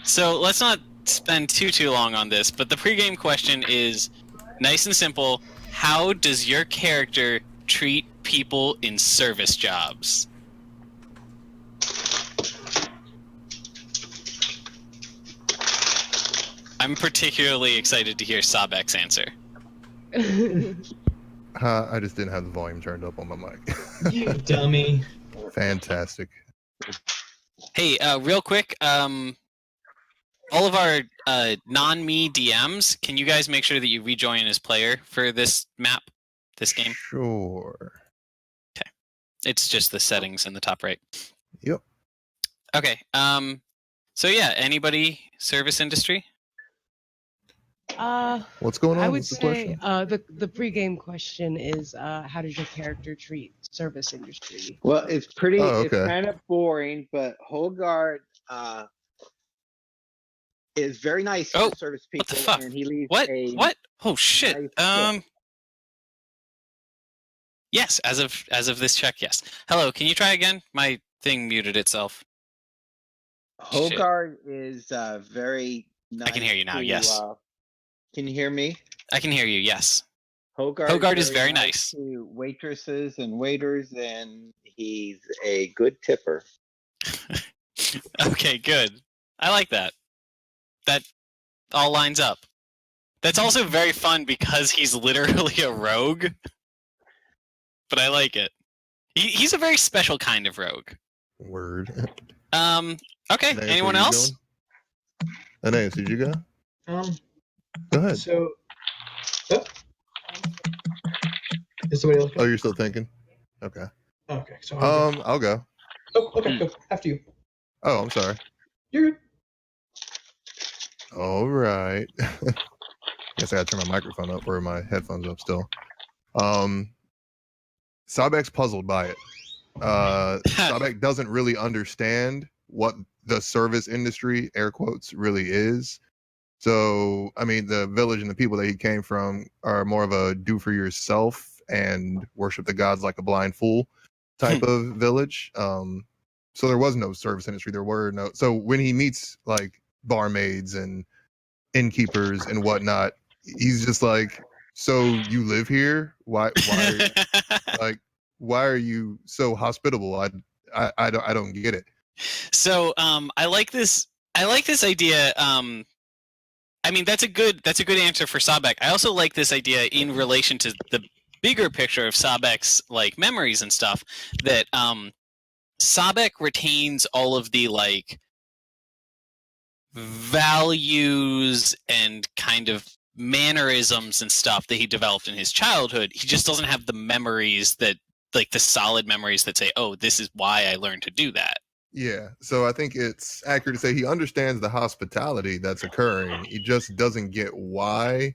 So let's not spend too long on this, but the pregame question is nice and simple. How does your character treat people in service jobs? I'm particularly excited to hear Sahbeik's answer. I just didn't have the volume turned up on my mic. You dummy. Fantastic. Hey, real quick, all of our non-me DMs, can you guys make sure that you rejoin as player for this map, this game? Sure. Okay. It's just the settings in the top right. Yep. Okay. So yeah, anybody service industry? What's going on? I would What's the say question? the pregame question is how does your character treat service industry? Well, it's pretty. Oh, It's okay. kind of boring, but Holgard is very nice Oh, to service what people, the fuck? and he leaves What? a What? Oh shit. nice tip. Yes, as of this check, yes. Hello, can you try again? My thing muted itself. Shit. Holgard is very nice. I can hear you now, to, yes. Can you hear me? I can hear you, yes. Hogard is very nice. to waitresses and waiters, and he's a good tipper. Okay, good. I like that. That all lines up. That's also very fun because he's literally a rogue. But I like it. He's a very special kind of rogue. Word. Okay, Lance, anyone where you else? going? Lance, did you go? Go ahead. So, is somebody else? Oh, you're still thinking? Okay. Okay. So. I'll go. Oh, okay. Go after you. Oh, I'm sorry. You're good. All right. Guess I gotta turn my microphone up or my headphones up still. Sahbeik's puzzled by it. Sahbeik doesn't really understand what the service industry, air quotes, really is. So, I mean, the village and the people that he came from are more of a do for yourself and worship the gods like a blind fool type of village. So there was no service industry. There were no. So when he meets like barmaids and innkeepers and whatnot, he's just like, so you live here? Why like, why are you so hospitable? I don't get it. So I like this idea. I mean, that's a good answer for Sahbeik. I also like this idea in relation to the bigger picture of Sahbeik's like memories and stuff, that Sahbeik retains all of the like values and kind of mannerisms and stuff that he developed in his childhood. He just doesn't have the memories that, like, the solid memories that say, oh, this is why I learned to do that. Yeah, so I think it's accurate to say he understands the hospitality that's occurring. He just doesn't get why.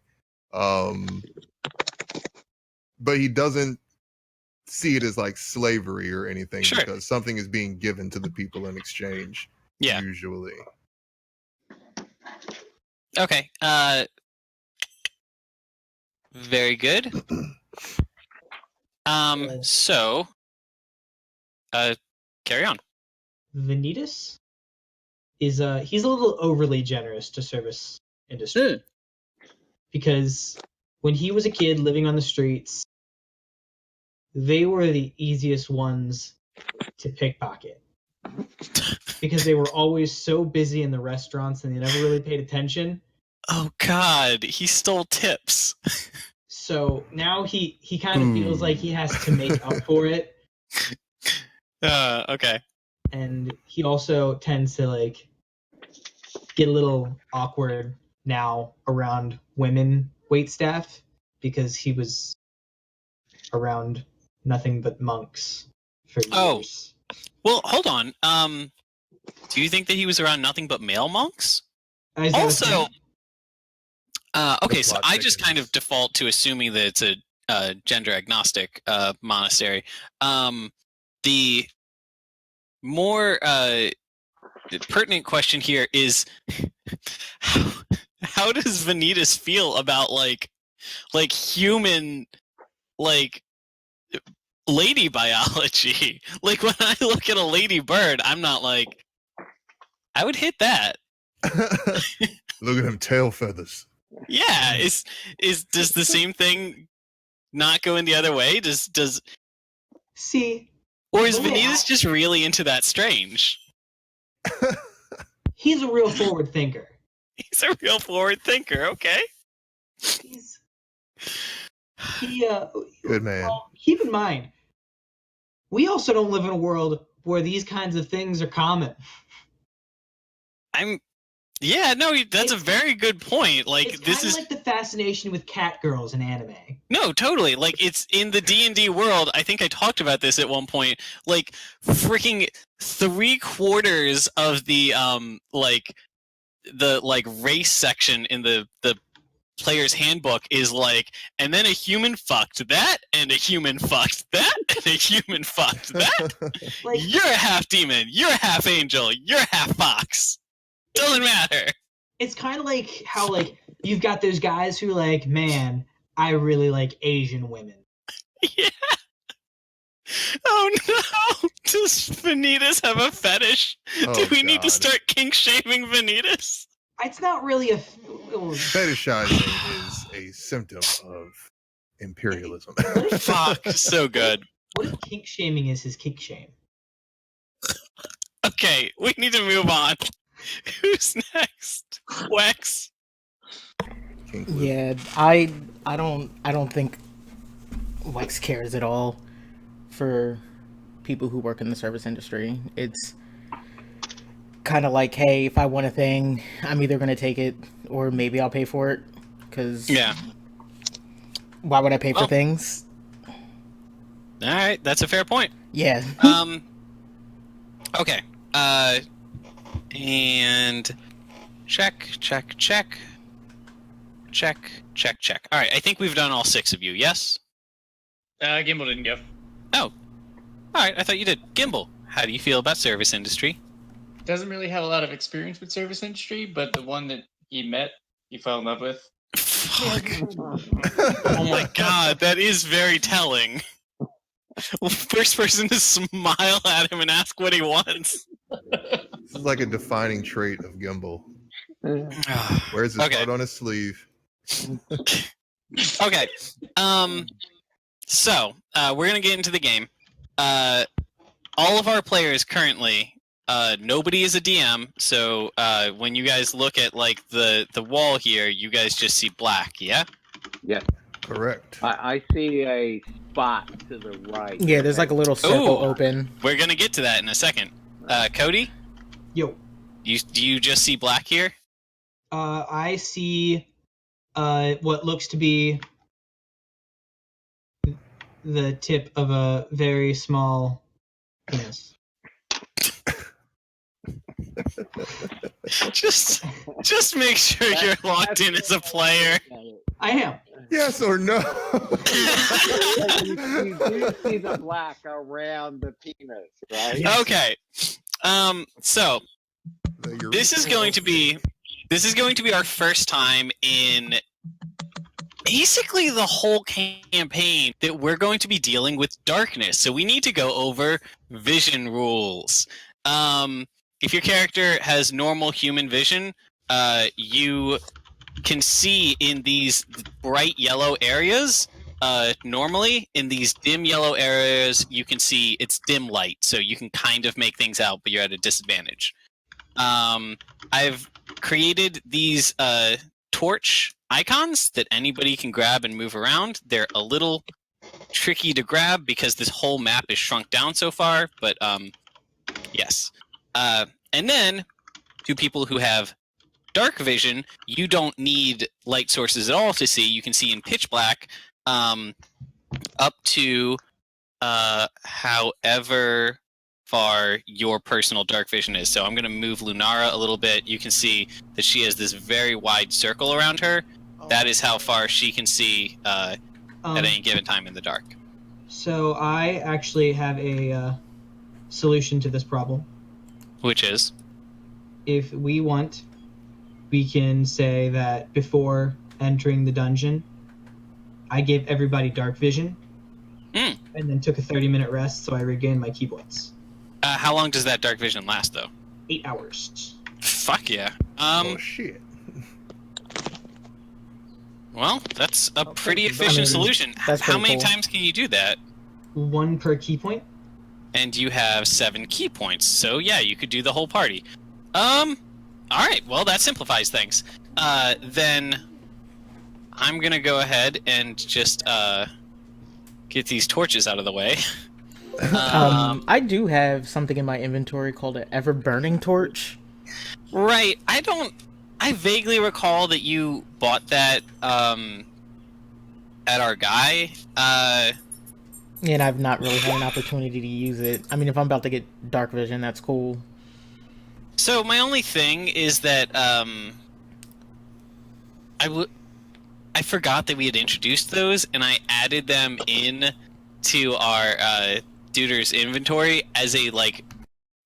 But he doesn't see it as like slavery or anything, Sure. because something is being given to the people in exchange. Yeah. Usually. Okay. Very good. So carry on. Venitus is he's a little overly generous to service industry because when he was a kid living on the streets, they were the easiest ones to pickpocket because they were always so busy in the restaurants and they never really paid attention. Oh God, he stole tips. So now he kind of feels like he has to make up for it. Okay. And he also tends to like get a little awkward now around women waitstaff because he was around nothing but monks for years. Well, hold on. Do you think that he was around nothing but male monks? Also, okay, so I just kind of default to assuming that it's a gender agnostic monastery. The more pertinent question here is how does Venitus feel about like human like lady biology? Like when I look at a lady bird, I'm not like, I would hit that. Look at them tail feathers. Yeah, does the same thing not go in the other way? See, or is the way Venitus just really into that strange? He's a real forward thinker. He's a real forward thinker. Okay. Good man. Well, keep in mind, we also don't live in a world where these kinds of things are common. That's a very good point. Like, it's this is like the fascination with cat girls in anime. No, totally. Like, it's in the D&D world. I think I talked about this at one point. Like, freaking 3/4 of the race section in the player's handbook is like, and then a human fucked that, and a human fucked that, and a human fucked that. Like, you're a half demon. You're a half angel. You're a half fox. Doesn't matter. It's kind of like how, like, you've got those guys who, like, man, I really like Asian women. Yeah. Oh no! Does Venitus have a fetish? Do we need to start kink shaming Venitus? It's not really a fetishizing is a symptom of imperialism. Fuck, so good. What if kink shaming is his kink shame? Okay, we need to move on. Who's next? Wex. Yeah, I don't think Wex cares at all for people who work in the service industry. It's kind of like, hey, if I want a thing, I'm either going to take it or maybe I'll pay for it. Because why would I pay for things? All right, that's a fair point. Yeah. Okay. And check. All right, I think we've done all 6 of you, yes? Gimbal didn't go. Oh. All right, I thought you did. Gimbal, how do you feel about service industry? Doesn't really have a lot of experience with service industry, but the one that he met, he fell in love with. Fuck. Oh my god, that is very telling. First person to smile at him and ask what he wants. This is like a defining trait of Gimbal. Where's his heart on his sleeve? Okay. So, we're gonna get into the game. All of our players currently, nobody is a DM, so when you guys look at like the wall here, you guys just see black, yeah? Yes. Correct. I see a spot to the right. Yeah, there's like a little circle open. We're gonna get to that in a second. Cody? Yo. Do you just see black here? I see what looks to be the tip of a very small penis. Just make sure you're locked in as a player. I am. Yes or no? You do see the black around the penis, right? Okay. So this is going to be our first time in basically the whole campaign that we're going to be dealing with darkness. So we need to go over vision rules. If your character has normal human vision, you can see in these bright yellow areas. Normally, in these dim yellow areas, you can see it's dim light, so you can kind of make things out, but you're at a disadvantage. I've created these torch icons that anybody can grab and move around. They're a little tricky to grab because this whole map is shrunk down so far, but yes. And then, to people who have dark vision, you don't need light sources at all to see. You can see in pitch black up to however far your personal dark vision is. So I'm going to move Lunara a little bit. You can see that she has this very wide circle around her. That is how far she can see at any given time in the dark. So I actually have a solution to this problem. Which is? If we want, we can say that before entering the dungeon, I gave everybody dark vision, and then took a 30-minute rest, so I regained my key points. How long does that dark vision last, though? 8 hours. Fuck yeah. Oh shit. Well, that's a pretty efficient solution. How many times can you do that? 1 per key point. And you have 7 key points, so yeah, you could do the whole party. All right, well, that simplifies things. Then I'm gonna go ahead and just get these torches out of the way. I do have something in my inventory called an ever-burning torch. Right, I vaguely recall that you bought that at our guy. And I've not really had an opportunity to use it. I mean, if I'm about to get dark vision, that's cool. So my only thing is that I forgot that we had introduced those, and I added them in to our Duder's inventory as a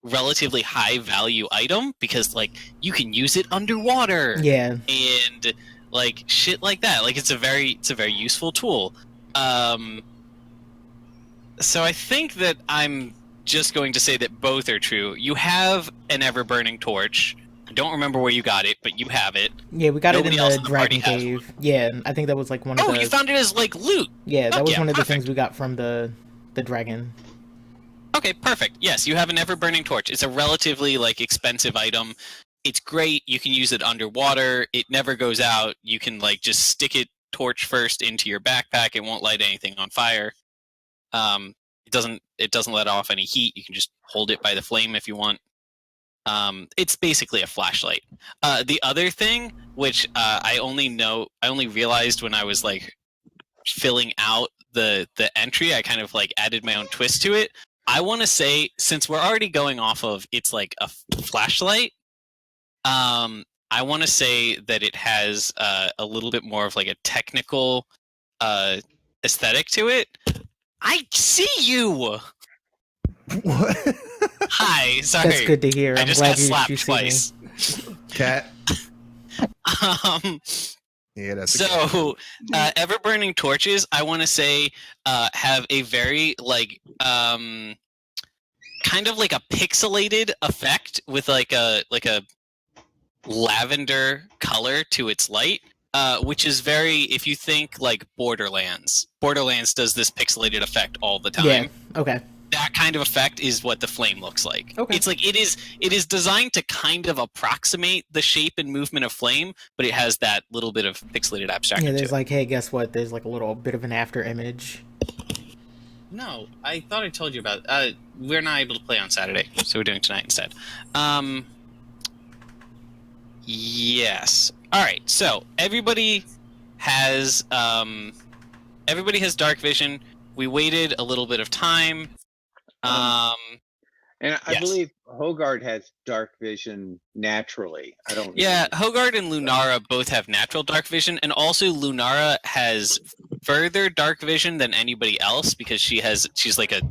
relatively high value item because you can use it underwater. Yeah. And shit like that. It's a very useful tool. So I think that I'm just going to say that both are true. You have an ever-burning torch. I don't remember where you got it, but you have it. Yeah, we got Nobody it else in the in the party Dragon has Cave. Yeah, I think that was one of the... Oh, you found it as loot! Yeah, that was one of perfect. the things we got from the dragon. Okay, perfect. Yes, you have an ever-burning torch. It's a relatively expensive item. It's great. You can use it underwater. It never goes out. You can just stick it torch first into your backpack. It won't light anything on fire. It doesn't let off any heat. You can just hold it by the flame if you want. It's basically a flashlight. The other thing, which I only realized when I was filling out the entry, I kind of added my own twist to it. I want to say, since we're already going off of it's a flashlight, I want to say that it has a little bit more of a technical aesthetic to it. I see you. What? Hi, sorry. That's good to hear. I I'm just glad got slapped you see twice. Cat. Yeah, that's so. Ever-burning torches, I want to say, have a very kind of a pixelated effect with a lavender color to its light. Which is very, if you think Borderlands. Borderlands does this pixelated effect all the time. Yeah, okay. That kind of effect is what the flame looks like. Okay. It's it is designed to kind of approximate the shape and movement of flame, but it has that little bit of pixelated abstraction. Yeah, there's to it. hey, guess what? There's a little bit of an after image. No, I thought I told you about it. We're not able to play on Saturday, so we're doing tonight instead. Yes. All right. So everybody has dark vision. We waited a little bit of time. And I yes. believe Hogard has dark vision naturally. I don't. Yeah, Hogard and Lunara both have natural dark vision, and also Lunara has further dark vision than anybody else because she's like a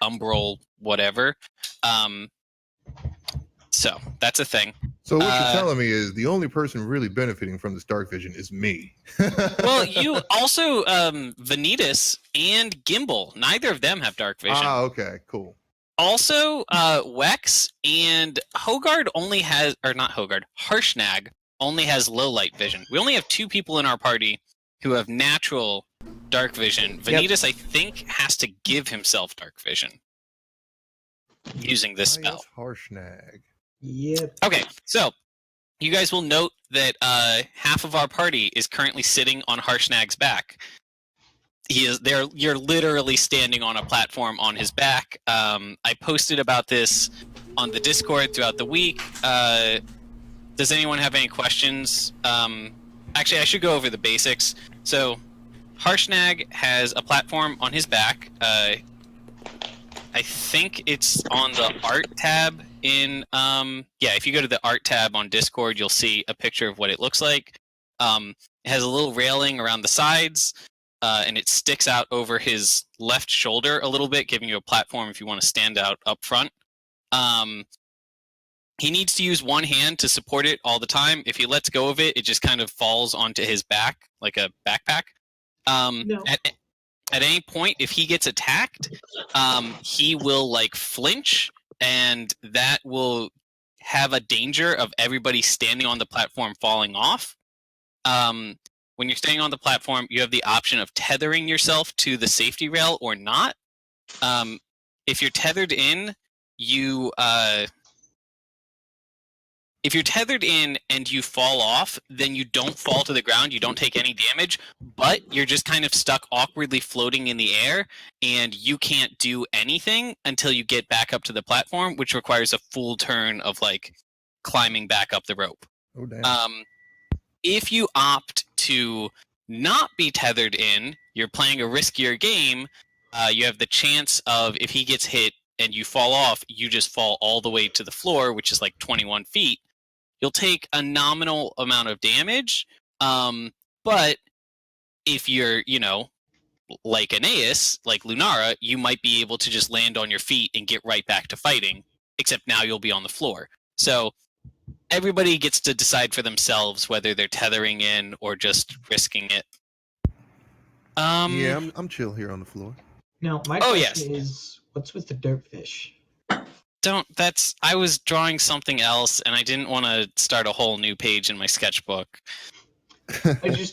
umbral whatever. So that's a thing. So what you're telling me is the only person really benefiting from this dark vision is me. Well, you also Venitus and Gimbal. Neither of them have dark vision. Ah, okay, cool. Also, Wex and Hogard only has, or not Hogard, Harshnag only has low light vision. We only have 2 people in our party who have natural dark vision. Venitus, I think, has to give himself dark vision using this spell. Yes, Harshnag. Yep. Okay, so you guys will note that half of our party is currently sitting on Harshnag's back. You're literally standing on a platform on his back. I posted about this on the Discord throughout the week. Does anyone have any questions? Actually, I should go over the basics. So, Harshnag has a platform on his back. I think it's on the art tab in if you go to the art tab on Discord, you'll see a picture of what it looks like. It has a little railing around the sides, and it sticks out over his left shoulder a little bit, giving you a platform if you want to stand out up front. He needs to use one hand to support it all the time. If he lets go of it, it just kind of falls onto his back like a backpack. No. At any point, if he gets attacked, he will flinch, and that will have a danger of everybody standing on the platform falling off. When you're standing on the platform, you have the option of tethering yourself to the safety rail or not. If you're tethered in, if you're tethered in and you fall off, then you don't fall to the ground, you don't take any damage, but you're just kind of stuck awkwardly floating in the air, and you can't do anything until you get back up to the platform, which requires a full turn of like climbing back up the rope. Oh, damn. If you opt to not be tethered in, you're playing a riskier game, you have the chance of, if he gets hit and you fall off, you just fall all the way to the floor, which is like 21 feet. You'll take a nominal amount of damage, but if you're, like Aeneas, like Lunara, you might be able to just land on your feet and get right back to fighting, except now you'll be on the floor. So everybody gets to decide for themselves whether they're tethering in or just risking it. Yeah, I'm chill here on the floor. Now, my question is, what's with the dirtfish? I was drawing something else, and I didn't want to start a whole new page in my sketchbook. I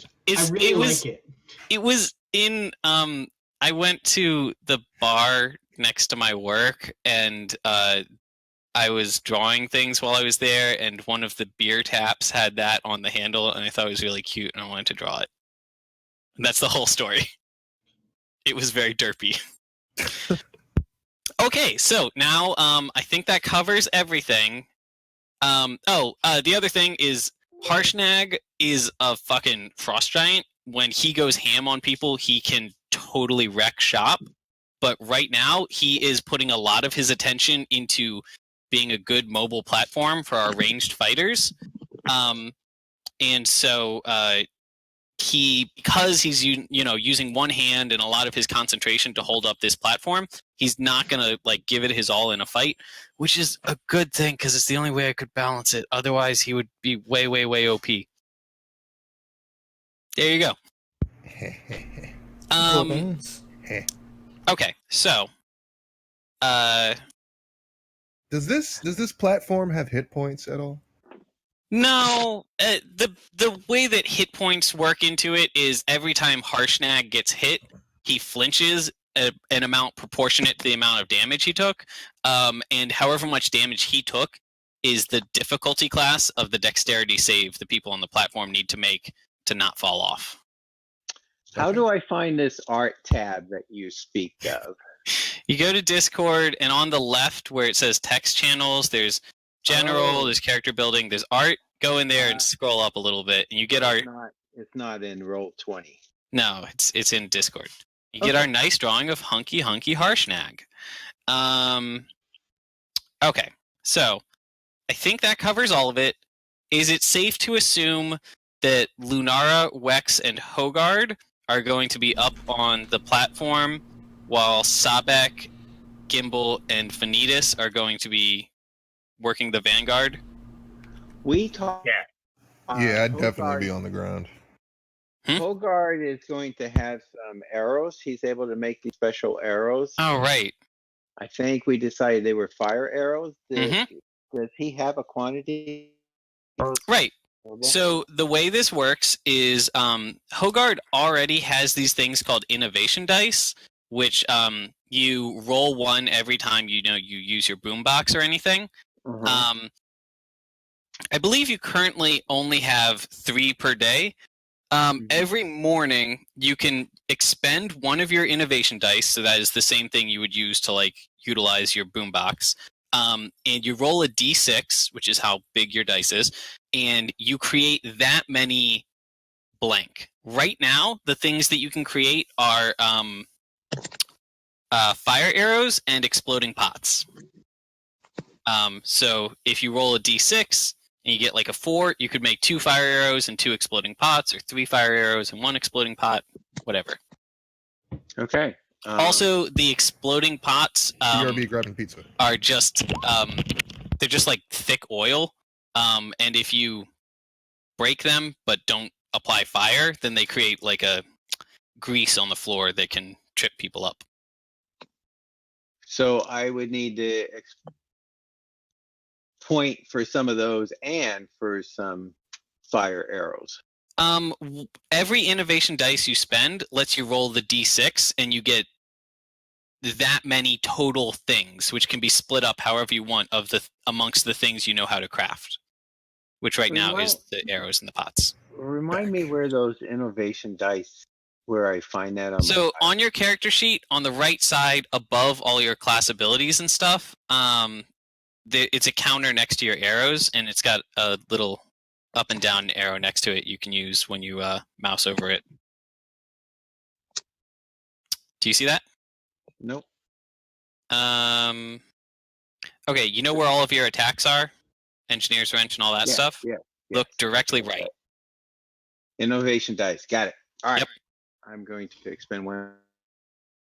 really like it. It was in, I went to the bar next to my work, and I was drawing things while I was there, and one of the beer taps had that on the handle, and I thought it was really cute, and I wanted to draw it. And that's the whole story. It was very derpy. Okay, so now I think that covers everything. The other thing is Harshnag is a fucking frost giant. When he goes ham on people, he can totally wreck shop. But right now, he is putting a lot of his attention into being a good mobile platform for our ranged fighters. And so because he's using one hand and a lot of his concentration to hold up this platform, he's not gonna like give it his all in a fight, which is a good thing because it's the only way I could balance it. Otherwise, he would be way, way, way OP. There you go. Okay, so does this platform have hit points at all? No, the way that hit points work into it is every time Harshnag gets hit, he flinches an amount proportionate to the amount of damage he took, and however much damage he took is the difficulty class of the dexterity save the people on the platform need to make to not fall off. How do I find this art tab that you speak of? You go to Discord, and on the left where it says text channels, there's general, there's character building, there's art. Go in there and scroll up a little bit, and you get art. It's not in Roll20. No, it's in Discord. You get our nice drawing of Hunky Harshnag. Okay, so I think that covers all of it. Is it safe to assume that Lunara, Wex, and Hogard are going to be up on the platform, while Sahbeik, Gimbal, and Venitus are going to be working the Vanguard? We talked. Yeah, I'd definitely be on the ground. Hogard is going to have some arrows. He's able to make these special arrows. Oh, right. I think we decided they were fire arrows. Does he have a quantity? Right. So the way this works is Hogard already has these things called innovation dice, which you roll one every time you use your boombox or anything. I believe you currently only have 3 per day. Every morning you can expend one of your innovation dice, so that is the same thing you would use to like utilize your boombox. And you roll a d6, which is how big your dice is, and you create that many blank. Right now, the things that you can create are fire arrows and exploding pots. So if you roll a d6 and you get like a 4, you could make 2 fire arrows and 2 exploding pots, or 3 fire arrows and 1 exploding pot, whatever. Okay. Also, the exploding pots BRB grabbing pizza are just they're just like thick oil, and if you break them but don't apply fire, then they create like a grease on the floor that can trip people up. So I would need to point for some of those and for some fire arrows? Every innovation dice you spend lets you roll the d6, and you get that many total things, which can be split up however you want amongst the things you know how to craft, which right now is the arrows and the pots. Remind me where those innovation dice, where I find that on. So on your character sheet, on the right side, above all your class abilities and stuff, it's a counter next to your arrows, and it's got a little up and down arrow next to it you can use when you mouse over it. Do you see that? Nope. Okay, you know where all of your attacks are? Engineer's Wrench and all that stuff? Yeah. Look directly right. Innovation dice. Got it. All right. Yep. I'm going to expend one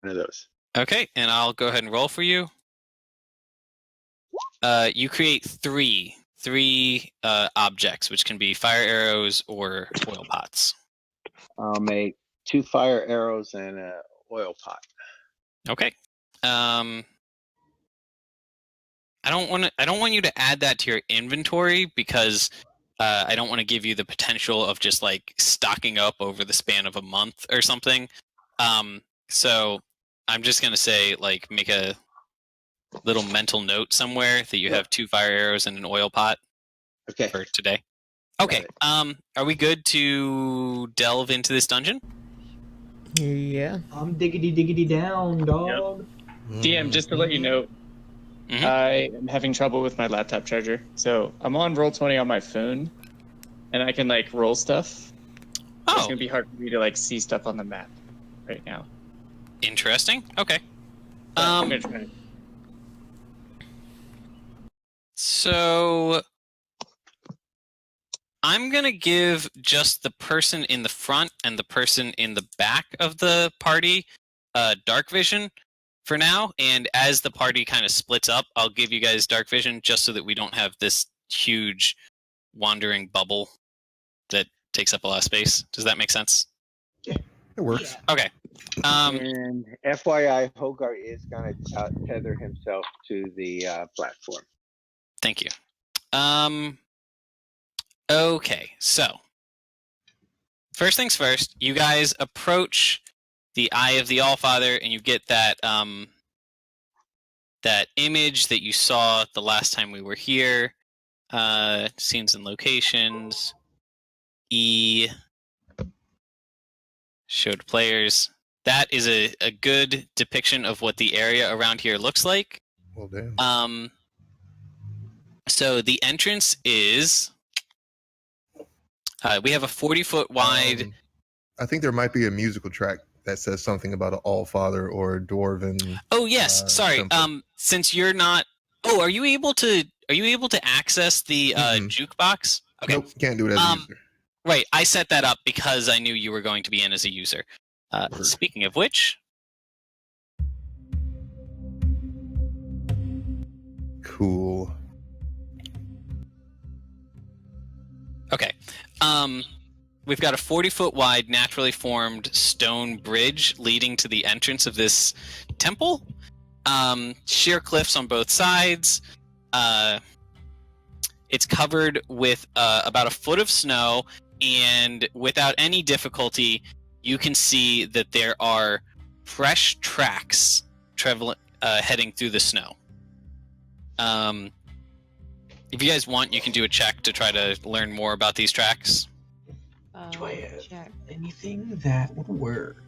of those. Okay, and I'll go ahead and roll for you. You create three objects, which can be fire arrows or oil pots. I'll make 2 fire arrows and an oil pot. Okay. I don't want you to add that to your inventory because I don't want to give you the potential of just like stocking up over the span of a month or something. So I'm just gonna say like make a little mental note somewhere that you have 2 fire arrows and an oil pot. Okay. For today. Okay. Are we good to delve into this dungeon? Yeah. I'm diggity down, dog. Yep. DM, just to let you know, I am having trouble with my laptop charger. So I'm on Roll20 on my phone, and I can like roll stuff. Oh. It's gonna be hard for me to like see stuff on the map right now. Interesting. Okay. I'm gonna try. So I'm going to give just the person in the front and the person in the back of the party dark vision for now. And as the party kind of splits up, I'll give you guys dark vision just so that we don't have this huge wandering bubble that takes up a lot of space. Does that make sense? Yeah, it works. Yeah. Okay. And FYI, Hogarth is going to tether himself to the platform. Thank you. Okay, so first things first, you guys approach the Eye of the Allfather, and you get that that image that you saw the last time we were here. Scenes and locations. E showed players. That is a good depiction of what the area around here looks like. Well, damn. So the entrance is. We have a 40-foot wide. I think there might be a musical track that says something about an Allfather or a dwarven. Oh yes, sorry. temple. Since you're not. Oh, are you able to access the jukebox? Okay. Nope, can't do it as a user. Right, I set that up because I knew you were going to be in as a user. Speaking of which. Cool. Okay. We've got a 40-foot wide, naturally formed stone bridge leading to the entrance of this temple. Sheer cliffs on both sides. It's covered with about a foot of snow, and without any difficulty, you can see that there are fresh tracks heading through the snow. If you guys want, you can do a check to try to learn more about these tracks. Do I have anything that would work?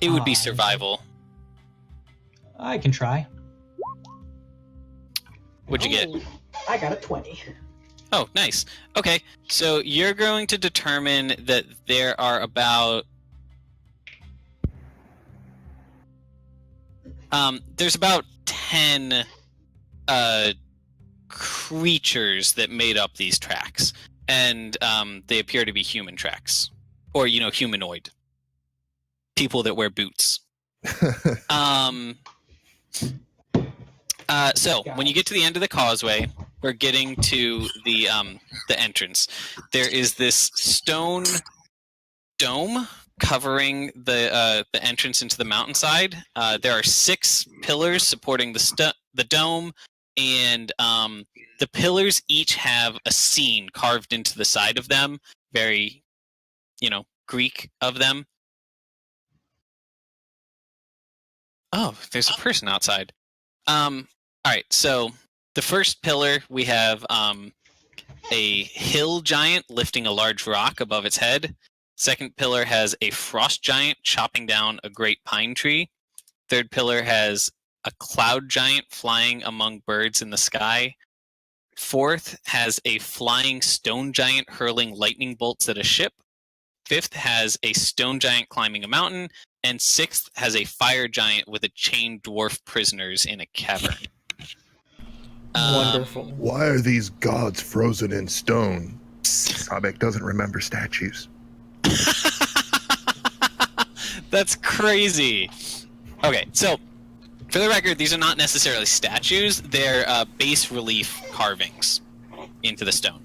It would be survival. I can try. What'd you get? I got a 20. Oh, nice. Okay, so you're going to determine that there are about... there's about 10 creatures that made up these tracks, and they appear to be human tracks, or humanoid people that wear boots. So when you get to the end of the causeway, we're getting to the entrance. There is this stone dome covering the entrance into the mountainside. There are 6 pillars supporting the dome, and the pillars each have a scene carved into the side of them, very, Greek of them. Oh, there's a person outside. All right, so the first pillar, we have a hill giant lifting a large rock above its head. Second pillar has a frost giant chopping down a great pine tree. Third pillar has a cloud giant flying among birds in the sky. Fourth has a flying stone giant hurling lightning bolts at a ship. Fifth has a stone giant climbing a mountain. And sixth has a fire giant with a chained dwarf prisoners in a cavern. Wonderful. Why are these gods frozen in stone? Sahbeik doesn't remember statues. That's crazy. Okay, so for the record, these are not necessarily statues. They're bas relief carvings into the stone.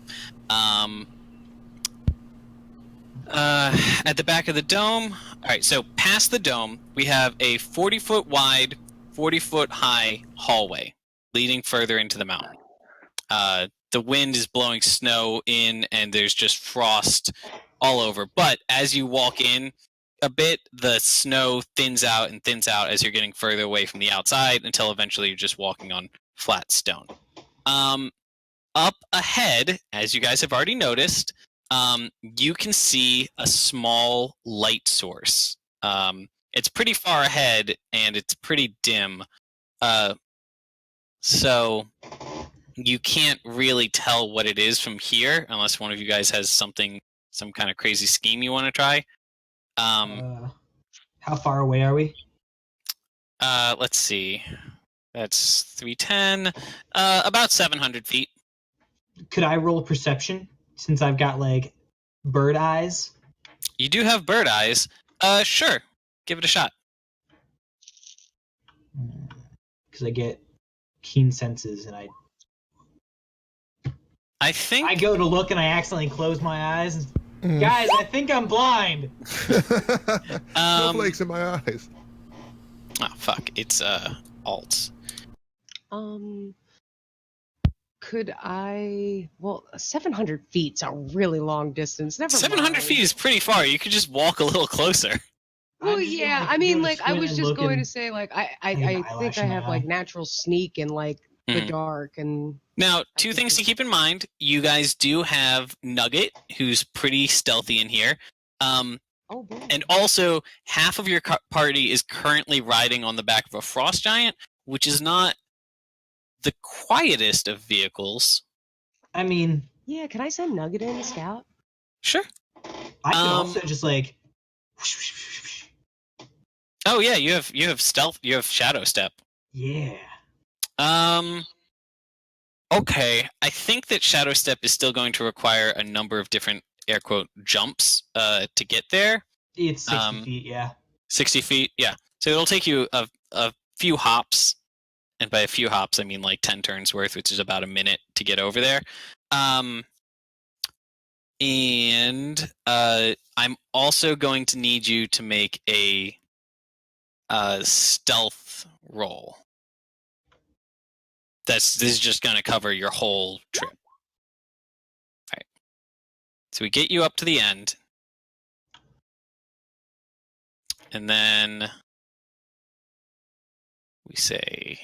At the back of the dome. All right, so past the dome, we have a 40-foot wide, 40-foot high hallway leading further into the mountain. The wind is blowing snow in, and there's just frost all over. But as you walk in a bit, the snow thins out and thins out as you're getting further away from the outside until eventually you're just walking on flat stone. Up ahead, as you guys have already noticed, you can see a small light source. It's pretty far ahead, and it's pretty dim. So you can't really tell what it is from here, unless one of you guys has some kind of crazy scheme you want to try. How far away are we? Let's see. That's 310. About 700 feet. Could I roll perception since I've got like bird eyes? You do have bird eyes. Sure. Give it a shot. Because I get keen senses, and I think I go to look and I accidentally close my eyes. Guys, I think I'm blind. Snowflakes in my eyes. Oh fuck! It's alts. Could I? Well, 700 feet's a really long distance. Never 700 mind. feet is pretty far. You could just walk a little closer. Well, I'm just yeah. gonna, I mean, give it a like, I squint was and just look going to and- say, like, I an think eyelash I in my have eye. like natural sneak in like the Mhm. dark, and Now, two think things to it's- keep in mind. You guys do have Nugget, who's pretty stealthy in here. oh boy. And also, half of your party is currently riding on the back of a frost giant, which is not the quietest of vehicles. I mean, Yeah, can I send Nugget in to scout? Sure. I could also just like. Oh yeah, you have stealth. You have shadow step. Yeah. Okay, I think that shadow step is still going to require a number of different air quote jumps to get there. It's 60 feet, yeah. 60 feet, yeah. So it'll take you a few hops, and by a few hops I mean like 10 turns worth, which is about a minute to get over there. And I'm also going to need you to make a stealth roll. This is just going to cover your whole trip. All right. So we get you up to the end. And then we say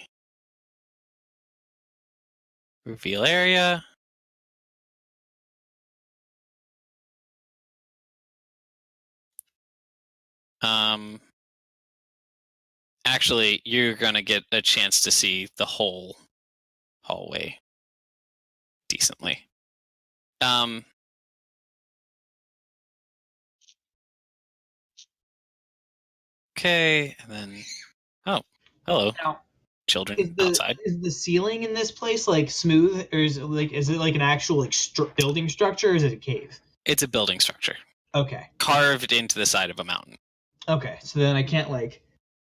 reveal area. Actually, you're going to get a chance to see the whole hallway decently. Okay, and then hello, Now, children outside. Is the ceiling in this place like smooth, or is it like an actual like building structure, or is it a cave? It's a building structure Okay. carved into the side of a mountain. Okay, so then I can't like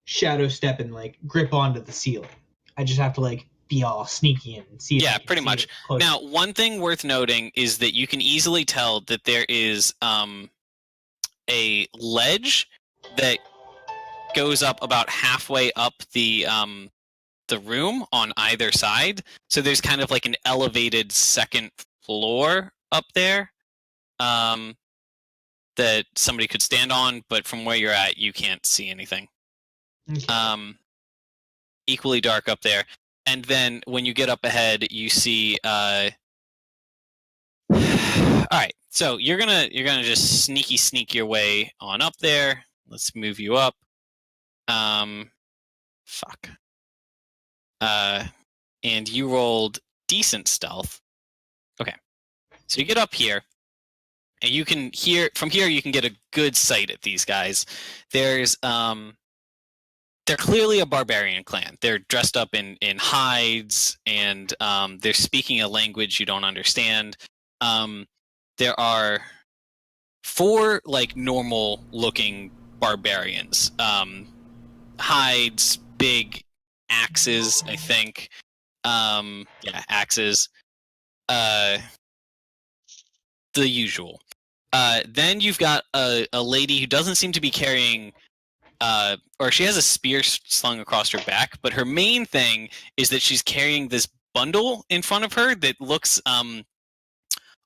shadow step and like grip onto the ceiling. I just have to like be all sneaky and see. Yeah, if I can pretty see much. it close. Now, one thing worth noting is that you can easily tell that there is a ledge that goes up about halfway up the the room on either side. So there's kind of like an elevated second floor up there that somebody could stand on, but from where you're at, you can't see anything. Okay. Equally dark up there. And then when you get up ahead, you see all right, so you're gonna just sneak your way on up there. Let's move you up. Fuck. And you rolled decent stealth. Okay. So you get up here, and you can hear from here. You can get a good sight at these guys. There's they're clearly a barbarian clan. They're dressed up in hides, and they're speaking a language you don't understand. There are 4 like normal looking barbarians. Hides, big axes, I think. Yeah, axes. The usual. Then you've got a lady who doesn't seem to be carrying or she has a spear slung across her back, but her main thing is that she's carrying this bundle in front of her that looks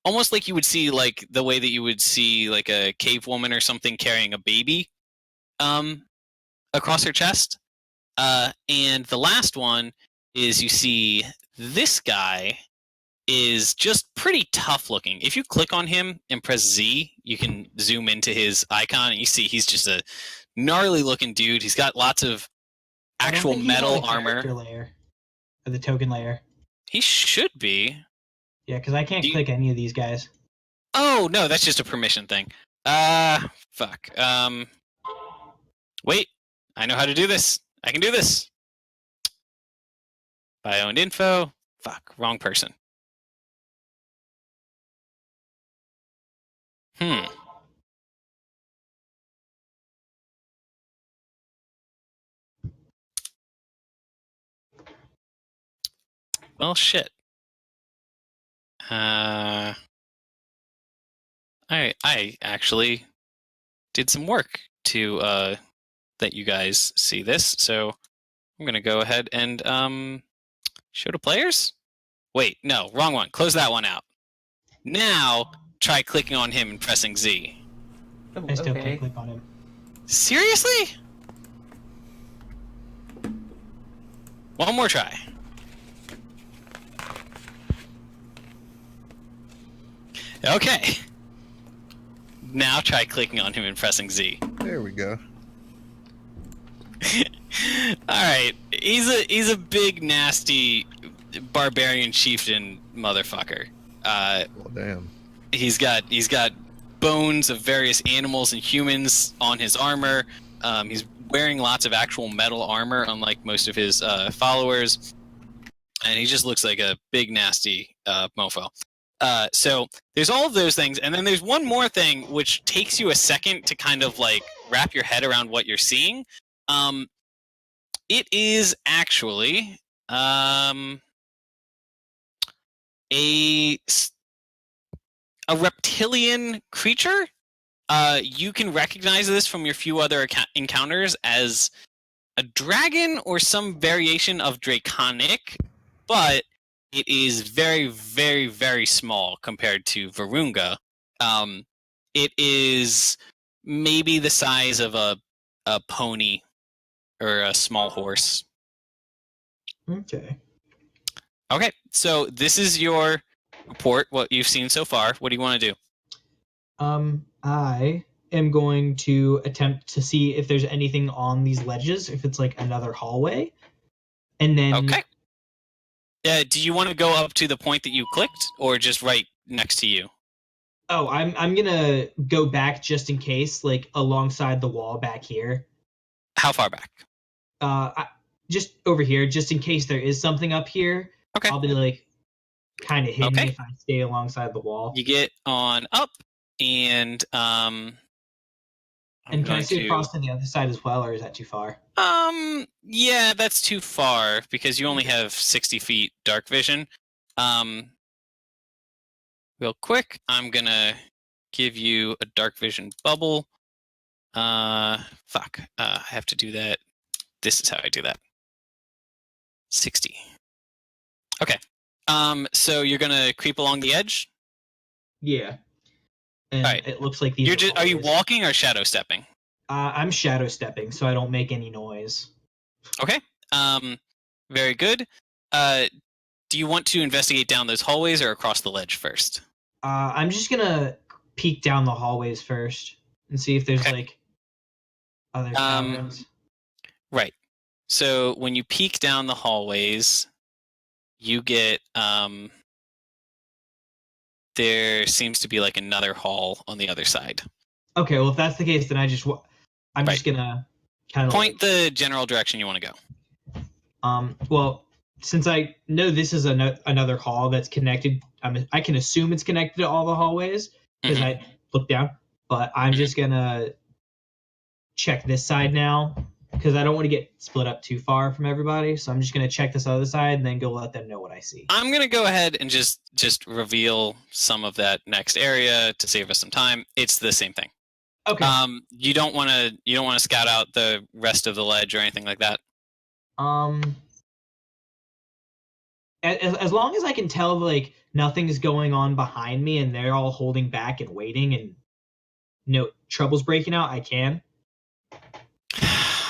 almost like you would see, like the way that you would see like a cave woman or something carrying a baby across her chest. And the last one is you see this guy is just pretty tough looking. If you click on him and press Z, you can zoom into his icon and you see he's just a gnarly looking dude. He's got lots of actual metal armor. Layer, or the token layer. He should be. Yeah, because I can't click any of these guys. Oh no, that's just a permission thing. Fuck. Wait, I know how to do this. I can do this. Bio and info. Fuck, wrong person. Well, shit. I actually did some work to that you guys see this, so I'm gonna go ahead and show to players. Wait, no, wrong one. Close that one out. Now try clicking on him and pressing Z. I still can't click on him. Seriously? One more try. Okay. Now try clicking on him and pressing Z. There we go. Alright. He's a big, nasty barbarian chieftain motherfucker. Well, damn. He's got bones of various animals and humans on his armor. He's wearing lots of actual metal armor, unlike most of his followers. And he just looks like a big, nasty mofo. So there's all of those things, and then there's one more thing which takes you a second to kind of like wrap your head around what you're seeing. It is actually a reptilian creature. You can recognize this from your few other encounters as a dragon or some variation of draconic, but it is very, very, very small compared to Virunga. It is maybe the size of a pony or a small horse. Okay. Okay, so this is your report, what you've seen so far. What do you want to do? I am going to attempt to see if there's anything on these ledges, if it's like another hallway. And then... Okay. Do you want to go up to the point that you clicked, or just right next to you? Oh, I'm gonna go back just in case, like alongside the wall back here. How far back? Just over here, just in case there is something up here. Okay. I'll be like kind of hidden if I stay alongside the wall. You get on up, and and can I see across to the other side as well, or is that too far? Yeah, that's too far because you only have 60 feet dark vision. Real quick, I'm gonna give you a dark vision bubble. I have to do that. This is how I do that. 60. Okay. So you're gonna creep along the edge? Yeah. And All right. it looks like these Are you hallways. walking or shadow stepping? I'm shadow stepping, so I don't make any noise. Okay. Very good. Do you want to investigate down those hallways or across the ledge first? I'm just gonna peek down the hallways first and see if there's like other caverns. Right. So when you peek down the hallways, you get there seems to be like another hall on the other side. Okay, well if that's the case, then I'm just gonna kind of point the general direction you want to go. Well, since I know this is another hall that's connected, I can assume it's connected to all the hallways because I looked down. But I'm just gonna check this side now because I don't want to get split up too far from everybody. So I'm just gonna check this other side and then go let them know what I see. I'm gonna go ahead and just reveal some of that next area to save us some time. It's the same thing. Okay. You don't want to scout out the rest of the ledge or anything like that. As long as I can tell like nothing's going on behind me and they're all holding back and waiting and no trouble's breaking out, I can.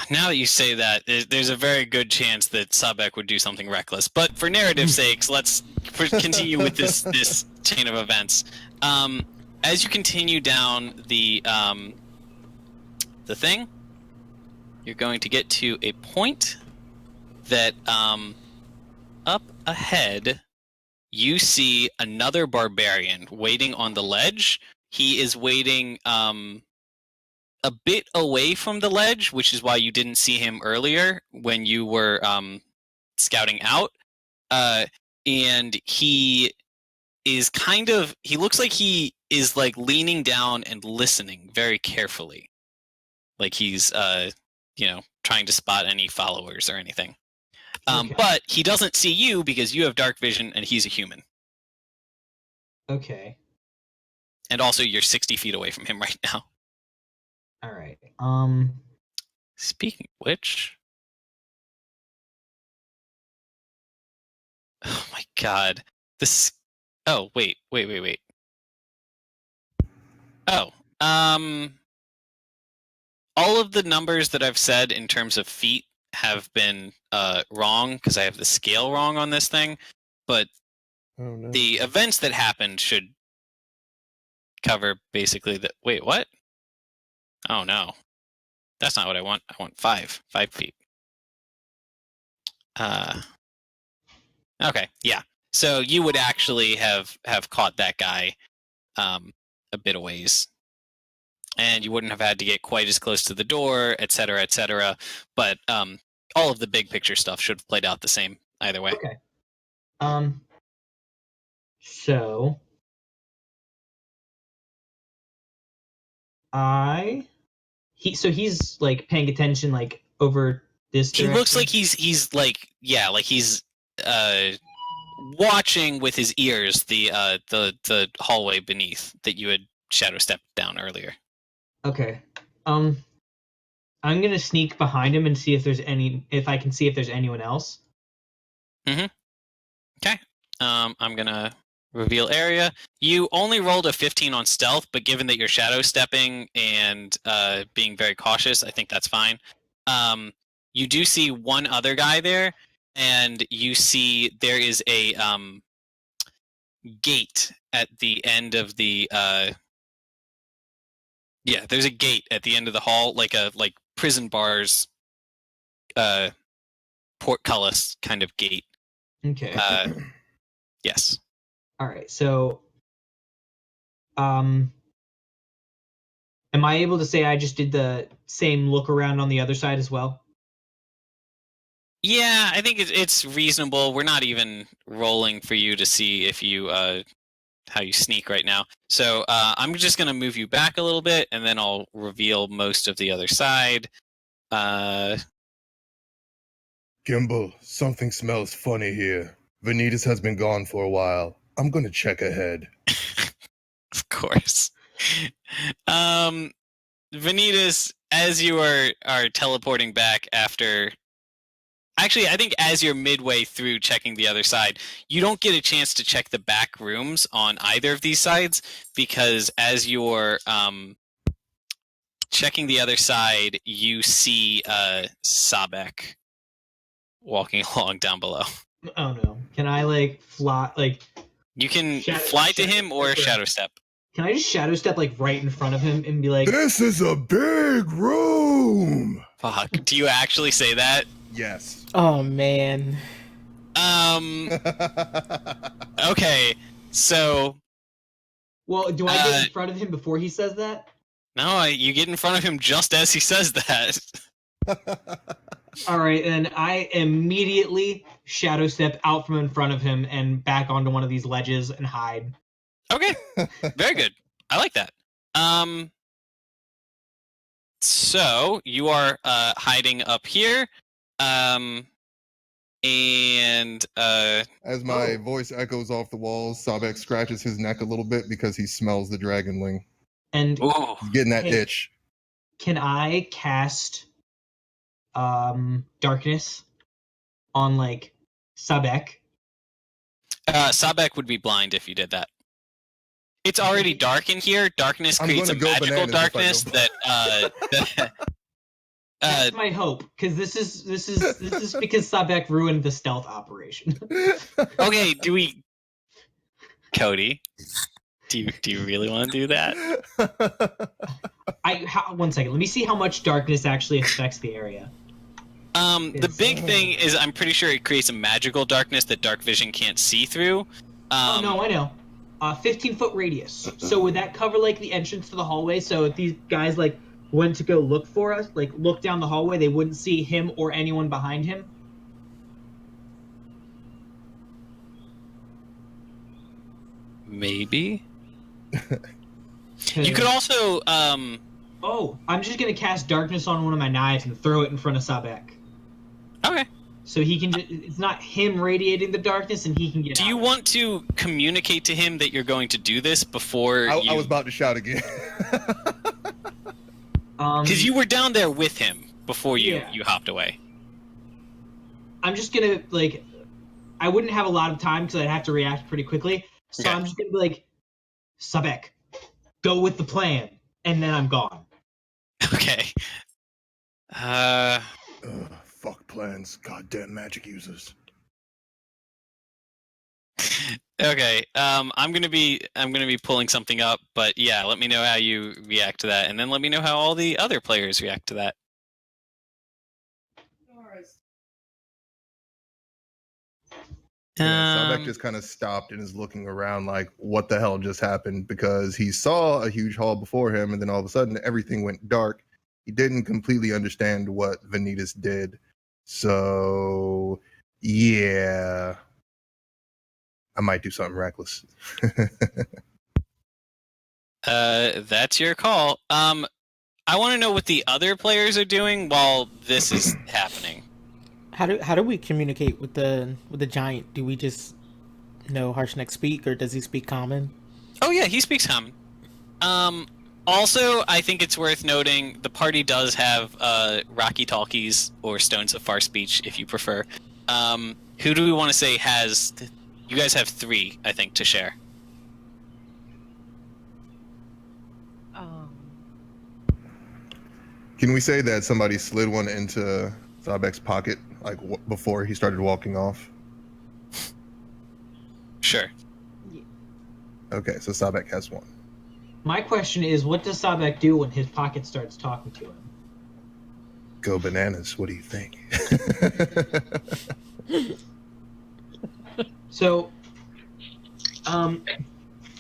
Now that you say that, there's a very good chance that Sahbeik would do something reckless. But for narrative's sakes, let's continue with this chain of events. As you continue down the thing, you're going to get to a point that up ahead you see another barbarian waiting on the ledge. He is waiting a bit away from the ledge, which is why you didn't see him earlier when you were scouting out. And he is he looks like he is like leaning down and listening very carefully. Like he's trying to spot any followers or anything. Okay. But he doesn't see you because you have dark vision and he's a human. Okay. And also you're 60 feet away from him right now. All right. Speaking of which, oh my god, this. Oh wait. Oh, all of the numbers that I've said in terms of feet have been wrong because I have the scale wrong on this thing. But the events that happened should cover basically the. Wait, what? Oh no. That's not what I want. I want 5 feet. Okay, yeah. So you would actually have caught that guy a bit of ways. And you wouldn't have had to get quite as close to the door, et cetera, et cetera. But all of the big picture stuff should have played out the same either way. Okay. So he's like paying attention like over this direction. He looks like he's like he's watching with his ears the hallway beneath that you had shadow stepped down earlier. Okay. I'm gonna sneak behind him and see if I can see if there's anyone else. Okay. I'm gonna reveal area. You only rolled a 15 on stealth, but given that you're shadow stepping and being very cautious, I think that's fine. You do see one other guy there, and you see there is a gate at the end of the there's a gate at the end of the hall, like prison bars portcullis kind of gate. Okay. Yes. All right. So am I able to say I just did the same look around on the other side as well? Yeah, I think it's reasonable. We're not even rolling for you to see if you how you sneak right now. So I'm just going to move you back a little bit, and then I'll reveal most of the other side. Gimbal, something smells funny here. Venitus has been gone for a while. I'm going to check ahead. Of course. Venitus, as you are teleporting back after... Actually, I think as you're midway through checking the other side, you don't get a chance to check the back rooms on either of these sides, because as you're checking the other side, you see Sahbeik walking along down below. Oh no! Can I like fly? Like you can fly to him or shadow step. Can I just shadow step like right in front of him and be like, "This is a big room." Fuck! Do you actually say that? Yes. Oh man. Okay, so. Well, do I get in front of him before he says that? No, you get in front of him just as he says that. All right, then I immediately shadow step out from in front of him and back onto one of these ledges and hide. Okay, very good. I like that. So you are hiding up here, and as my voice echoes off the walls, Sahbeik scratches his neck a little bit because he smells the dragonling. And he's getting that itch. Can I cast darkness on like Sahbeik? Sahbeik would be blind if you did that. It's already dark in here. Darkness creates a magical darkness that that's my hope, because this is because Sahbeik ruined the stealth operation. Okay, Cody, do you really want to do that? One second. Let me see how much darkness actually affects the area. The big thing is I'm pretty sure it creates a magical darkness that dark vision can't see through. Oh no, I know. 15-foot radius. So would that cover like the entrance to the hallway? So if these guys like went to go look for us, like look down the hallway, they wouldn't see him or anyone behind him? Maybe. You could also Oh, I'm just gonna cast darkness on one of my knives and throw it in front of Sahbeik. Okay. So he can it's not him radiating the darkness, and he can get Do you want to communicate to him that you're going to do this before I was about to shout again. Because you were down there with him before you hopped away. I'm just gonna, like, I wouldn't have a lot of time because I'd have to react pretty quickly. So I'm just gonna be like, Sahbeik, go with the plan. And then I'm gone. Okay. Fuck plans. Goddamn magic users. Okay. I'm gonna be pulling something up, but yeah, let me know how you react to that, and then let me know how all the other players react to that. Sahbeik just kind of stopped and is looking around like, what the hell just happened? Because he saw a huge hall before him, and then all of a sudden everything went dark. He didn't completely understand what Venitus did. So, yeah. I might do something reckless. That's your call. I want to know what the other players are doing while this is happening. How do we communicate with the giant? Do we just know Harshnek speak, or does he speak common? Oh yeah, he speaks common. Also, I think it's worth noting the party does have Rocky Talkies or Stones of Far Speech, if you prefer. Who do we want to say has? You guys have 3, I think, to share. Can we say that somebody slid one into Sahbeik's pocket, like before he started walking off? Sure. Okay, so Sahbeik has one. My question is, what does Sahbeik do when his pocket starts talking to him? Go bananas. What do you think? So,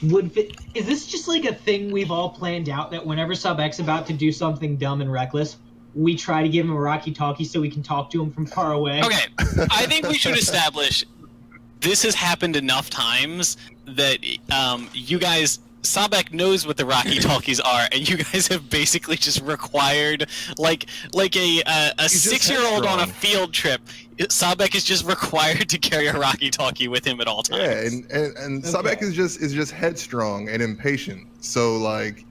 is this just like a thing we've all planned out, that whenever Sahbeik's about to do something dumb and reckless, we try to give him a walkie-talkie so we can talk to him from far away? Okay, I think we should establish this has happened enough times that you guys, Sahbeik knows what the Rocky Talkies are, and you guys have basically just required, like a 6-year-old on a field trip. Sahbeik is just required to carry a Rocky Talkie with him at all times. Yeah, and Sahbeik is just headstrong and impatient. So like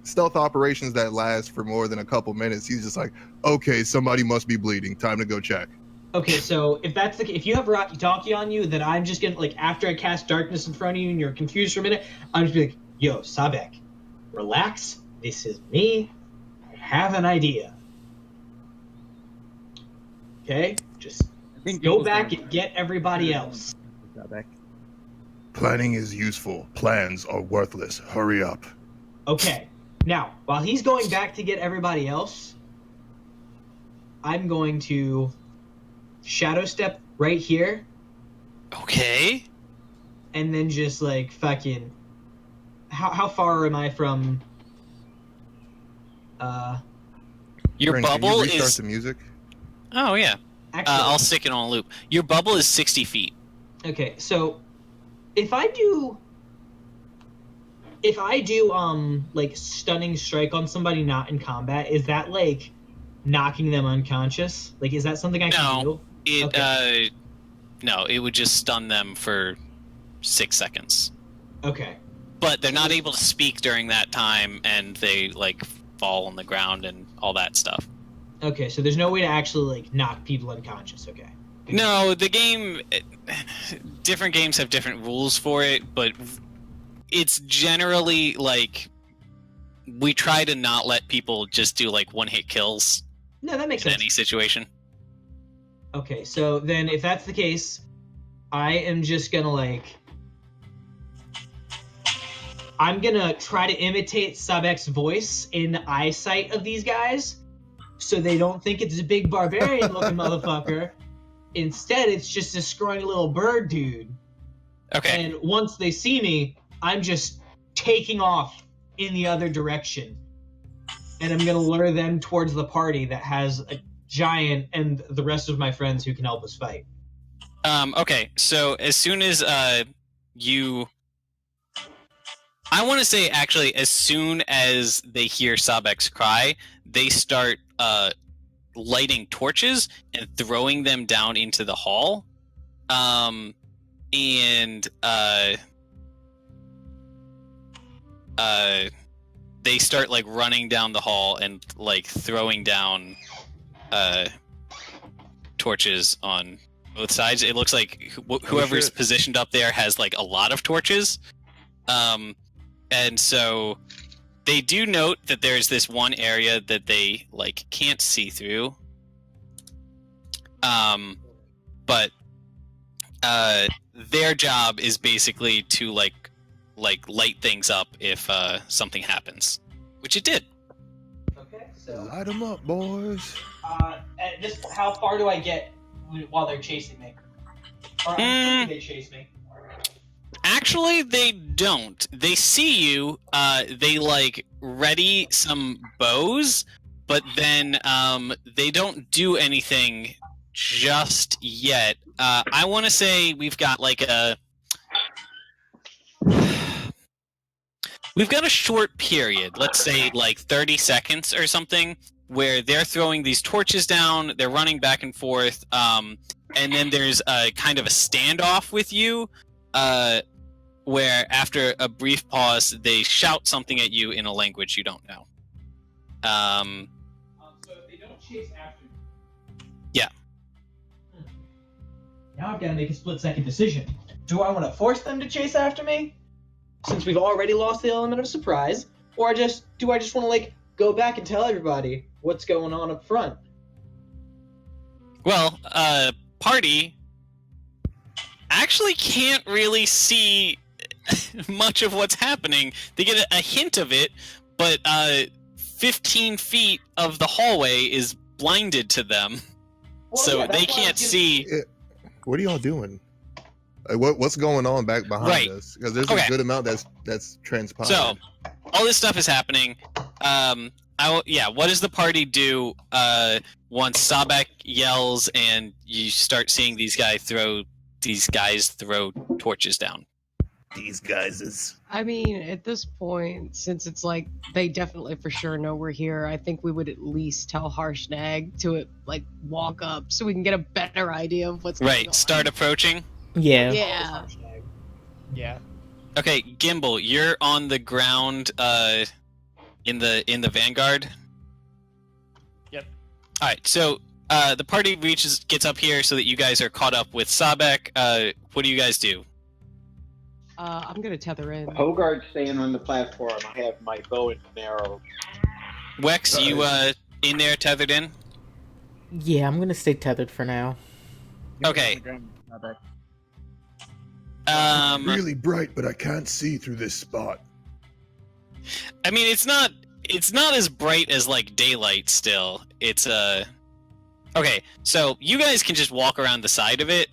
stealth operations that last for more than a couple minutes, he's just like, okay, somebody must be bleeding. Time to go check. Okay, so if you have Rocky Talkie on you, then I'm just gonna like after I cast darkness in front of you and you're confused for a minute, I'm just be like, "Yo, Sahbeik, relax. This is me. I have an idea. Okay, just go back and get everybody else." Planning is useful. Plans are worthless. Hurry up. Okay, now while he's going back to get everybody else, I'm going to shadow step right here. Okay. And then just like fucking how far am I from your Brent, bubble can you restart is the music? Oh yeah. actually, I'll stick it on a loop. Your bubble is 60 feet. okay, so if I do like stunning strike on somebody not in combat, is that like knocking them unconscious? Like is that something I can do? No, it would just stun them for 6 seconds. Okay. But they're not able to speak during that time, and they like fall on the ground and all that stuff. Okay, so there's no way to actually like knock people unconscious. Okay. No, the game. Different games have different rules for it, but it's generally like we try to not let people just do like one-hit kills. No, that makes in sense. any situation. Okay, so then if that's the case, I am just gonna like I'm gonna try to imitate Sahbeik's voice in the eyesight of these guys, so they don't think it's a big barbarian-looking motherfucker. Instead, it's just a scrawny little bird dude. Okay. And once they see me, I'm just taking off in the other direction, and I'm gonna lure them towards the party that has a giant and the rest of my friends who can help us fight. Okay, so as soon as you... I want to say, actually, as soon as they hear Sahbeik's cry, they start lighting torches and throwing them down into the hall. They start, like, running down the hall and, like, throwing down torches on both sides. It looks like whoever's positioned up there has, like, a lot of torches. And so they do note that there's this one area that they like can't see through. But their job is basically to like light things up if something happens, which it did. Okay, so Light them up, boys. at this, how far do I get while they're chasing me? Or I'm assuming they chase me. Actually, they don't. They see you. They like ready some bows, but then they don't do anything just yet. I want to say we've got like we've got a short period. Let's say like 30 seconds or something, where they're throwing these torches down. They're running back and forth, and then there's a kind of a standoff with you. Where after a brief pause, they shout something at you in a language you don't know. So if they don't chase after me... Yeah. Now I've got to make a split-second decision. Do I want to force them to chase after me, since we've already lost the element of surprise, or do I just want to, like, go back and tell everybody what's going on up front? Well, party actually can't really see much of what's happening. They get a hint of it, but 15 feet of the hallway is blinded to them, so they can't see. What are y'all doing? What's going on back behind us? Because there's a good amount that's transpired. So all this stuff is happening. What does the party do once Sahbeik yells and you start seeing these guys throw torches down? These guys is... I mean, at this point, since it's like they definitely for sure know we're here, I think we would at least tell Harshnag to like walk up so we can get a better idea of what's going on. Right, start approaching? Yeah. Yeah. Yeah. Okay, Gimbal, you're on the ground in the Vanguard. Yep. All right, so the party gets up here so that you guys are caught up with Sahbeik. What do you guys do? I'm gonna tether in. Hogarth's staying on the platform. I have my bow and arrow. Wex, you in there tethered in? Yeah, I'm gonna stay tethered for now. Okay. Really bright, but I can't see through this spot. I mean, it's not as bright as like daylight. Still, it's Okay, so you guys can just walk around the side of it.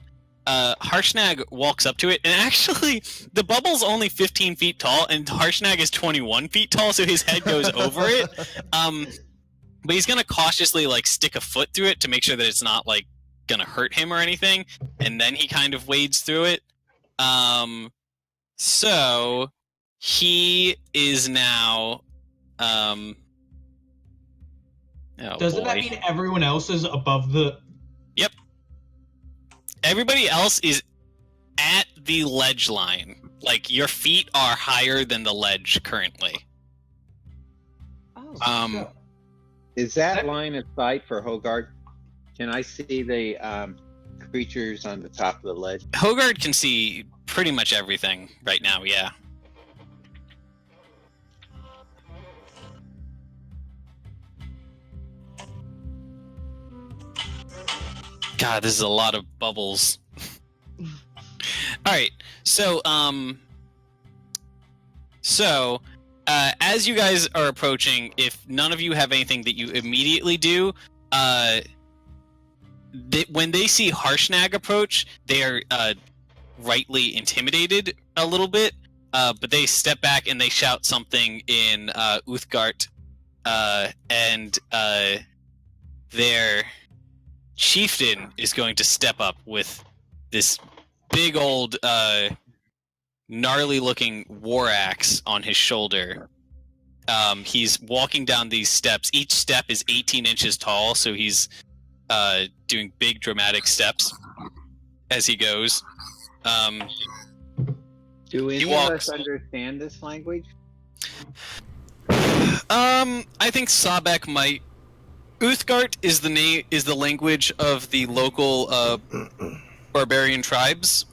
Harshnag walks up to it, and actually, the bubble's only 15 feet tall, and Harshnag is 21 feet tall, so his head goes over it. But he's gonna cautiously like stick a foot through it to make sure that it's not like gonna hurt him or anything, and then he kind of wades through it. So he is now. Doesn't that mean everyone else is above the? Yep. Everybody else is at the ledge line. Like your feet are higher than the ledge currently. Oh. Is that line of sight for Hogarth? Can I see the creatures on the top of the ledge? Hogarth can see pretty much everything right now, yeah. God, this is a lot of bubbles. Alright, so, as you guys are approaching, if none of you have anything that you immediately do, when they see Harshnag approach, they are rightly intimidated a little bit, but they step back and they shout something in Uthgard, and their chieftain is going to step up with this big old gnarly-looking war axe on his shoulder. He's walking down these steps. Each step is 18 inches tall, so he's doing big dramatic steps as he goes. Do any of us understand this language? I think Sahbeik might. Uthgard is the language of the local barbarian tribes.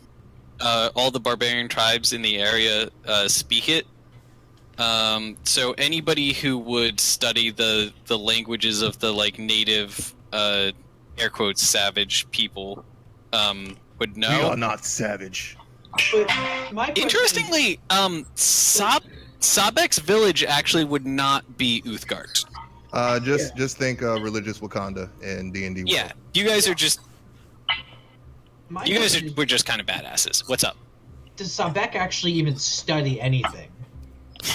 All the barbarian tribes in the area speak it. So anybody who would study the languages of the like native air quotes savage people would know. We are not savage. Interestingly, Sahbeik's village actually would not be Uthgard. Just think religious Wakanda in D&D world. Yeah, you guys are just we're just kind of badasses. What's up? Does Sahbeik actually even study anything?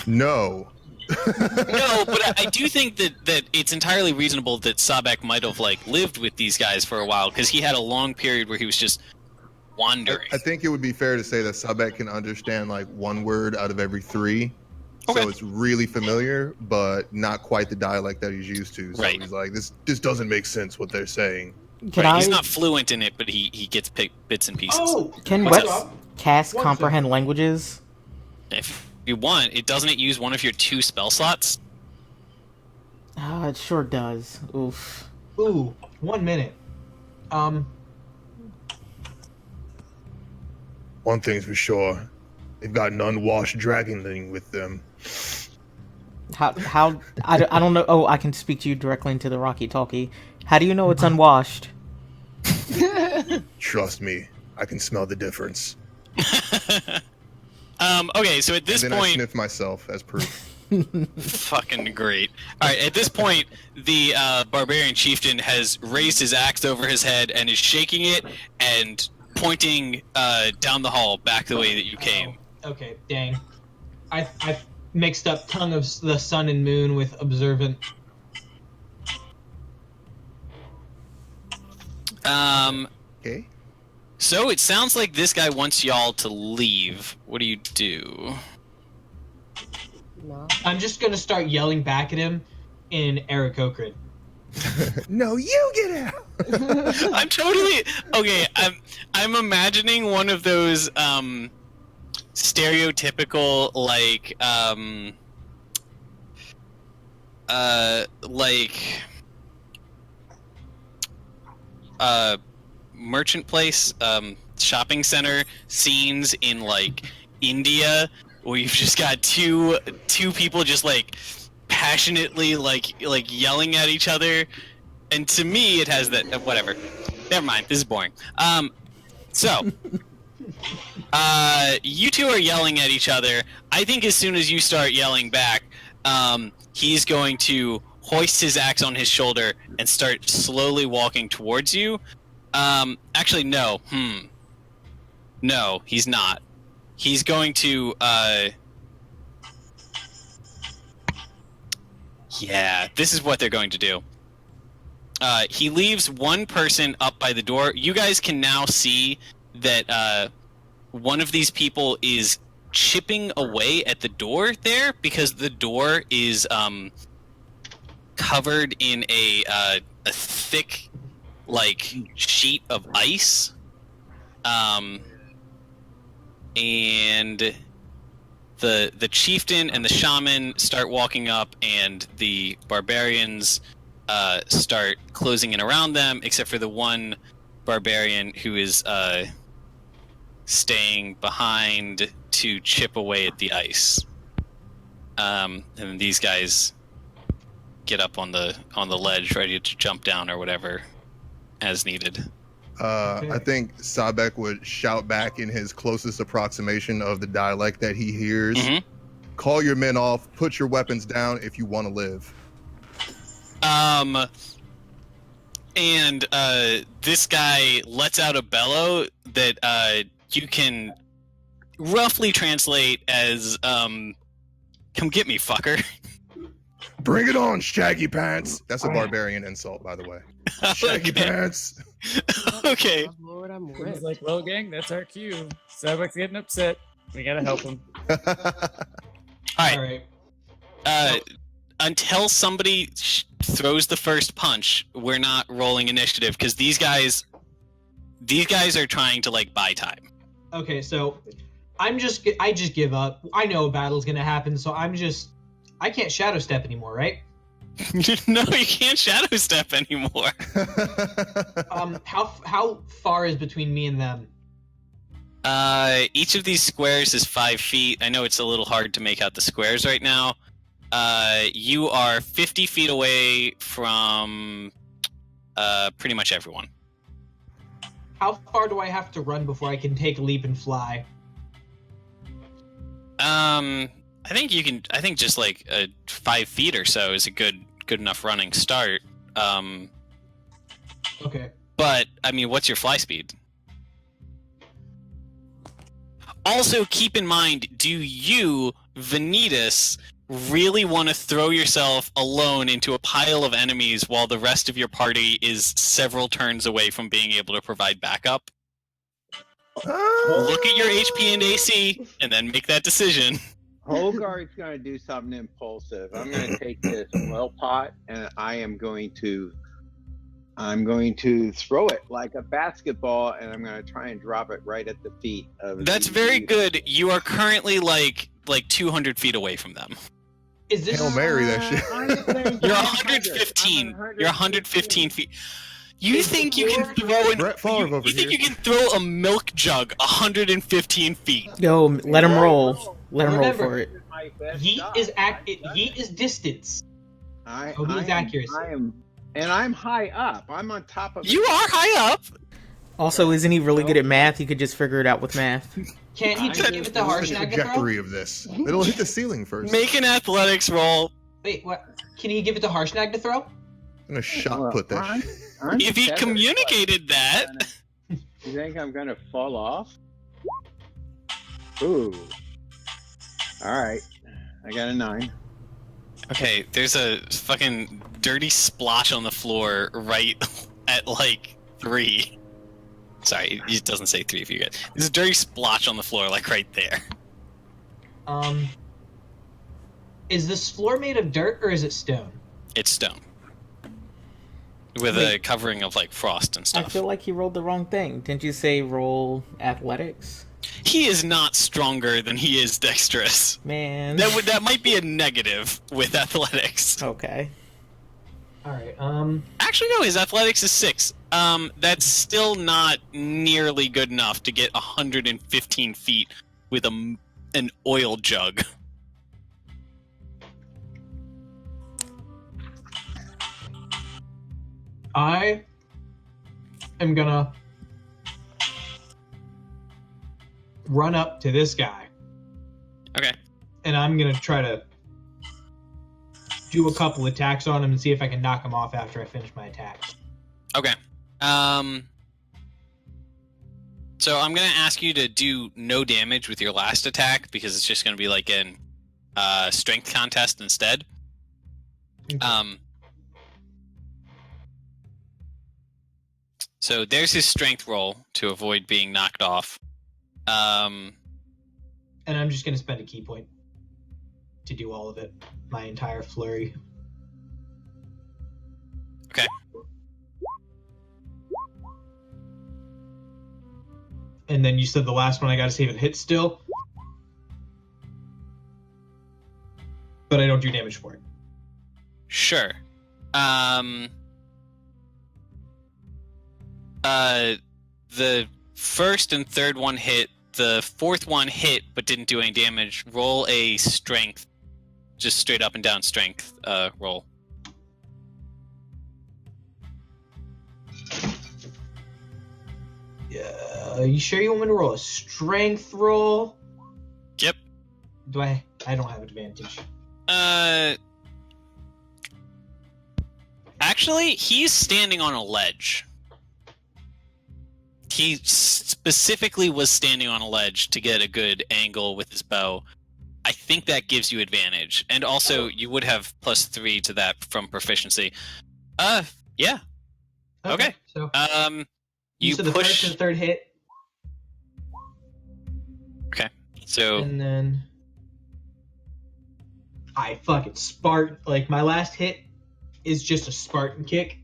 No. No, but I do think that it's entirely reasonable that Sahbeik might have like lived with these guys for a while, because he had a long period where he was just wandering. I think it would be fair to say that Sahbeik can understand like one word out of every three. Okay. So it's really familiar, but not quite the dialect that he's used to. So right. He's like, this doesn't make sense what they're saying. He's not fluent in it, but he gets bits and pieces. Oh, can Wex cast comprehend languages? If you want, doesn't it use one of your 2 spell slots? It sure does. Oof. Ooh, 1 minute. One thing's for sure, they've got an unwashed dragon thing with them. How I don't know. Oh, I can speak to you directly into the Rocky Talkie. How do you know it's unwashed? Trust me, I can smell the difference. Okay, so at this and then point, I sniff myself as proof. Fucking great. All right, at this point, the barbarian chieftain has raised his axe over his head and is shaking it and pointing down the hall back the way that you came. Okay, dang. I mixed up tongue of the sun and moon with observant. Okay. So it sounds like this guy wants y'all to leave. What do you do? No. I'm just gonna start yelling back at him in Aarakocra. No, you get out. I'm totally okay. I'm imagining one of those stereotypical like merchant place, shopping center scenes in like India, where you've just got two people just like passionately like yelling at each other, and to me it has that whatever. Never mind, this is boring. So you two are yelling at each other. I think as soon as you start yelling back, he's going to hoist his axe on his shoulder and start slowly walking towards you. Actually, no. No, he's not. He's going to, yeah, this is what they're going to do. He leaves one person up by the door. You guys can now see that, one of these people is chipping away at the door there, because the door is, covered in a thick, like, sheet of ice. And the chieftain and the shaman start walking up, and the barbarians start closing in around them, except for the one barbarian who is staying behind to chip away at the ice. And these guys get up on the ledge, ready to jump down or whatever as needed. I think Sahbeik would shout back in his closest approximation of the dialect that he hears. Mm-hmm. Call your men off, put your weapons down if you want to live. And this guy lets out a bellow that you can roughly translate as come get me, fucker. Bring it on, shaggy pants. That's a barbarian insult, by the way. Shaggy pants. Okay. Oh, Lord, I'm It's ripped. like, well, gang, that's our cue. Sahbeik's getting upset. We gotta help him. All right. Until somebody throws the first punch, we're not rolling initiative, because these guys are trying to like buy time. Okay, so I just give up. I know a battle's gonna happen, so I can't shadow step anymore, right? No, you can't shadow step anymore. How far is between me and them? Each of these squares is 5 feet. I know it's a little hard to make out the squares right now. You are 50 feet away from pretty much everyone. How far do I have to run before I can take a leap and fly? I think you can. I think just like 5 feet or so is a good enough running start. Okay. But I mean, what's your fly speed? Also, keep in mind, do you, Venitus, really want to throw yourself alone into a pile of enemies while the rest of your party is several turns away from being able to provide backup? Look at your HP and AC, and then make that decision. Holgar's going to do something impulsive. I'm going to take this well pot, and I'm going to throw it like a basketball, and I'm going to try and drop it right at the feet of. That's very good. You are currently like 200 feet away from them. Is this Hail Mary that shit. You're 115. You're 115 feet. You think you can throw Brett Favre over you think here. you can throw a milk jug 115 feet? Yo, let him roll. Let him roll Remember, for it. Yeet is distance. Cody is accuracy. I'm high up. I'm on top of. You are high up. Also, isn't he really good at math? He could just figure it out with math. Can't he just give it the harsh the nag to throw? trajectory of this. It'll hit the ceiling first. Make an athletics roll. Wait, what? Can he give it the harsh nag to throw? I'm gonna shot put that shit. If he communicated that. You think I'm gonna fall off? Ooh. All right. I got a 9. Okay, there's a fucking dirty splotch on the floor right at like 3. Sorry, it doesn't say 3 if you get. There's a dirty splotch on the floor like right there. Is this floor made of dirt or is it stone? It's stone. With a covering of like frost and I stuff. feel like he rolled the wrong thing. Didn't you say roll athletics? He is not stronger than he is dexterous. Man. That might be a negative with athletics. Okay. All right. Actually, no. His athletics is 6. That's still not nearly good enough to get 115 feet with an oil jug. I am gonna run up to this guy. Okay. And I'm gonna try to do a couple attacks on him and see if I can knock him off after I finish my attacks. Okay. So I'm gonna ask you to do no damage with your last attack because it's just gonna be like an strength contest instead. Okay. So there's his strength roll to avoid being knocked off. And I'm just gonna spend a key point to do all of it. My entire flurry. Okay. And then you said the last one I gotta see if it hits still. But I don't do damage for it. Sure. The first and third one hit. The fourth one hit but didn't do any damage. Roll a strength. Just straight up and down strength roll. Yeah. Are you sure you want me to roll a strength roll? Yep. Do I don't have advantage. Actually, he's standing on a ledge. He specifically was standing on a ledge to get a good angle with his bow. I think that gives you advantage. And also, you would have +3 to that from proficiency. Yeah. Okay. So, you said the push... first and third hit. Okay. So... And then... I fucking Spartan... Like, my last hit is just a Spartan kick.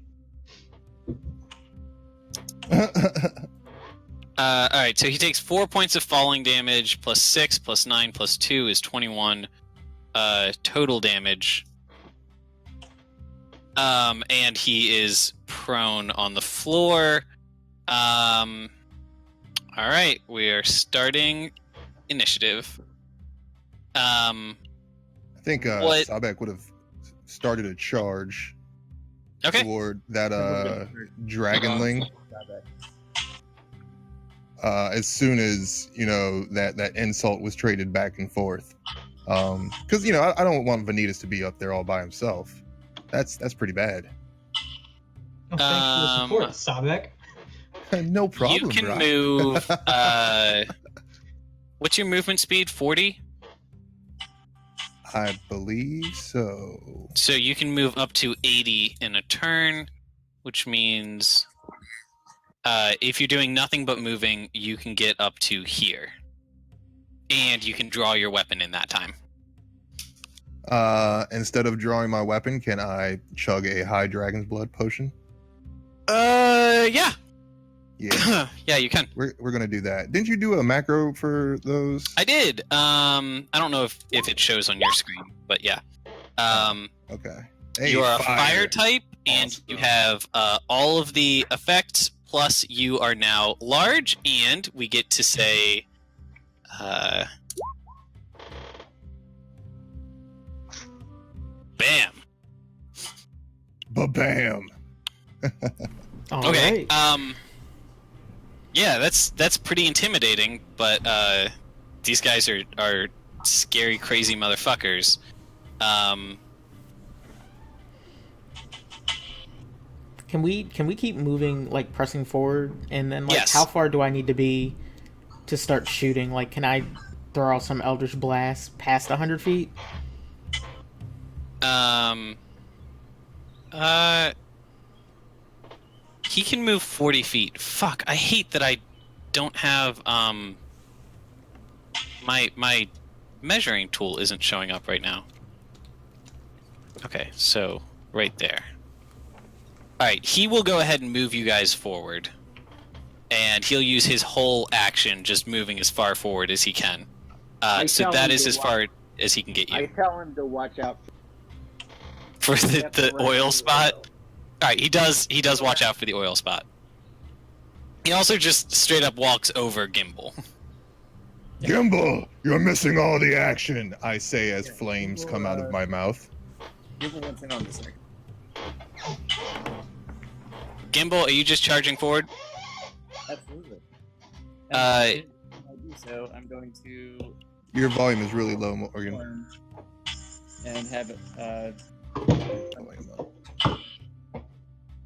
Alright, so he takes 4 points of falling damage, +6, +9, +2 is 21 total damage. And he is prone on the floor. Alright, we are starting initiative. I think Sahbeik would have started a charge toward that dragonling. As soon as that insult was traded back and forth, because I don't want Venitus to be up there all by himself. That's pretty bad. Oh, thanks for the support, Sahbeik. No problem. You can bro. move. What's your movement speed? 40. I believe so. So you can move up to 80 in a turn, which means. If you're doing nothing but moving, you can get up to here. And you can draw your weapon in that time. Instead of drawing my weapon, can I chug a high dragon's blood potion? Yeah. Yeah. Yeah, you can. We're gonna do that. Didn't you do a macro for those? I did. I don't know if it shows on your screen, but yeah. Okay. Hey, you are a fire type, and awesome. You have all of the effects, plus you are now large, and we get to say... Bam. Ba-bam. Okay. Right. Yeah, that's pretty intimidating, but these guys are scary, crazy motherfuckers. Can we keep moving, like pressing forward, and then like Yes. how far do I need to be to start shooting? Like, can I throw out some Eldritch Blast past 100 feet? He can move 40 feet. Fuck, I hate that I don't have my measuring tool isn't showing up right now. Okay, so right there. Alright, he will go ahead and move you guys forward. And he'll use his whole action just moving as far forward as he can. So that is as far as he can get you. I tell him to watch out For the oil spot? All right, he does watch out for the oil spot. He also just straight up walks over Gimbal. Gimbal, you're missing all the action, I say as flames come out of my mouth. Gimbal wants in on this thing. Gimbal, are you just charging forward? Absolutely. I do so. I'm going to. Your volume is really low, Morgan. And have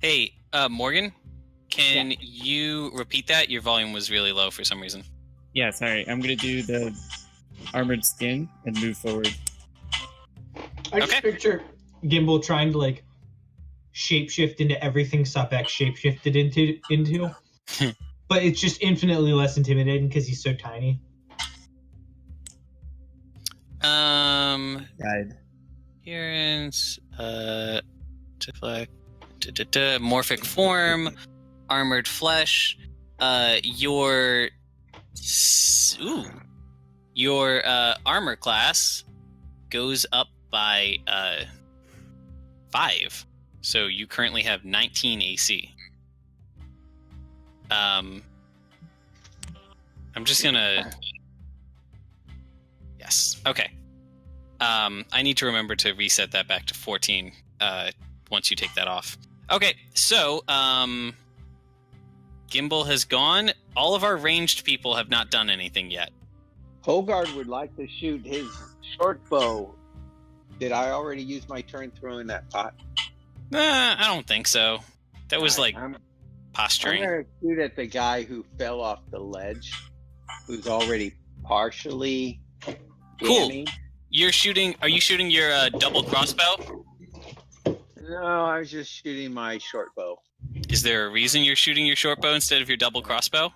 Hey, Morgan, can you repeat that? Your volume was really low for some reason. Yeah, sorry. I'm gonna do the armored skin and move forward. I just picture Gimbal trying to like shapeshift into everything Sahbeik shapeshifted into. But it's just infinitely less intimidating because he's so tiny. Guide. Appearance, deflect, morphic form, armored flesh, your armor class goes up by 5. So you currently have 19 AC. I'm just gonna... Yes, okay. I need to remember to reset that back to 14 once you take that off. Okay, so Gimbal has gone. All of our ranged people have not done anything yet. Hogard would like to shoot his short bow. Did I already use my turn throwing that pot? I don't think so. That was posturing. I'm going to shoot at the guy who fell off the ledge, who's already partially damaged. Cool. Are you shooting your double crossbow? No, I was just shooting my short bow. Is there a reason you're shooting your short bow instead of your double crossbow?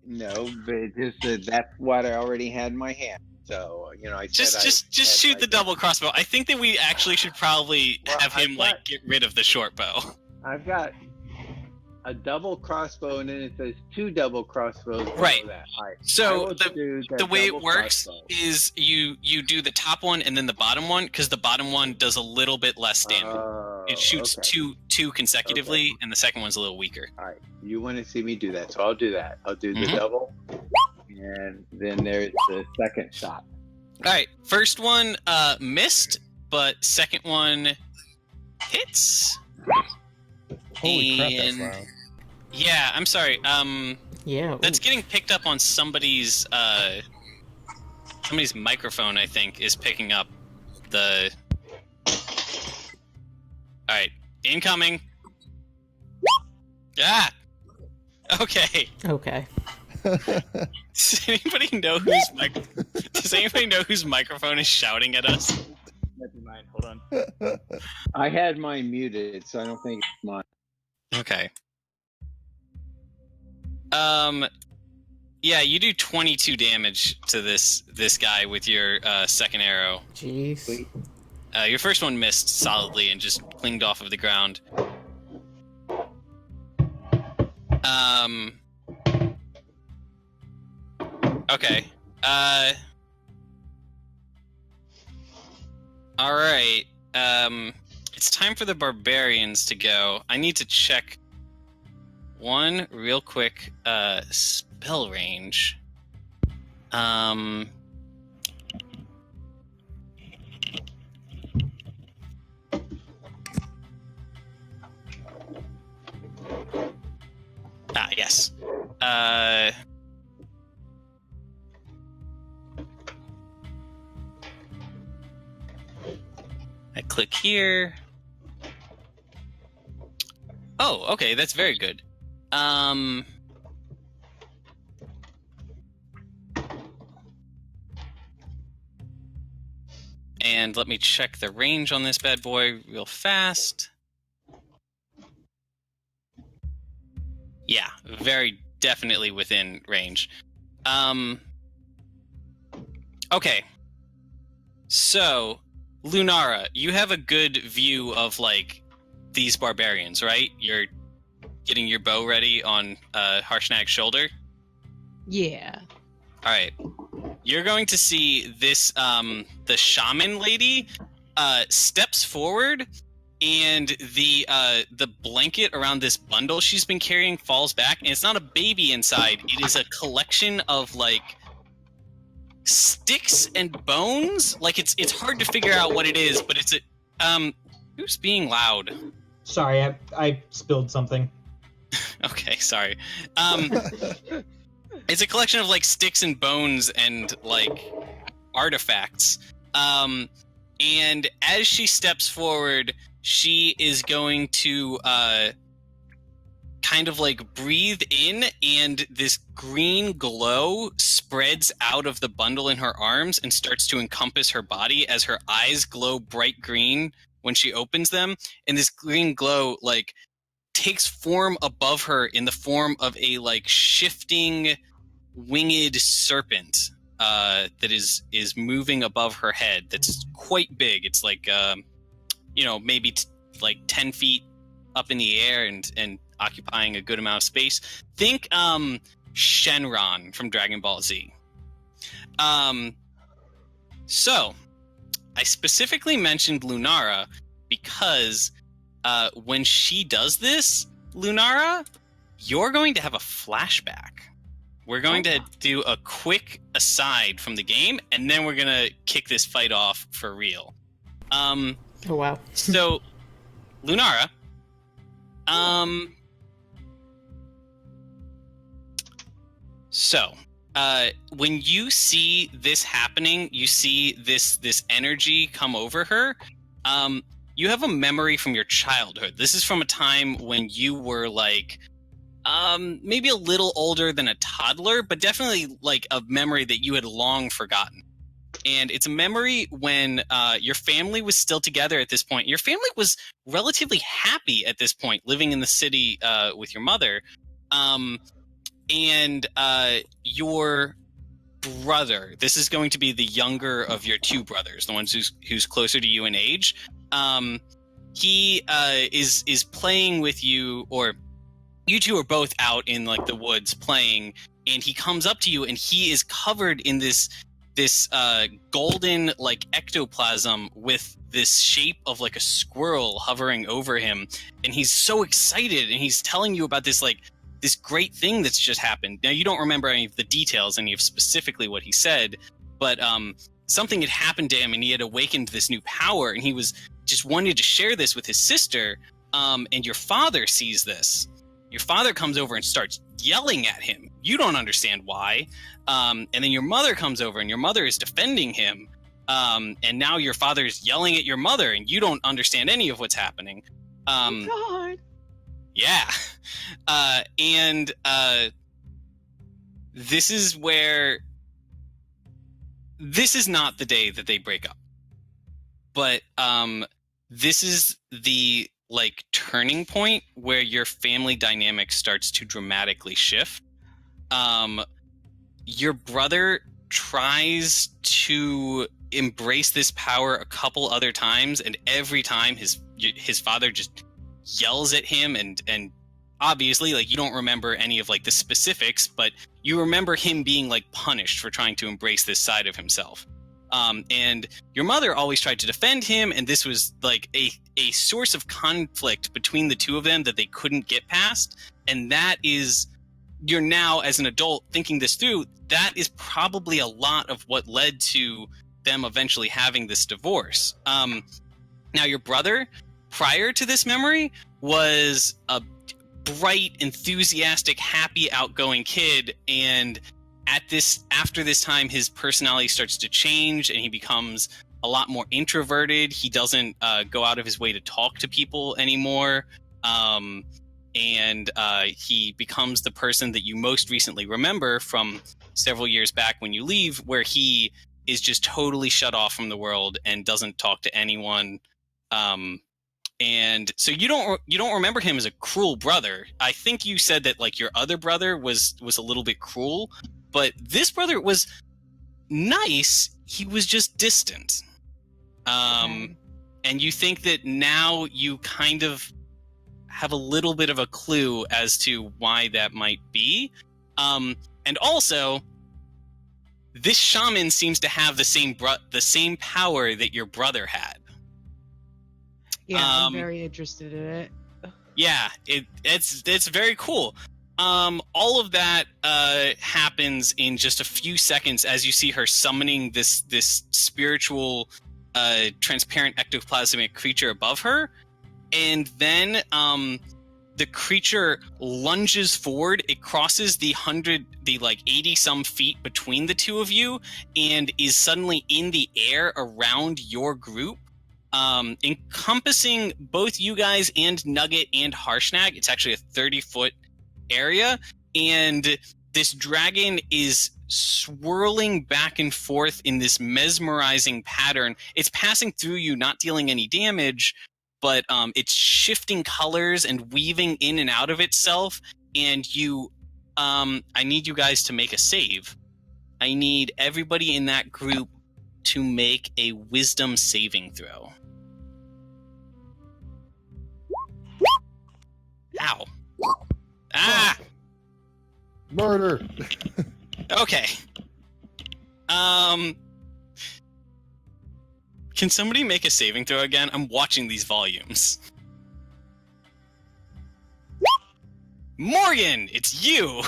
No, but that's what I already had in my hand. So, I just shoot the double crossbow. I think that we actually should probably have him get rid of the short bow. I've got a double crossbow, and then it says 2 double crossbows. Right. So the way it works is you do the top one and then the bottom one, because the bottom one does a little bit less damage. It shoots two consecutively, and the second one's a little weaker. All right. You want to see me do that, so I'll do that. I'll do the double, and then there's the second shot. All right. First one missed, but second one hits. Holy crap, that's loud. Yeah, I'm sorry. Yeah. That's getting picked up on somebody's microphone, I think, is picking up the... Alright, incoming. Ah! Okay. Okay. Does anybody know whose microphone is shouting at us? Never mind, hold on. I had mine muted, so I don't think it's mine. Okay. Yeah, you do 22 damage to this guy with your second arrow. Jeez. Your first one missed solidly and just clinged off of the ground. Okay. All right. It's time for the barbarians to go. I need to check one real quick spell range. Yes. I click here. Oh, okay, that's very good. And let me check the range on this bad boy real fast. Yeah, very definitely within range. Okay. So, Lunara, you have a good view of, these barbarians, right? You're getting your bow ready on Harshnag's shoulder? Yeah. Alright. You're going to see this, the shaman lady, steps forward and the blanket around this bundle she's been carrying falls back, and it's not a baby inside. It is a collection of like sticks and bones. Like it's hard to figure out what it is, but it's a who's being loud? Sorry, I spilled something. Okay, sorry. It's a collection of like sticks and bones and like artifacts. And as she steps forward, she is going to kind of like breathe in, and this green glow spreads out of the bundle in her arms and starts to encompass her body as her eyes glow bright green when she opens them. And this green glow like takes form above her in the form of a like shifting winged serpent that is moving above her head. That's quite big. It's like maybe like 10 feet up in the air and occupying a good amount of space. Think Shenron from Dragon Ball Z. So I specifically mentioned Lunara because when she does this, Lunara, you're going to have a flashback. We're going to do a quick aside from the game, and then we're going to kick this fight off for real. Oh, wow. So, Lunara, when you see this happening, you see this energy come over her, you have a memory from your childhood. This is from a time when you were like maybe a little older than a toddler, but definitely like a memory that you had long forgotten. And it's a memory when your family was still together at this point. Your family was relatively happy at this point, living in the city with your mother. And your brother, this is going to be the younger of your two brothers, the ones who's closer to you in age. He is playing with you, or you two are both out in like the woods playing, and he comes up to you and he is covered in this golden like ectoplasm with this shape of like a squirrel hovering over him, and he's so excited and he's telling you about this great thing that's just happened. Now you don't remember any of the details, any of specifically what he said, but something had happened to him and he had awakened this new power, and he was just wanted to share this with his sister. And your father sees this. Your father comes over and starts yelling at him. You don't understand why. And then your mother comes over and your mother is defending him. And now your father's yelling at your mother and you don't understand any of what's happening. Oh God. Yeah. And this is where... This is not the day that they break up. But this is the like turning point where your family dynamic starts to dramatically shift. Your brother tries to embrace this power a couple other times, and every time his father just yells at him, and obviously like you don't remember any of like the specifics, but you remember him being like punished for trying to embrace this side of himself. And your mother always tried to defend him, and this was like a source of conflict between the two of them that they couldn't get past. And that is, you're now as an adult thinking this through, that is probably a lot of what led to them eventually having this divorce. Now your brother, prior to this memory, was a bright, enthusiastic, happy, outgoing kid, and after this time, his personality starts to change and he becomes a lot more introverted. He doesn't go out of his way to talk to people anymore. And he becomes the person that you most recently remember from several years back when you leave, where he is just totally shut off from the world and doesn't talk to anyone. And so you don't remember him as a cruel brother. I think you said that like your other brother was a little bit cruel, but this brother was nice. He was just distant. And you think that now you kind of have a little bit of a clue as to why that might be. And also, this shaman seems to have the same power that your brother had. Yeah, I'm very interested in it. Yeah, it's very cool. All of that happens in just a few seconds as you see her summoning this spiritual, transparent ectoplasmic creature above her, and then the creature lunges forward. It crosses the 80 some feet between the two of you, and is suddenly in the air around your group. Encompassing both you guys and Nugget and Harshnag. It's actually a 30-foot area, and this dragon is swirling back and forth in this mesmerizing pattern. It's passing through you, not dealing any damage, but it's shifting colors and weaving in and out of itself, and I need you guys to make a save. I need everybody in that group to make a wisdom saving throw. Ow. Ah! Murder! Okay. Can somebody make a saving throw again? I'm watching these volumes. Morgan, it's you!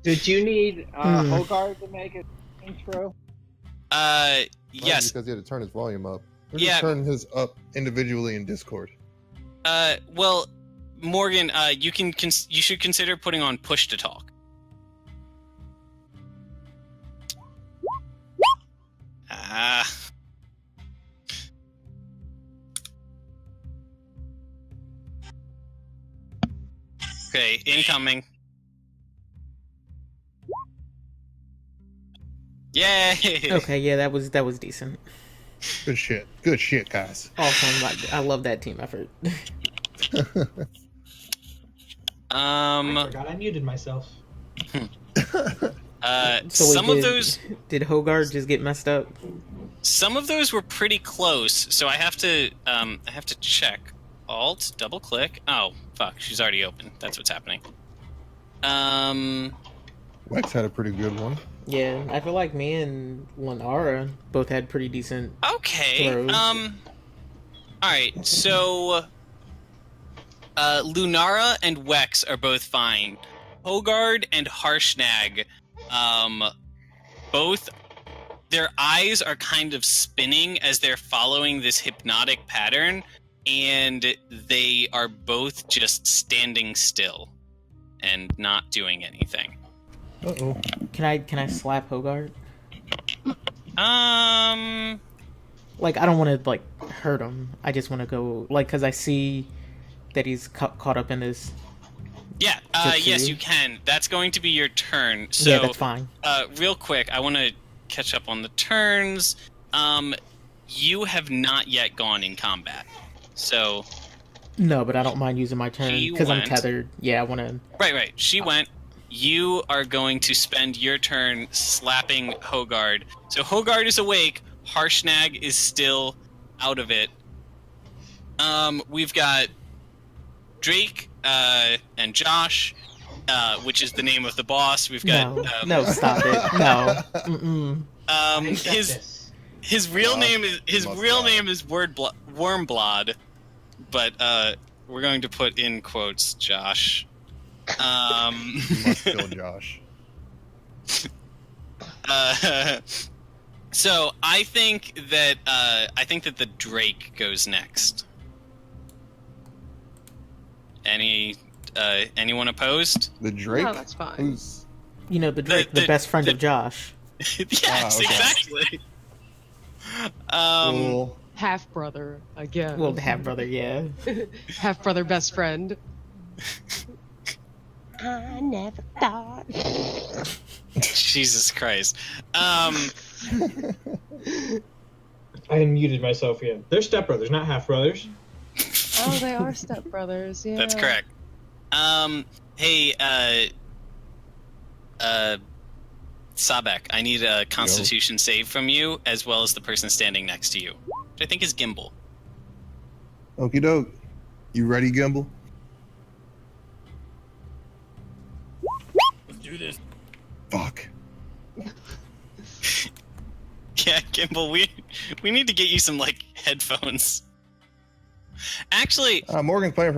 Did you need Hogard to make a saving throw? Yes. Because he had to turn his volume up. Or Yeah. just turn his up individually in Discord. Well, Morgan, you should consider putting on push to talk. Okay, incoming. Yay! Okay, yeah, that was decent. Good shit. Good shit, guys. Awesome. I love that team effort. I forgot I muted myself. Some of those did Hogard just get messed up? Some of those were pretty close, so I have to check. Alt, double click. Oh, fuck, she's already open. That's what's happening. Wex had a pretty good one. Yeah, I feel like me and Lenara both had pretty decent throws. Alright, so Lunara and Wex are both fine. Hogard and Harshnag, both their eyes are kind of spinning as they're following this hypnotic pattern, and they are both just standing still and not doing anything. Uh-oh. Can I slap Hogard? Like, I don't want to hurt him. I just want to go because I see that he's caught up in this. Yeah. Yes, you can. That's going to be your turn. So, yeah, that's fine. Real quick, I want to catch up on the turns. You have not yet gone in combat, so. No, but I don't mind using my turn because I'm tethered. Yeah, I want to. Right. She went. You are going to spend your turn slapping Hogard. So Hogard is awake. Harshnag is still out of it. We've got Drake and Josh, which is the name of the boss. We've got no, stop it. No. His real name is Wormblod, but we're going to put in quotes Josh. You must kill Josh. So I think that the Drake goes next. Anyone opposed? The Drake? No, that's fine. Who's... the Drake, the best friend of Josh. Yes, okay. Exactly. Cool. Half brother again. Well, the half brother, yeah. Half brother, best friend. I never thought. Jesus Christ. I muted myself again. They're stepbrothers, not half brothers. Oh, they are stepbrothers. Yeah. That's correct. Hey, Sahbeik, I need a Constitution save from you, as well as the person standing next to you, which I think is Gimbal. Okie doke. You ready, Gimbal? Let's do this. Fuck. Yeah, Gimbal, we need to get you some headphones. Actually, Morgan's playing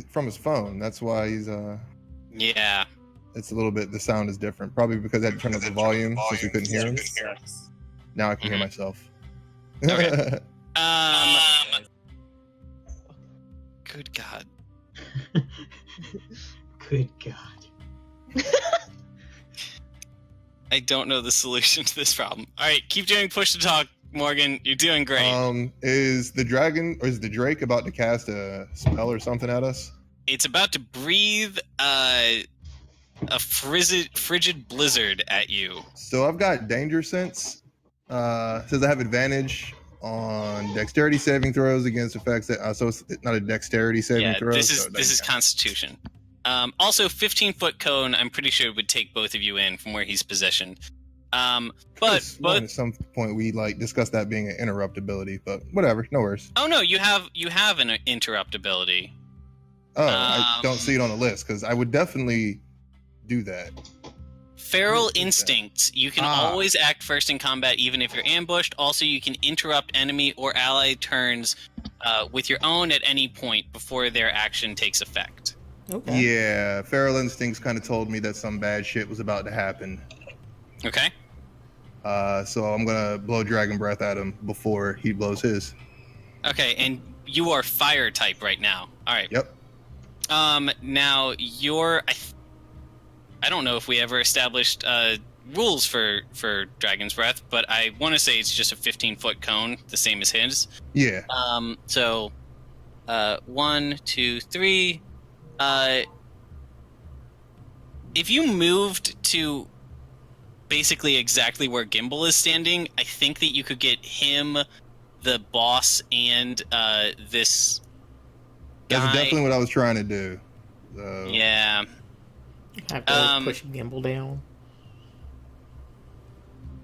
from his phone. That's why he's yeah. It's a little bit. The sound is different, probably because I had to turn up the volume since we couldn't hear him. Now I can hear myself. Okay. Good God. Good God. I don't know the solution to this problem. All right, keep doing push to talk, Morgan. You're doing great. Is the dragon or is the Drake about to cast a spell or something at us? It's about to breathe a frigid blizzard at you. So I've got danger sense. Says I have advantage on dexterity saving throws against effects that. So it's not a dexterity saving throw. This is Constitution. Also, 15-foot cone. I'm pretty sure would take both of you in from where he's positioned. But at some point we discussed that being an interruptibility, but whatever, no worries. Oh no, you have an interruptibility. Oh, I don't see it on the list because I would definitely do that. Feral instincts. You can always act first in combat, even if you're ambushed. Also, you can interrupt enemy or ally turns with your own at any point before their action takes effect. Okay. Yeah, feral instincts kind of told me that some bad shit was about to happen. Okay. So I'm gonna blow dragon breath at him before he blows his. Okay, and you are fire type right now. All right. Yep. Now you're. I don't know if we ever established rules for Dragon's Breath, but I want to say it's just a 15-foot cone, the same as his. Yeah. So, 1, 2, 3. If you moved to basically exactly where Gimbal is standing, I think that you could get him, the boss, and this guy. That's definitely what I was trying to do. So. Yeah. Have to push Gimbal down.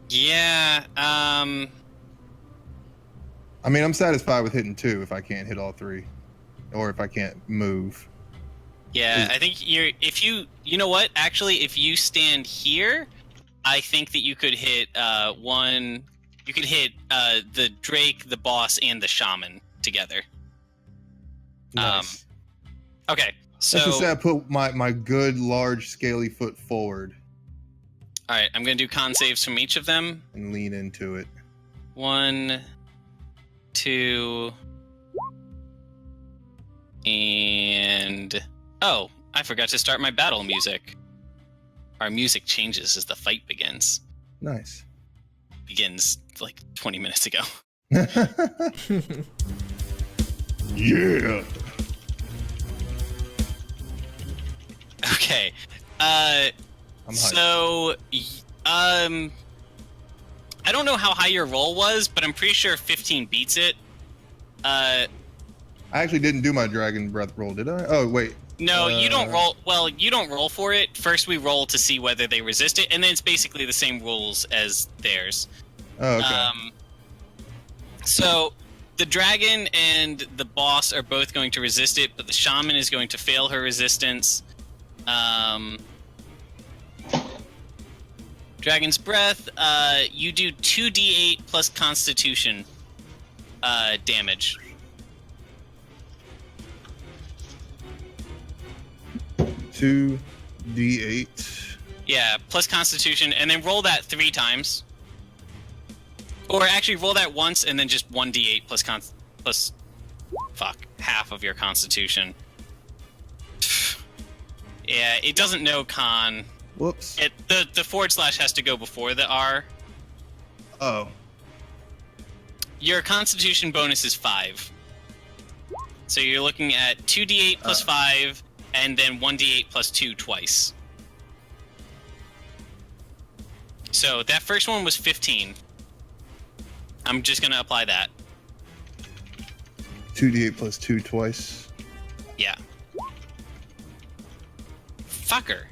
Yeah. I mean, I'm satisfied with hitting 2 if I can't hit all 3, or if I can't move. Yeah, I think if you know what? Actually, if you stand here, I think that you could hit one. You could hit the Drake, the boss, and the shaman together. Nice. Okay. So let's just say I put my good large scaly foot forward. All right, I'm gonna do con saves from each of them and lean into it. 1, 2, and oh, I forgot to start my battle music. Our music changes as the fight begins. Nice. Begins like 20 minutes ago. Yeah. Okay. So, I don't know how high your roll was, but I'm pretty sure 15 beats it. I actually didn't do my dragon breath roll, did I? Oh, wait. No, you don't roll. Well, you don't roll for it. First, we roll to see whether they resist it, and then it's basically the same rules as theirs. Oh, okay. So, the dragon and the boss are both going to resist it, but the shaman is going to fail her resistance. Dragon's Breath, you do 2d8 plus Constitution damage. Two D8. Yeah, plus Constitution, and then roll that 3 times. Or actually, roll that once, and then just 1d8 plus half of your Constitution. Yeah, it doesn't know con. Whoops. The forward slash has to go before the R. Oh. Your Constitution bonus is 5. So you're looking at 2d8 plus 5, and then 1d8 plus 2 twice. So that first one was 15. I'm just going to apply that. 2d8 plus 2 twice. Yeah. Fucker.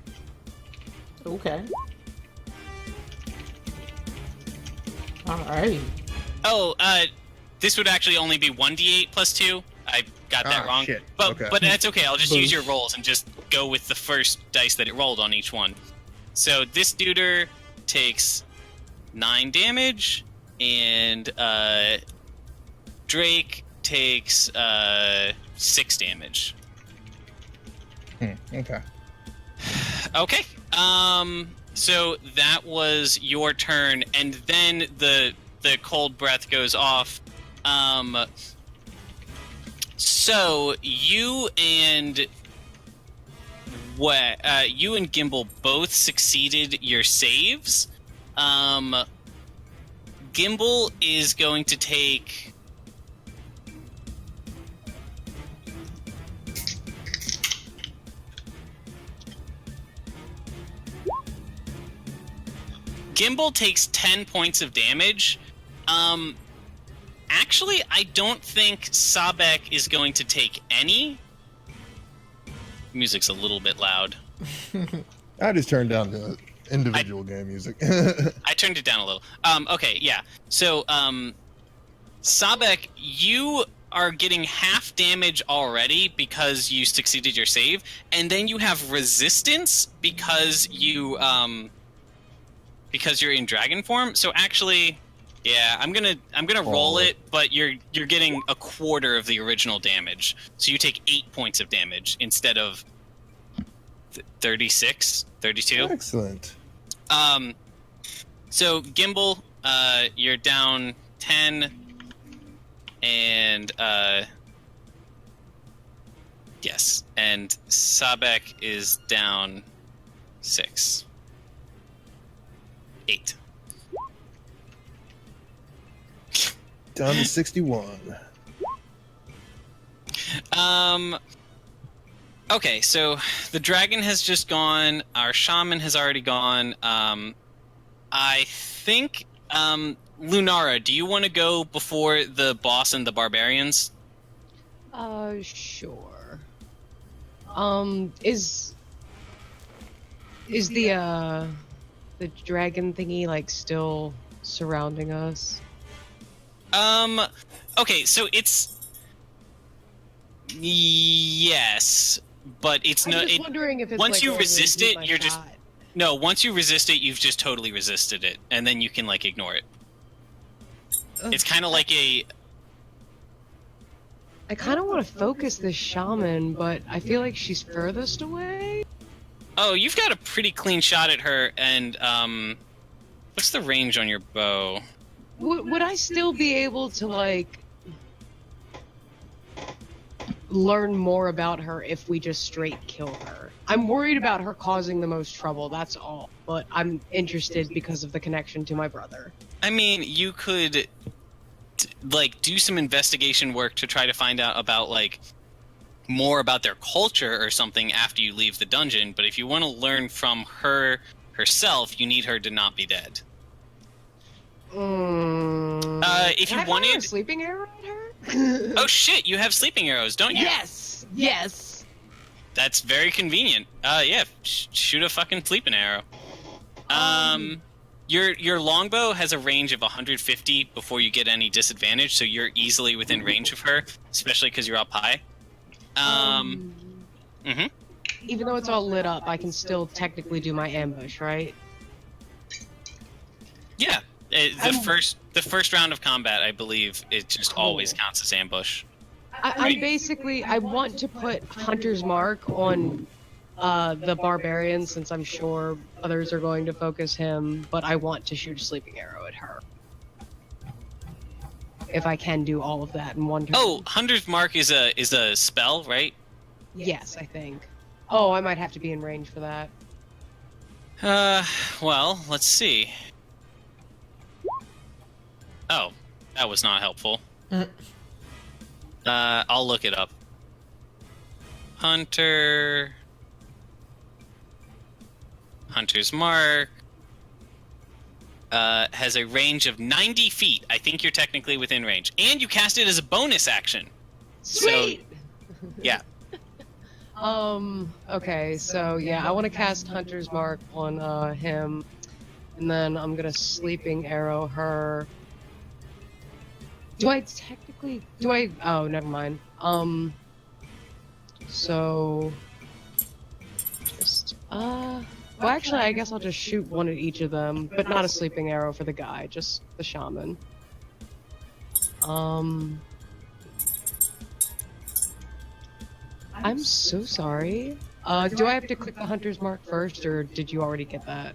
Okay. Alright. Oh, this would actually only be 1d8 plus 2. I got that wrong. Shit. But Okay. but that's okay. I'll just use your rolls and just go with the first dice that it rolled on each one. So this duder takes 9 damage, and Drake takes 6 damage. Okay. Okay. So that was your turn, and then the cold breath goes off. So you and Gimbal both succeeded your saves. Gimbal is going to take Gimbal takes 10 points of damage. Actually, I don't think Sahbeik is going to take any. Music's a little bit loud. I just turned down the individual game music. I turned it down a little. Okay, yeah. So, Sahbeik, you are getting half damage already because you succeeded your save, and then you have resistance because you're in dragon form. So actually, yeah, I'm gonna roll it, but you're getting a quarter of the original damage. So you take 8 points of damage instead of 36, 32. Excellent. So Gimbal, you're down 10, and yes, and Sahbeik is down 6. 8. Down to 61. Okay, so the dragon has just gone. Our shaman has already gone. I think, Lunara, do you want to go before the boss and the barbarians? Sure. Is the dragon thingy like still surrounding us? Okay, so it's yes, but it's I'm no. just wondering if it's once like, you oh, resist maybe it, my you're just shot. no. Once you resist it, you've just totally resisted it, and then you can like ignore it. It's kind of like a. I kind of want to focus this shaman, but I feel like she's furthest away. Oh, you've got a pretty clean shot at her, and what's the range on your bow? Would I still be able to like learn more about her if we just straight kill her? I'm worried about her causing the most trouble, that's all. But I'm interested because of the connection to my brother. I mean, you could like do some investigation work to try to find out about like more about their culture or something after you leave the dungeon, but if you want to learn from her herself, you need her to not be dead. If you wanted a sleeping arrow at her? Oh shit, you have sleeping arrows, don't you? Yes. That's very convenient. Yeah, shoot a fucking sleeping arrow. Your longbow has a range of 150 before you get any disadvantage, so you're easily within range of her, especially because you're up high. Even though it's all lit up, I can still technically do my ambush, right? Yeah, the first round of combat, I believe, it just always counts as ambush. I want to put Hunter's Mark on the barbarian, since I'm sure others are going to focus him, but I want to shoot a sleeping arrow at her. If I can do all of that in one turn. Oh, Hunter's Mark is a spell, right? Yes, I think. Oh, I might have to be in range for that. Well, let's see. Oh, that was not helpful. I'll look it up. Hunter's Mark has a range of 90 feet. I think you're technically within range. And you cast it as a bonus action. Sweet! So, yeah. Okay, so yeah, I want to cast Hunter's Mark on him, and then I'm gonna sleeping arrow her. Oh, never mind. So just well, actually, I guess I'll just shoot one at each of them, but not a sleeping arrow for the guy, just the shaman. I'm so sorry. Do I have to click the hunter's mark first, or did you already get that?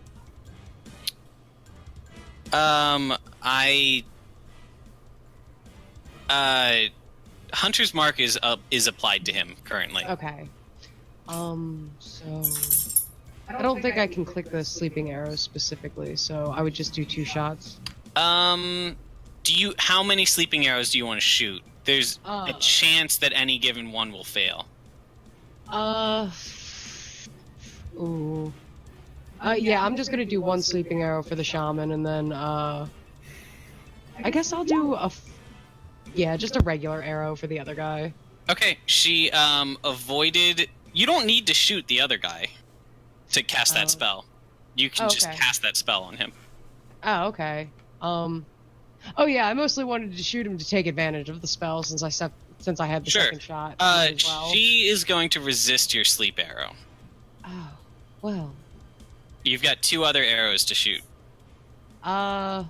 Hunter's mark is applied to him currently. Okay. So I don't think I can click the sleeping arrows specifically, so I would just do 2 shots. How many sleeping arrows do you want to shoot? There's a chance that any given one will fail. Ooh. Yeah, I'm just gonna do 1 sleeping arrow for the shaman, and then, I guess I'll do just a regular arrow for the other guy. Okay, she, avoided... You don't need to shoot the other guy to cast that spell. You can just cast that spell on him. Oh, okay. Oh yeah, I mostly wanted to shoot him to take advantage of the spell since I had the second shot. As well. She is going to resist your sleep arrow. Oh, well. You've got 2 other arrows to shoot. Yeah,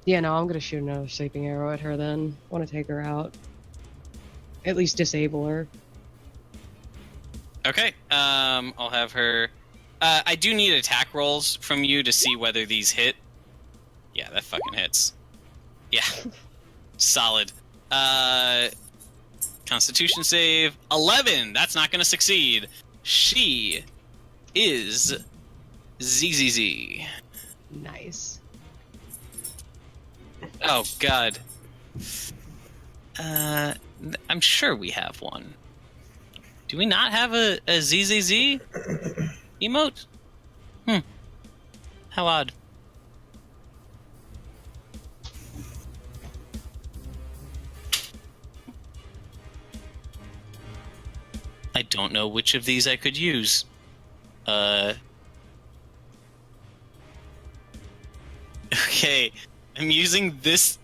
no, I'm gonna shoot another sleeping arrow at her then. Want to take her out. At least disable her. Okay, I'll have her... I do need attack rolls from you to see whether these hit. Yeah, that fucking hits. Yeah. Solid. Constitution save. 11! That's not gonna succeed. She is ZZZ. Nice. Oh, God. I'm sure we have one. Do we not have a ZZZ emote? How odd. I don't know which of these I could use. Okay, I'm using this...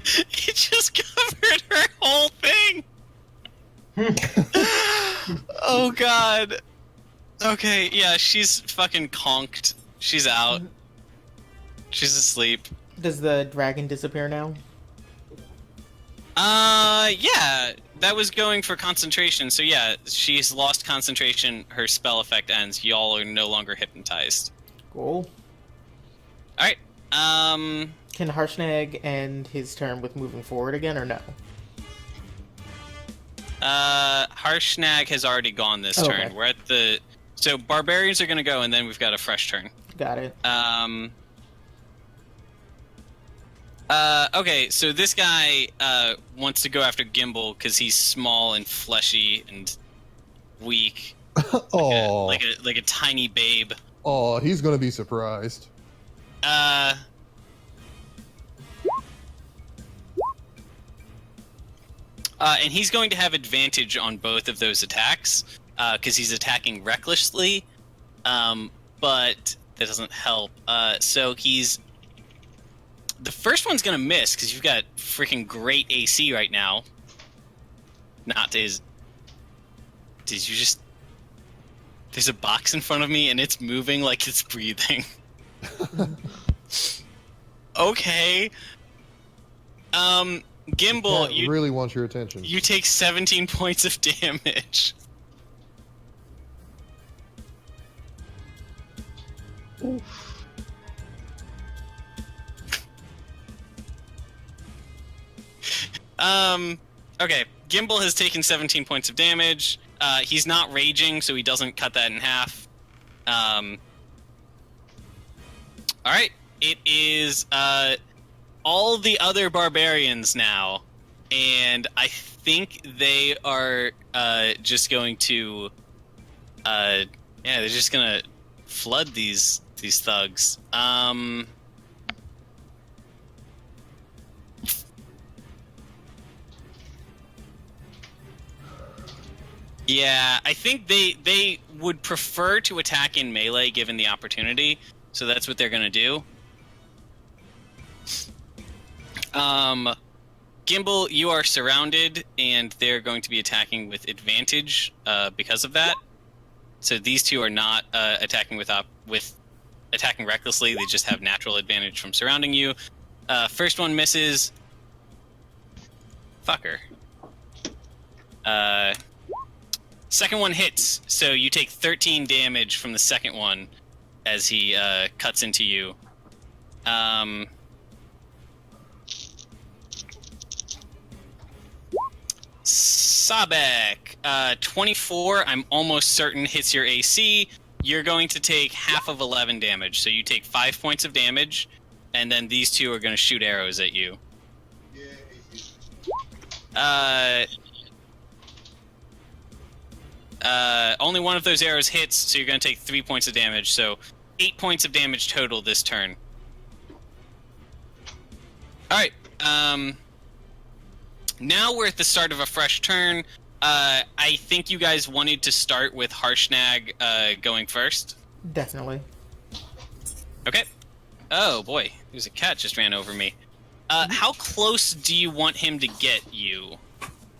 It just covered her whole thing! Oh, God. Okay, yeah, she's fucking conked. She's out. She's asleep. Does the dragon disappear now? Yeah. That was going for concentration, so yeah, she's lost concentration, her spell effect ends, y'all are no longer hypnotized. Cool. Alright, Can Harshnag end his turn with moving forward again, or no? Harshnag has already gone this turn. We're at the... So, barbarians are gonna go, and then we've got a fresh turn. Got it. Okay, so this guy, wants to go after Gimbal, because he's small and fleshy and weak. Oh. Like a tiny babe. Oh, he's gonna be surprised. And he's going to have advantage on both of those attacks, because he's attacking recklessly, but that doesn't help. So he's... The first one's going to miss, because you've got freaking great AC right now. Not his... Did you just... There's a box in front of me, and it's moving like it's breathing. Okay. Gimbal, you really wants your attention. You take 17 points of damage. Oof. Okay. Gimbal has taken 17 points of damage. He's not raging, so he doesn't cut that in half. Alright. It is, all the other barbarians now, and I think they are just going to they're just gonna flood these thugs. Yeah, I think they would prefer to attack in melee given the opportunity, so that's what they're gonna do. Gimbal, you are surrounded, and they're going to be attacking with advantage because of that. So these two are not attacking with attacking recklessly. They just have natural advantage from surrounding you. First one misses. Fucker. Second one hits, so you take 13 damage from the second one as he cuts into you. Sahbeik, 24, I'm almost certain hits your AC. You're going to take half of 11 damage, so you take 5 points of damage, and then these two are going to shoot arrows at you. Only one of those arrows hits, so you're going to take 3 points of damage, so 8 points of damage total this turn. Alright, now we're at the start of a fresh turn. I think you guys wanted to start with Harshnag going first? Definitely. Okay. Oh boy, there's a cat just ran over me. How close do you want him to get you?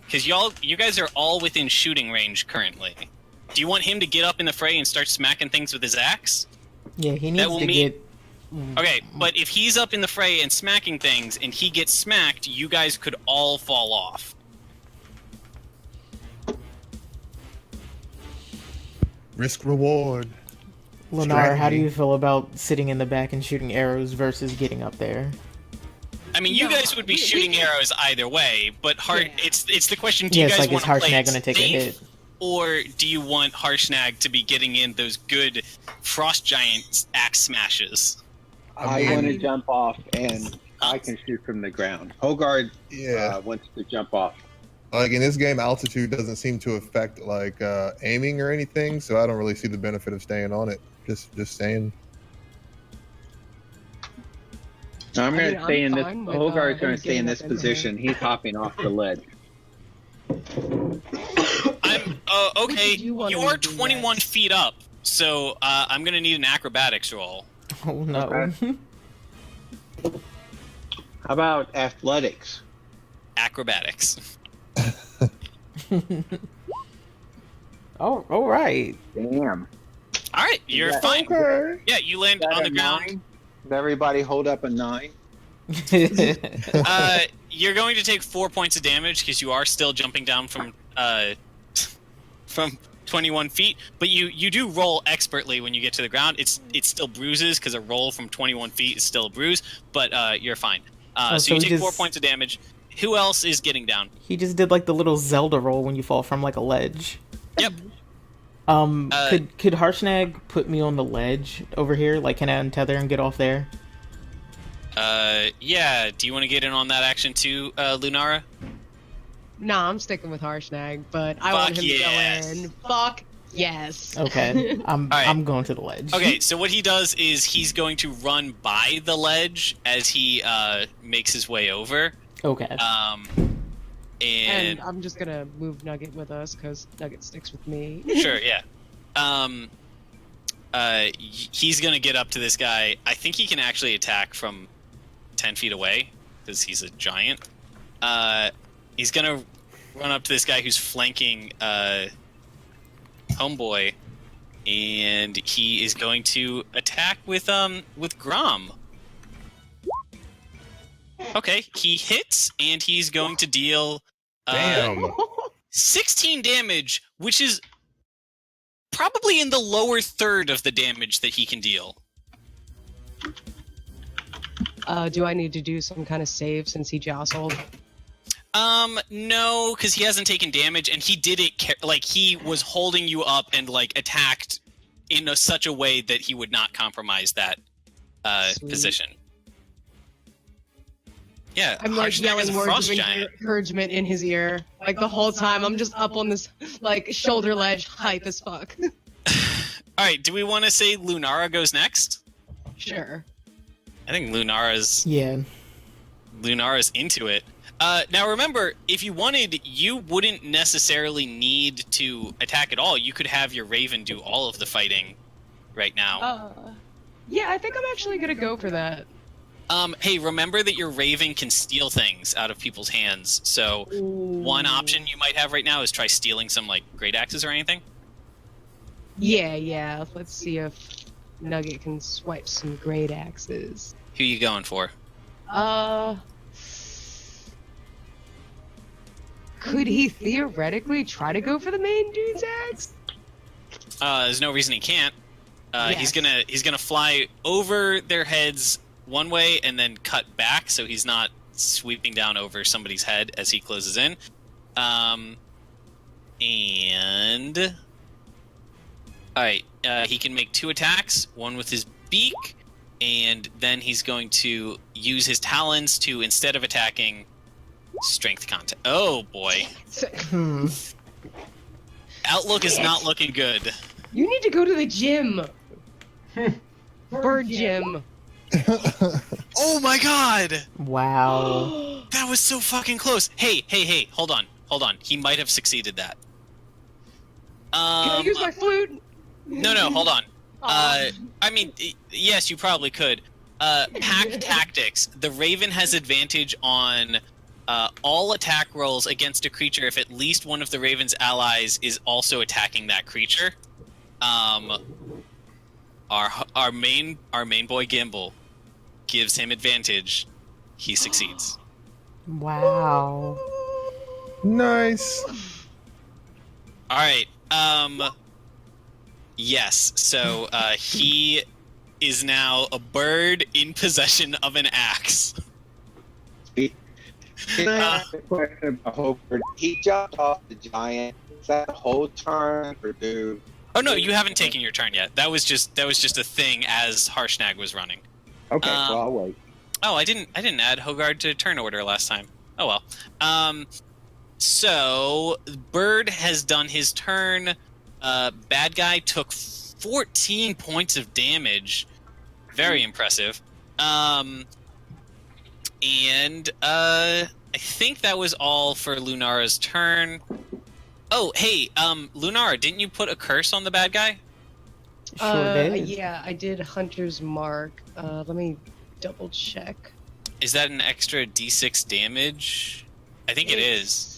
Because you guys are all within shooting range currently. Do you want him to get up in the fray and start smacking things with his axe? Yeah, he needs to get... Okay, but if he's up in the fray and smacking things, and he gets smacked, you guys could all fall off. Risk reward. Lunar, how do you feel about sitting in the back and shooting arrows versus getting up there? I mean, you guys would be shooting arrows either way, but it's the question: do you guys want to play it gonna take a hit, or do you want Harshnag to be getting in those good Frost Giant axe smashes? I want to jump off, and I can shoot from the ground. Hogard wants to jump off. Like in this game, altitude doesn't seem to affect like aiming or anything, so I don't really see the benefit of staying on it. Just staying. No, I'm going to stay in this. Hogard's going to stay in this position. He's hopping off the ledge. Okay. You are 21 feet up, so I'm going to need an acrobatics roll. Oh no. Okay. How about athletics? Acrobatics. Oh, all right. Damn. All right, you're fine. Okay. Yeah, you land on the ground. 9? Everybody hold up a 9. You're going to take 4 points of damage because you are still jumping down from 21 feet, but you do roll expertly when you get to the ground. It still bruises because a roll from 21 feet is still a bruise, but you're fine. So you take 4 points of damage. Who else is getting down? He just did like the little Zelda roll when you fall from like a ledge. Yep. Could Harshnag put me on the ledge over here? Like, can I untether and get off there? Yeah. Do you want to get in on that action too, Lunara? Nah, I'm sticking with Harshnag, but I want him to go in. Fuck yes. Okay, I'm going to the ledge. Okay, so what he does is he's going to run by the ledge as he makes his way over. Okay. And I'm just gonna move Nugget with us because Nugget sticks with me. Sure, yeah. He's gonna get up to this guy. I think he can actually attack from 10 feet away because he's a giant. He's gonna run up to this guy who's flanking Homeboy, and he is going to attack with Grom. Okay, he hits, and he's going to deal 16 damage, which is probably in the lower third of the damage that he can deal. Do I need to do some kind of save since he jostled? No, because he hasn't taken damage, and he did it like he was holding you up and like attacked in such a way that he would not compromise that position. Yeah, I'm like yelling words of encouragement in his ear, like the whole time. I'm just up on this like shoulder ledge, hype as fuck. All right, do we want to say Lunara goes next? Sure. I think Lunara's into it. Now remember, if you wanted, you wouldn't necessarily need to attack at all. You could have your Raven do all of the fighting right now. Yeah, I think I'm actually gonna go for that. Hey, remember that your Raven can steal things out of people's hands. So one option you might have right now is try stealing some like great axes or anything. Yeah. Let's see if Nugget can swipe some great axes. Who you going for? Could he theoretically try to go for the main dude's axe? There's no reason he can't. Yes. He's gonna fly over their heads one way and then cut back, so he's not sweeping down over somebody's head as he closes in. And all right, he can make 2 attacks, one with his beak, and then he's going to use his talons to, instead of attacking, strength content. Oh boy, outlook is not looking good. You need to go to the gym. Bird gym. Oh my god! Wow. That was so fucking close. Hey, hold on. He might have succeeded that. Can I use my flute? No, hold on. I mean, yes, you probably could. Pack tactics. The Raven has advantage on all attack rolls against a creature if at least one of the Raven's allies is also attacking that creature. Our main boy Gimbal gives him advantage. He succeeds. Wow. Nice. All right. Yes. So he is now a bird in possession of an axe. Can I ask a question about Hobart? He jumped off the giant. Is that the whole turn, or do? Oh no, you haven't taken your turn yet. That was just a thing as Harshnag was running. Okay, well I'll wait. Oh, I didn't add Hogard to turn order last time. Oh well. So Bird has done his turn. Bad guy took 14 points of damage. Very impressive. And I think that was all for Lunara's turn. Oh, hey, Lunara, didn't you put a curse on the bad guy? Sure did. Yeah, I did Hunter's Mark. Let me double check. Is that an extra D6 damage? I think it is.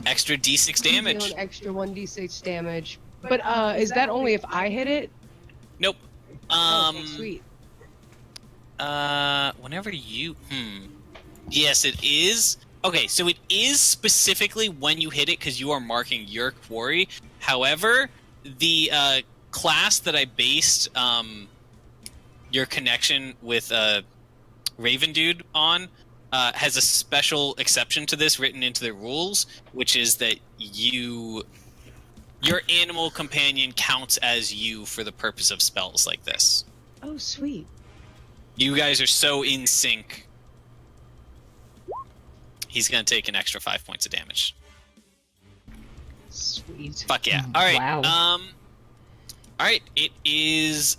Extra D6 damage. Deal an extra 1d6 damage. But is that only if I hit it? Nope. Okay, sweet. Whenever you... Yes, it is. Okay, so it is specifically when you hit it because you are marking your quarry. However, the class that I based your connection with Raven Dude on has a special exception to this written into the rules, which is that your animal companion counts as you for the purpose of spells like this. Oh, sweet. You guys are so in sync. He's going to take an extra 5 points of damage. Sweet. Fuck yeah. All right. Wow. All right. It is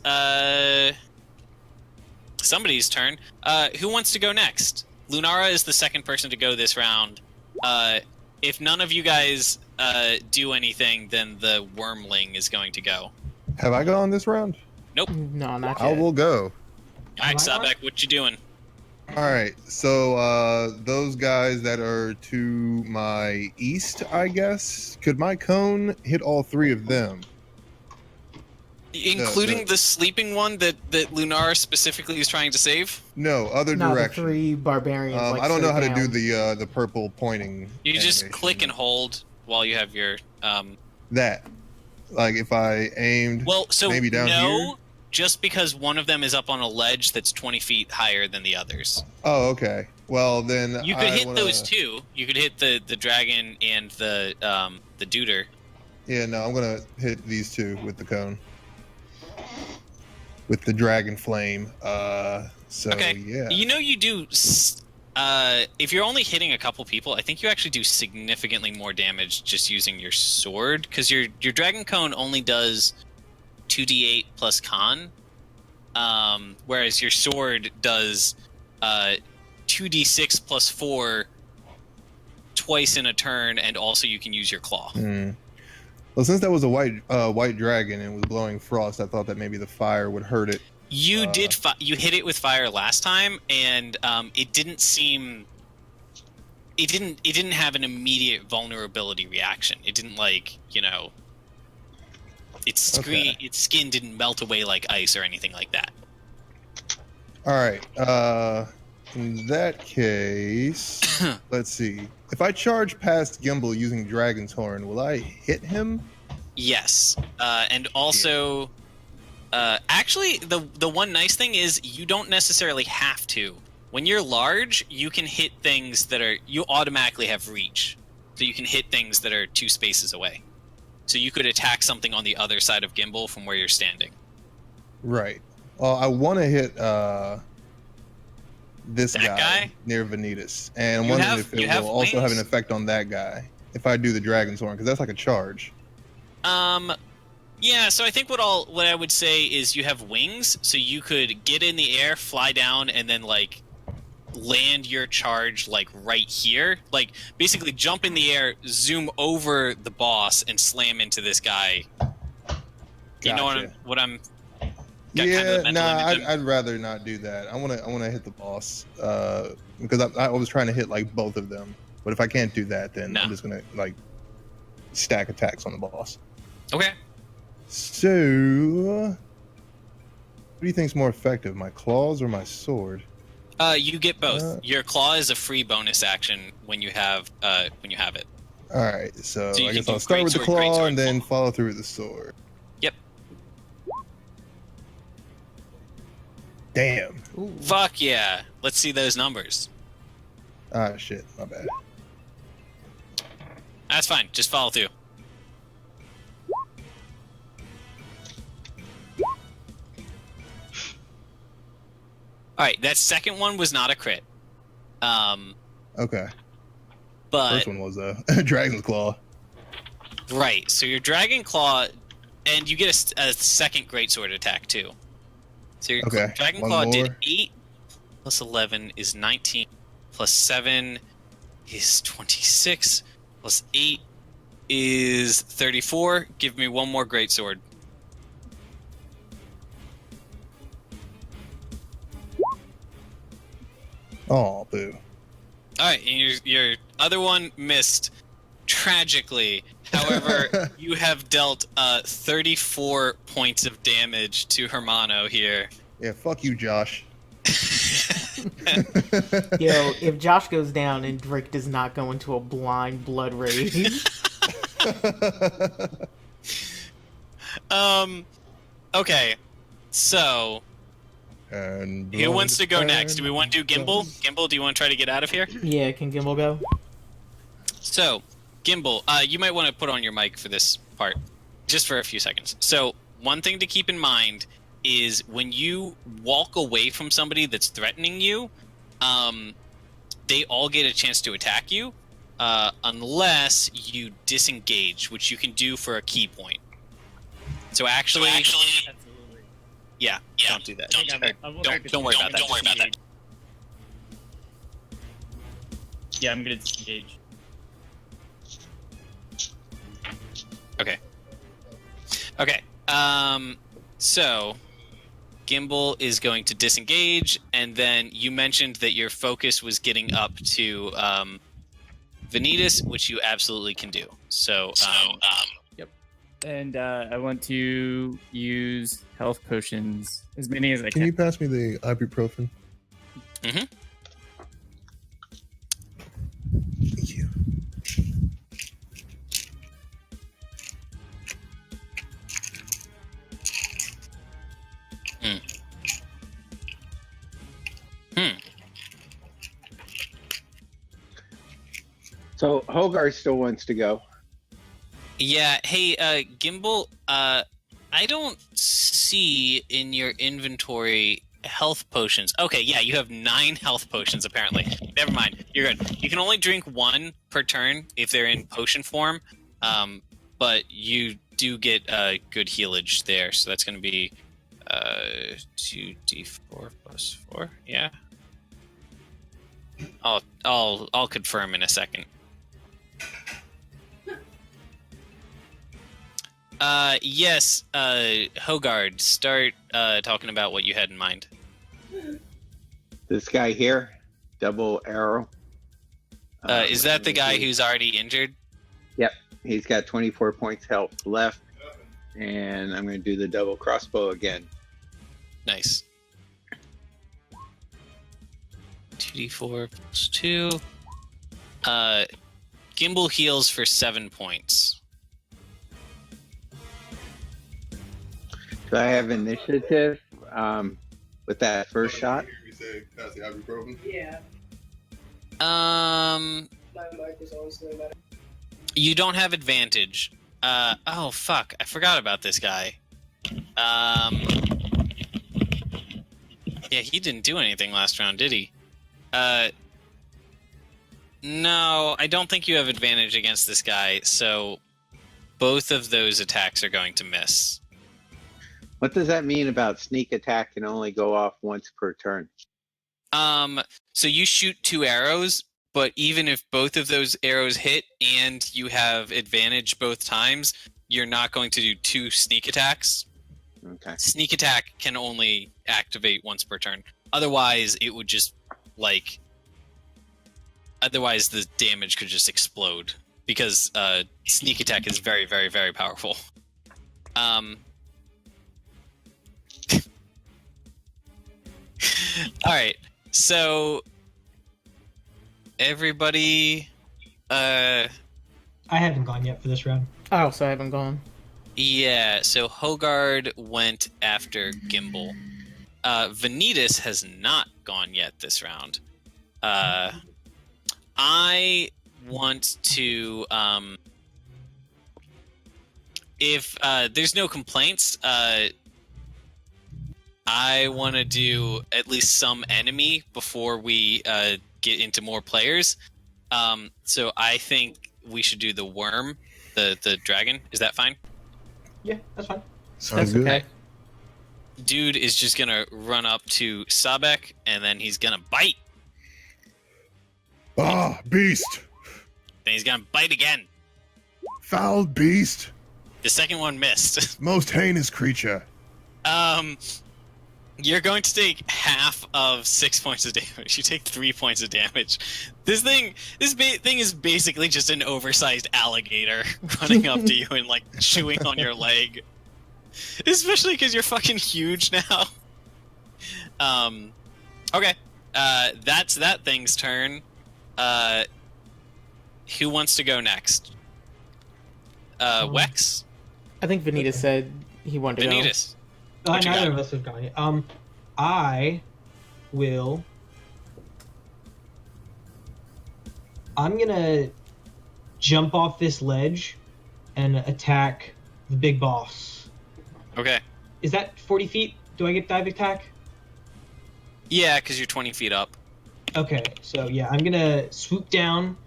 somebody's turn. Who wants to go next? Lunara is the second person to go this round. If none of you guys do anything, then the wormling is going to go. Have I gone this round? Nope. No, not I yet. will go. All right, Sahbeik, what you doing? All right. So those guys that are to my east, I guess, could my cone hit all 3 of them? Including the sleeping one that Lunara specifically is trying to save? No, other No, the direction. 3 barbarians. I don't know how to do the purple pointing. You just animation. click and hold while you have your that. Like if I aimed maybe down here? Just because one of them is up on a ledge that's 20 feet higher than the others. Oh, okay. Well, then You could hit those 2. You could hit the dragon and the duder. Yeah, no, I'm gonna hit these 2 with the cone. With the dragon flame. So Okay. yeah. You know you do. If you're only hitting a couple people, I think you actually do significantly more damage just using your sword, because your dragon cone only does 2d8 plus con, whereas your sword does 2d6 plus 4 twice in a turn, and also you can use your claw. Well, since that was a white dragon and was blowing frost, I thought that maybe the fire would hurt it. You did. You hit it with fire last time, and it didn't seem. It didn't have an immediate vulnerability reaction. It didn't its skin didn't melt away like ice or anything like that. All right. In that case, let's see. If I charge past Gimbal using Dragon's Horn, will I hit him? Yes. And also, actually, the one nice thing is you don't necessarily have to. When you're large, you can hit things that are... You automatically have reach. So you can hit things that are 2 spaces away. So you could attack something on the other side of Gimbal from where you're standing. Right. Well, I want to hit this guy near Venitus, and I'm wondering if it will also have an effect on that guy if I do the Dragon's Horn, because that's like a charge. Yeah. So I think what I would say is you have wings, so you could get in the air, fly down, and then like land your charge like right here. Like basically jump in the air, zoom over the boss, and slam into this guy. You know what I'm. Yeah, I'd rather not do that. I want to hit the boss because I was trying to hit like both of them. But if I can't do that, then I'm just gonna like stack attacks on the boss. Okay. So, what do you think's more effective, my claws or my sword? You get both. Your claw is a free bonus action when you have it. All right, so I guess I'll start with the claw and then follow through with the sword. Yep. Damn. Ooh. Fuck yeah. Let's see those numbers. Ah, shit. My bad. That's fine. Just follow through. Alright, that second one was not a crit. Okay. But first one was a Dragon's Claw. Right, so your Dragon Claw, and you get a second Greatsword attack, too. So your Dragon Claw did 8 plus 11 is 19, plus 7 is 26, plus 8 is 34. Give me one more Greatsword. Oh, boo. Alright, and your other one missed tragically. However, you have dealt 34 points of damage to Hermano here. Yeah, fuck you, Josh. Yo, if Josh goes down and Drake does not go into a blind blood rage. Okay, so... And who wants to go next? Do we want to do Gimbal? Gimbal, do you want to try to get out of here? Yeah, can Gimbal go? So, Gimbal, you might want to put on your mic for this part, just for a few seconds. So, one thing to keep in mind is when you walk away from somebody that's threatening you, they all get a chance to attack you, unless you disengage, which you can do for a key point. So actually yeah, don't do that. Don't worry about that. Don't worry about that. Yeah, I'm gonna disengage. Okay. Okay. So Gimbal is going to disengage, and then you mentioned that your focus was getting up to Venitus, which you absolutely can do. So, yep. And I want to use health potions, as many as I can. Can you pass me the ibuprofen? Mm-hmm. Thank you. So Hogarth still wants to go. Yeah. Hey, Gimbal. I don't see in your inventory health potions. Okay, yeah, you have 9 health potions apparently. Never mind. You're good. You can only drink 1 per turn if they're in potion form. But you do get good healage there, so that's going to be 2d4 plus 4. Yeah. I'll confirm in a second. Yes, Hogard, start talking about what you had in mind. This guy here, double arrow. Is that the guy who's already injured? Yep, he's got 24 points health left, and I'm going to do the double crossbow again. Nice. 2d4 plus 2. Gimbal heals for 7 points. Do I have initiative with that first shot? Yeah. Um, My mic was on something better. you don't have advantage. Oh fuck, I forgot about this guy. Yeah, he didn't do anything last round, did he? No, I don't think you have advantage against this guy, so both of those attacks are going to miss. What does that mean about sneak attack can only go off once per turn? So you shoot 2 arrows, but even if both of those arrows hit and you have advantage both times, you're not going to do 2 sneak attacks. Okay. Sneak attack can only activate once per turn. Otherwise, it would just, like... Otherwise, the damage could just explode. Because sneak attack is very, very, very powerful. Alright, so... Everybody... I haven't gone yet for this round. I also haven't gone. Yeah, so Hogard went after Gimbal. Venitus has not gone yet this round. I want to... if there's no complaints, I want to do at least some enemy before we get into more players. So I think we should do the worm, the dragon. Is that fine? Yeah, that's fine. Sounds That's good. okay. Dude is just gonna run up to Sahbeik, and then he's gonna bite. Ah, beast! Then he's gonna bite again. Foul beast! The second one missed. Most heinous creature. You're going to take half of 6 points of damage. You take 3 points of damage. This thing is basically just an oversized alligator running up to you and like chewing on your leg. Especially because you're fucking huge now. Okay. That's that thing's turn. Who wants to go next? Wex? I think Venitus said he wanted to go. Venitus. What you Neither got? of us have gone yet. I will. I'm gonna jump off this ledge and attack the big boss. Okay. Is that 40 feet? Do I get dive attack? Yeah, because you're 20 feet up. Okay, so yeah, I'm gonna swoop down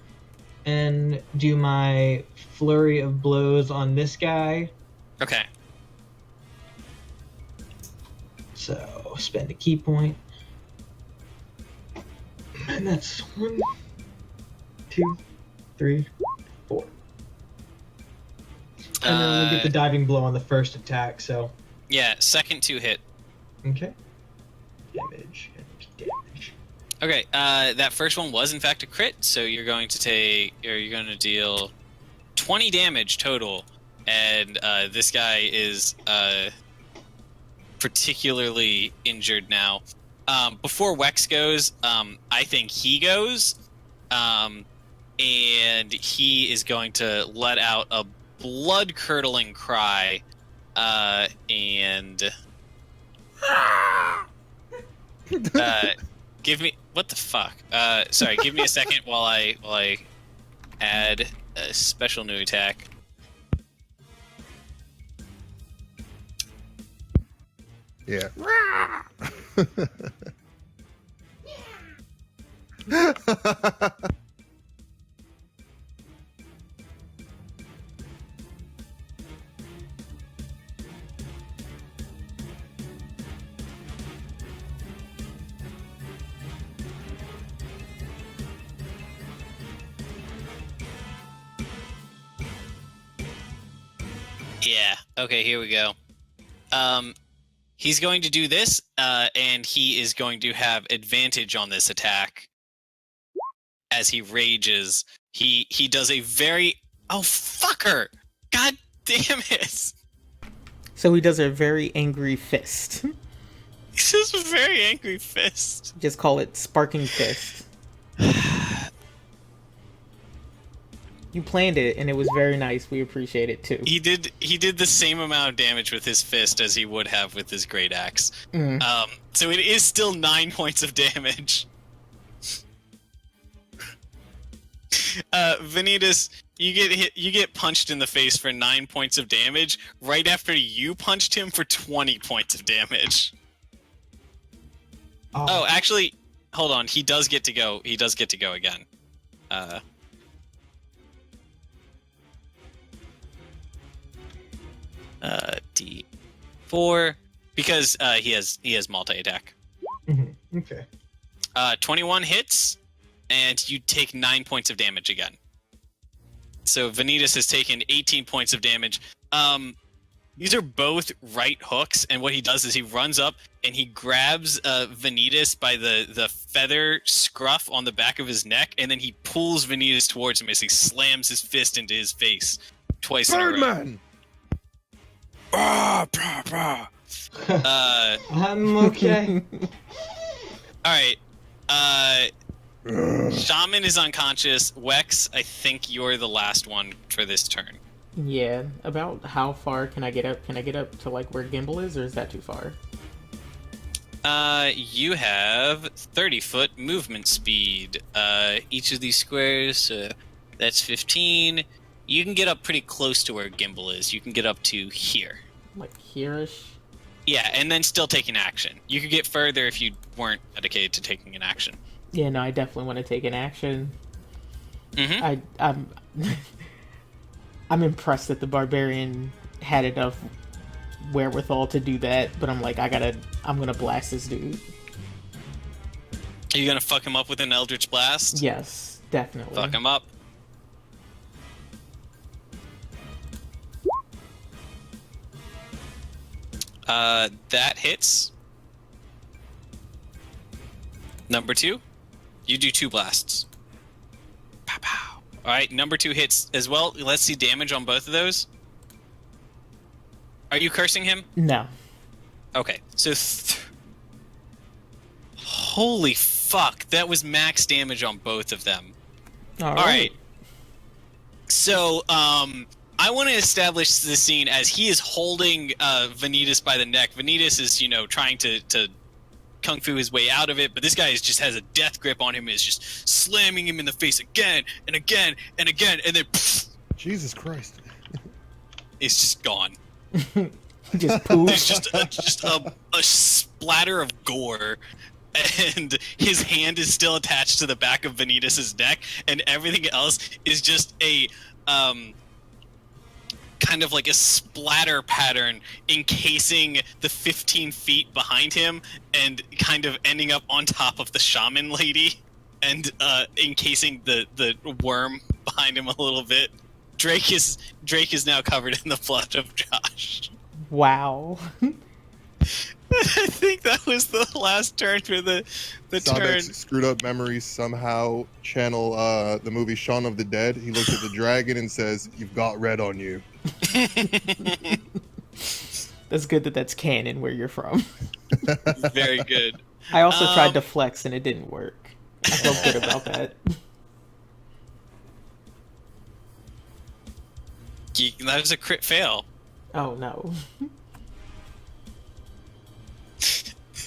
and do my flurry of blows on this guy. Okay. So spend a key point. And that's 1, 2, 3, 4. And then we'll get the diving blow on the first attack, so. Yeah, second 2 hit. Okay. Damage and damage. Okay, that first one was in fact a crit, so you're going to deal 20 damage total, and this guy is particularly injured now. Before Wex goes, I think he goes, and he is going to let out a blood-curdling cry, and give me what the fuck? Sorry, give me a second while I add a special new attack. Yeah. Yeah. Okay, here we go. He's going to do this, and he is going to have advantage on this attack. As he rages, he does a very... Oh, fucker! God damn it! So he does a very angry fist. It's just a very angry fist. Just call it Sparking Fist. You planned it, and it was very nice. We appreciate it too. He did the same amount of damage with his fist as he would have with his great axe. So it is still 9 points of damage. Venitus, you get punched in the face for 9 points of damage right after you punched him for 20 points of damage. Oh, actually, hold on. He does get to go. He does get to go again. D4 because he has multi-attack. Okay. 21 hits, and you take 9 points of damage again. So Venitus has taken 18 points of damage. These are both right hooks, and what he does is he runs up and he grabs Venitus by the feather scruff on the back of his neck, and then he pulls Venitus towards him as he slams his fist into his face twice in a row. Birdman! I'm okay. Alright. Shaman is unconscious. Wex, I think you're the last one for this turn. Yeah. About how far can I get up? Can I get up to like where Gimbal is, or is that too far? You have 30-foot movement speed. Each of these squares, that's 15. You can get up pretty close to where Gimbal is. You can get up to here. Like here-ish? Yeah, and then still take an action. You could get further if you weren't dedicated to taking an action. Yeah, no, I definitely want to take an action. Mm-hmm. I'm impressed that the barbarian had enough wherewithal to do that, but I'm like, I'm gonna blast this dude. Are you gonna fuck him up with an Eldritch Blast? Yes, definitely. Fuck him up. That hits. Number 2. You do 2 blasts. Pow pow. Alright, number 2 hits as well. Let's see damage on both of those. Are you cursing him? No. Okay, so... Holy fuck, that was max damage on both of them. Alright. So, I want to establish the scene as he is holding Venitus by the neck. Venitus is, trying to kung fu his way out of it, but this guy just has a death grip on him, is just slamming him in the face again and again and again, and then Jesus Christ. It's just gone. Just poof. There's just a splatter of gore, and his hand is still attached to the back of Venitus's neck, and everything else is just a kind of like a splatter pattern encasing the 15 feet behind him and kind of ending up on top of the shaman lady and encasing the worm behind him a little bit. Drake is now covered in the blood of Josh. Wow. I think that was the last turn for the turn. Screwed up memories somehow channel the movie Shaun of the Dead. He looks at the dragon and says, "You've got red on you." That's good that's canon where you're from. Very good. I also tried to flex and it didn't work. I felt good about that. That was a crit fail. Oh no.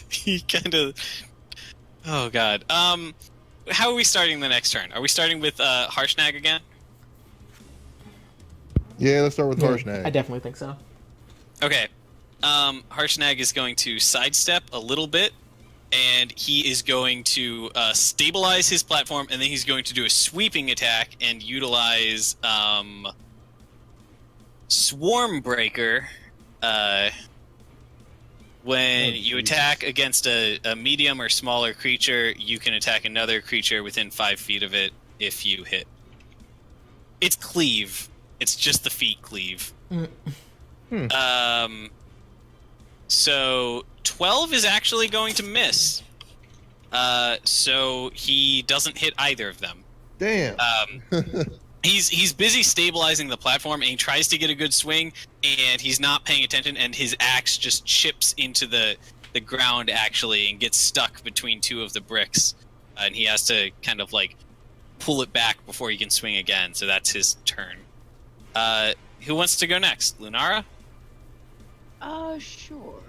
He kind of... Oh god. How are we starting the next turn? Are we starting with Harshnag again? Yeah, let's start with Harshnag. I definitely think so. Okay. Harshnag is going to sidestep a little bit, and he is going to stabilize his platform, and then he's going to do a sweeping attack and utilize Swarm Breaker. When you attack against a medium or smaller creature, you can attack another creature within 5 feet of it if you hit. It's cleave. It's just the feet cleave. So 12 is actually going to miss. So he doesn't hit either of them. Damn. He's busy stabilizing the platform, and he tries to get a good swing, and he's not paying attention, and his axe just chips into the the ground actually and gets stuck between two of the bricks, and he has to kind of like pull it back before he can swing again. So that's his turn. Who wants to go next? Lunara? Sure.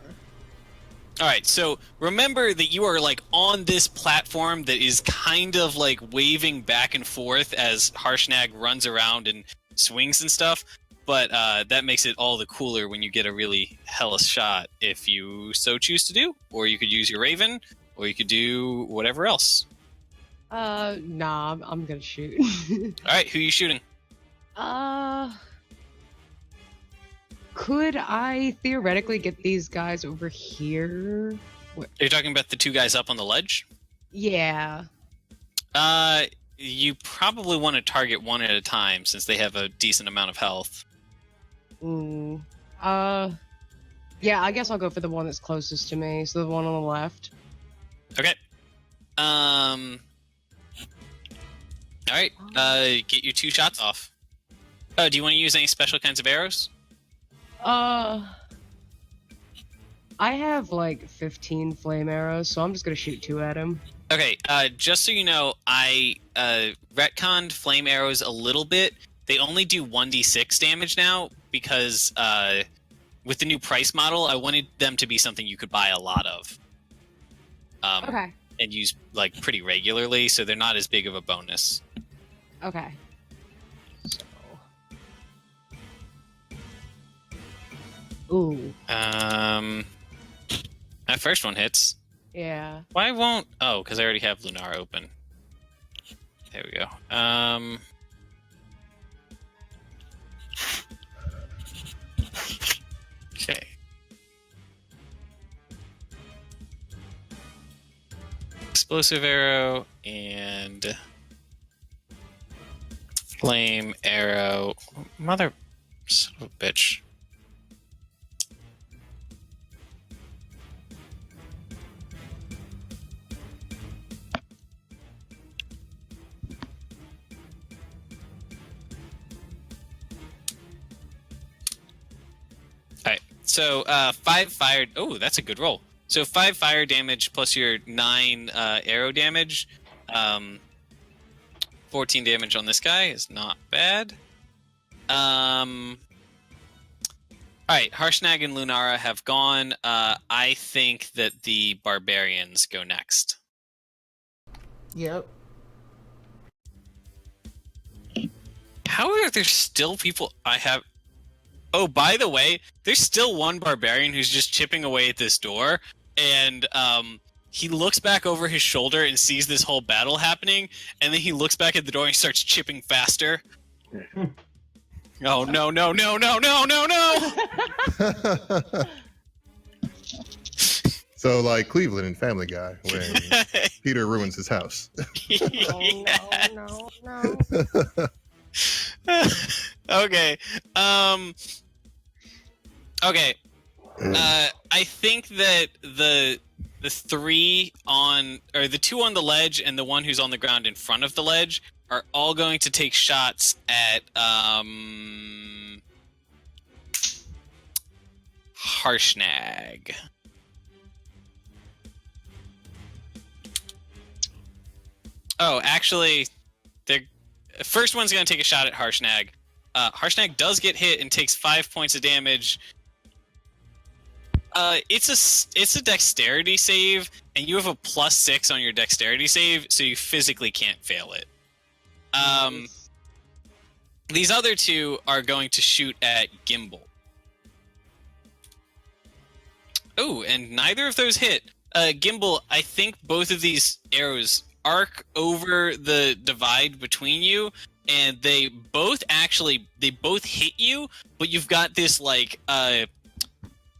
All right, so remember that you are like on this platform that is kind of like waving back and forth as Harshnag runs around and swings and stuff, but that makes it all the cooler when you get a really hellish shot if you so choose to do, or you could use your Raven, or you could do whatever else. Nah, I'm gonna shoot. All right, who are you shooting? Could I theoretically get these guys over here? Are you talking about the two guys up on the ledge? Yeah. You probably want to target one at a time since they have a decent amount of health. Yeah, I guess I'll go for the one that's closest to me, so the one on the left. Okay. All right, get your 2 shots off. Oh, do you want to use any special kinds of arrows? I have like 15 flame arrows, so I'm just gonna shoot 2 at him. Okay, just so you know, I retconned flame arrows a little bit. They only do 1d6 damage now because with the new price model, I wanted them to be something you could buy a lot of. Okay. And use like pretty regularly, so they're not as big of a bonus. Okay. So. Ooh. That first one hits. Yeah. Why won't... Oh, because I already have Lunar open. There we go. Okay. Explosive arrow and... Flame arrow. Mother... Son of a bitch. So, 5 fire... Oh, that's a good roll. So, 5 fire damage plus your 9 arrow damage. 14 damage on this guy is not bad. Alright, Harshnag and Lunara have gone. I think that the barbarians go next. Yep. How are there still people I have... Oh, by the way, there's still one barbarian who's just chipping away at this door, and he looks back over his shoulder and sees this whole battle happening, and then he looks back at the door and starts chipping faster. Oh, no, no, no, no, no, no, no! So, like Cleveland in Family Guy, when Peter ruins his house. Oh, no. Okay. Okay. I think that the 3 on, or the 2 on the ledge and the one who's on the ground in front of the ledge are all going to take shots at Harshnag. Oh, actually, the first one's going to take a shot at Harshnag. Harshnag does get hit and takes 5 points of damage. It's a dexterity save, and you have a +6 on your dexterity save, so you physically can't fail it. These other 2 are going to shoot at Gimbal. Oh, and neither of those hit. Gimbal, I think both of these arrows arc over the divide between you, and they both hit you, but you've got this like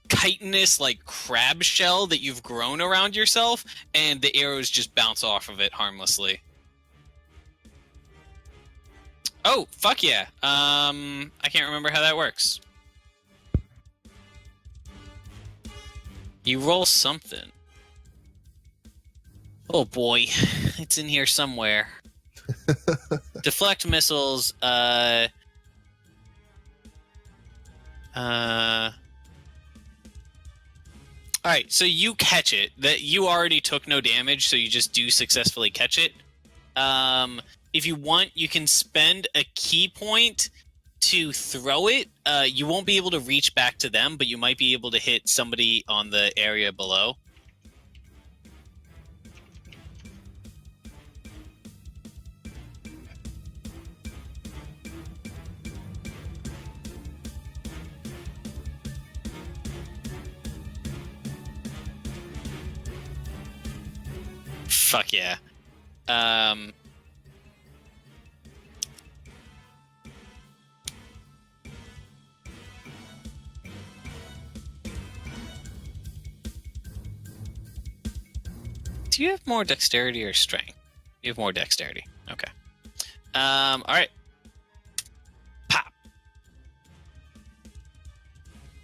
chitinous like crab shell that you've grown around yourself, and the arrows just bounce off of it harmlessly. Oh, fuck yeah. I can't remember how that works. You roll something. Oh boy, it's in here somewhere. Deflect missiles, All right, so you catch it. That you already took no damage, so you just do successfully catch it. If you want, you can spend a key point to throw it. You won't be able to reach back to them, but you might be able to hit somebody on the area below. Fuck yeah. Do you have more dexterity or strength? You have more dexterity. Okay. All right. Pop.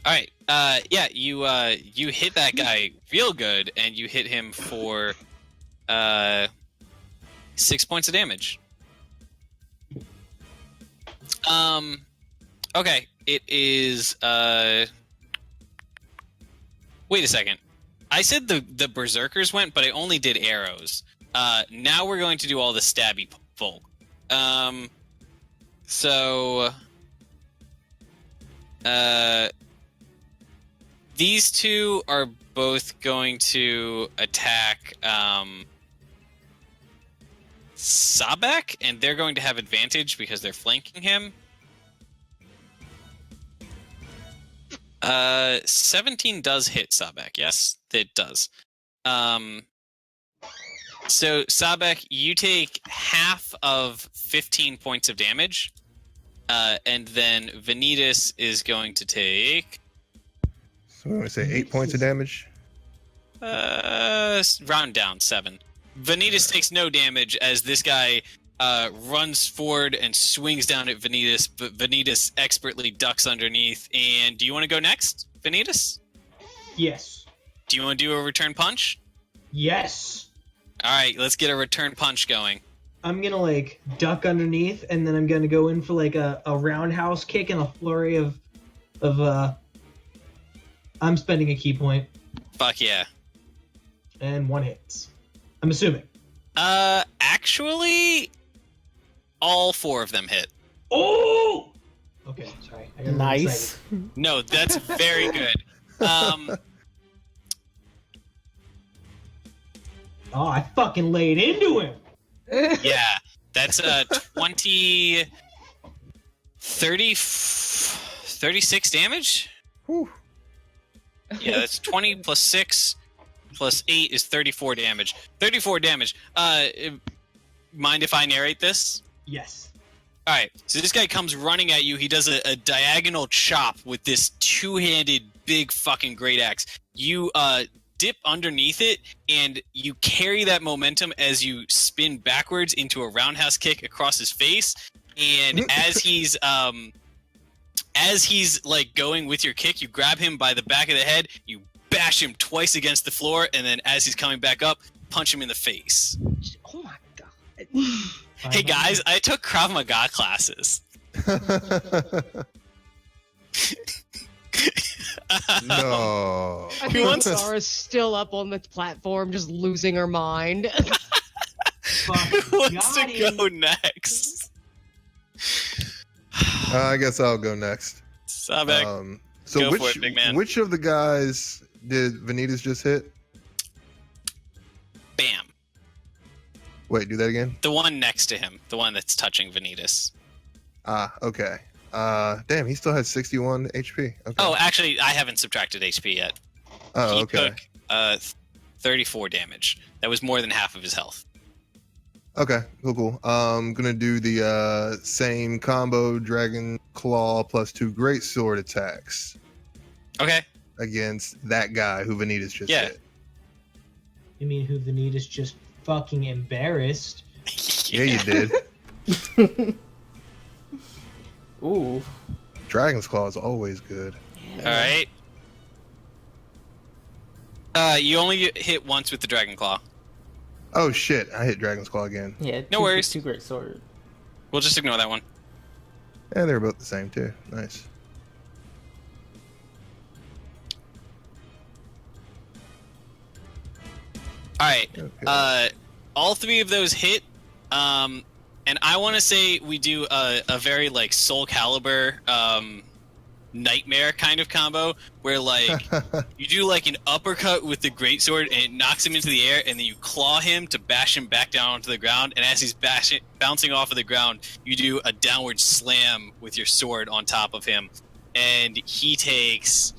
All right. Yeah, you hit that guy real good, and you hit him for 6 points of damage. Okay. It is wait a second. I said the berserkers went, but I only did arrows. Now we're going to do all the stabby folk. These two are both going to attack Sahbeik, and they're going to have advantage because they're flanking him. 17 does hit Sahbeik. Yes, it does. So Sahbeik, you take half of 15 points of damage, and then Venitus is going to take. So we're going to say 8 points of damage. Round down 7. Venitus takes no damage as this guy runs forward and swings down at Venitus, but Venitus expertly ducks underneath. And do you want to go next, Venitus? Yes. Do you want to do a return punch? Yes. All right, let's get a return punch going. I'm gonna like duck underneath, and then I'm gonna go in for like a roundhouse kick and a flurry of I'm spending a key point. Fuck yeah. And 1 hits. I'm assuming. Actually, all 4 of them hit. Oh! Okay, sorry. I got Nice. No, that's very good. Oh, I fucking laid into him. Yeah, that's 20... 36 damage? Whew. Yeah, that's 20 plus 6 plus 8 is 34 damage. 34 damage. Mind if I narrate this? Yes. All right, so this guy comes running at you. He does a diagonal chop with this two-handed big fucking great axe. You dip underneath it, and you carry that momentum as you spin backwards into a roundhouse kick across his face. And as he's like going with your kick, you grab him by the back of the head, you bash him twice against the floor, and then as he's coming back up, punch him in the face. Oh my god. Hey guys, I took Krav Maga classes. No. I think Zara's still up on the platform, just losing her mind. Who wants to go next? I guess I'll go next. Sahbeik, So go for it, big man. which of the guys did Venitus just hit? Bam. Wait, do that again? The one next to him. The one that's touching Venitus. Ah, okay. Damn, he still has 61 HP. Okay. Oh, actually, I haven't subtracted HP yet. Oh, He okay. took 34 damage. That was more than half of his health. Okay, cool. I'm gonna do the same combo, Dragon Claw plus 2 Great Sword attacks Okay. against that guy who Venitus just Yeah. hit. You mean who Venitus just fucking embarrassed? Yeah, you did. Ooh. Dragon's Claw is always good. All right. You only hit once with the Dragon Claw. Oh shit, I hit Dragon's Claw again. Yeah. No worries. 2 great sword. We'll just ignore that one. Yeah, they're both the same too. Nice. All right. Okay. All three of those hit. And I want to say we do a very like Soul Calibur nightmare kind of combo where like you do like an uppercut with the greatsword and it knocks him into the air, and then you claw him to bash him back down onto the ground. And as he's bouncing off of the ground, you do a downward slam with your sword on top of him, and he takes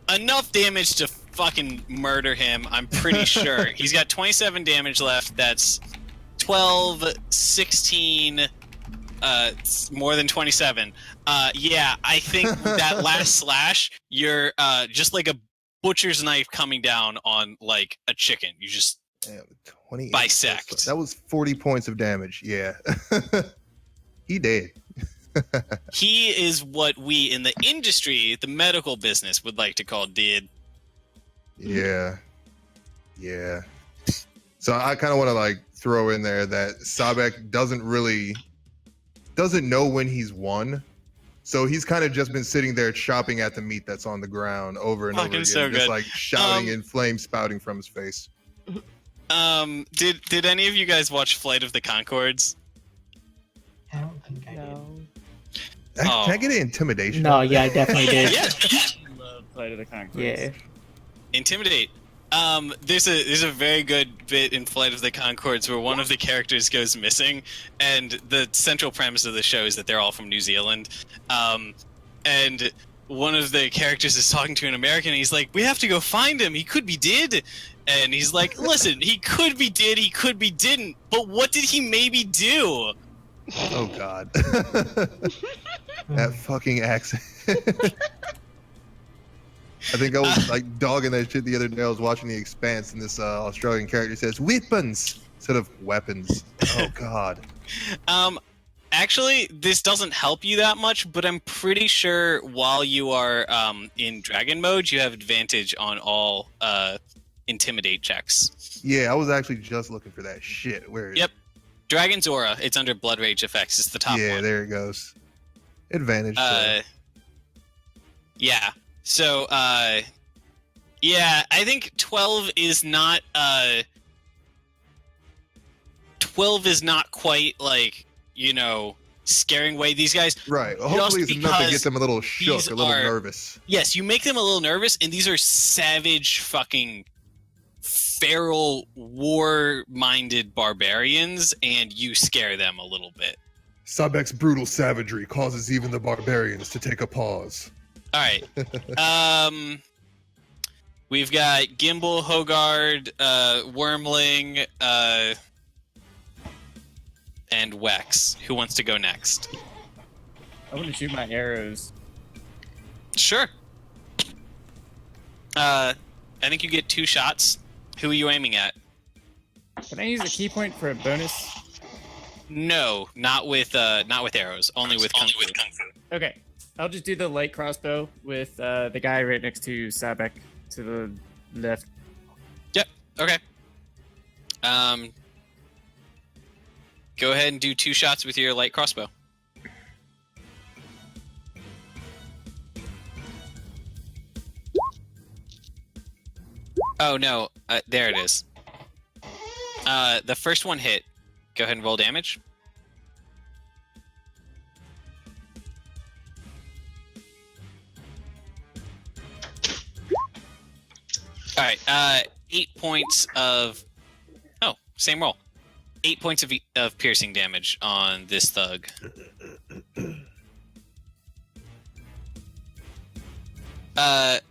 enough damage to fucking murder him. I'm pretty sure he's got 27 damage left. That's 12, 16, more than 27. Yeah, I think that last slash, you're just like a butcher's knife coming down on like a chicken. You just bisect. That was 40 points of damage. Yeah. He did. He is what we in the industry, the medical business, would like to call dead. Yeah. Yeah. So I kind of want to like throw in there that Sahbeik doesn't know when he's won. So he's kind of just been sitting there chopping at the meat that's on the ground over and over again, so just good. like shouting and flames spouting from his face. Did any of you guys watch Flight of the Conchords? I don't think I did. Can I get an intimidation? No, yeah, I definitely did. Yeah. Love Flight of the Conchords. Yeah. Intimidate. There's a very good bit in Flight of the Conchords where one of the characters goes missing, and the central premise of the show is that they're all from New Zealand. And one of the characters is talking to an American, and he's like, "We have to go find him. He could be dead." And he's like, "Listen, he could be dead. He could be didn't. But what did he maybe do?" Oh God. That fucking accent. I think I was like dogging that shit the other day. I was watching The Expanse, and this Australian character says "weapons" instead of "weapons." Oh God. Actually, this doesn't help you that much, but I'm pretty sure while you are in dragon mode, you have advantage on all intimidate checks. Yeah, I was actually just looking for that shit. Where? Yep. Dragon's Aura. It's under Blood Rage effects. It's the top one. Yeah, there it goes. Advantage. Yeah. So, yeah, I think 12 is not 12 is not quite like, you know, scaring away these guys. Right. Well, hopefully it's enough to get them a little shook, a little nervous. Yes, you make them a little nervous, and these are savage fucking feral war-minded barbarians, and you scare them a little bit. Sahbeik's brutal savagery causes even the barbarians to take a pause. All right. We've got Gimbal, Hogard, Wormling, and Wex. Who wants to go next? I want to shoot my arrows. Sure. I think you get 2 shots. Who are you aiming at? Can I use a key point for a bonus? No, not with arrows. Only with kung fu. Okay. I'll just do the light crossbow with the guy right next to Sahbeik to the left. Yep. Okay. Go ahead and do 2 shots with your light crossbow. Oh no! There it is. The first one hit. Go ahead and roll damage. All right, 8 points of... Oh, same roll. 8 points of piercing damage on this thug.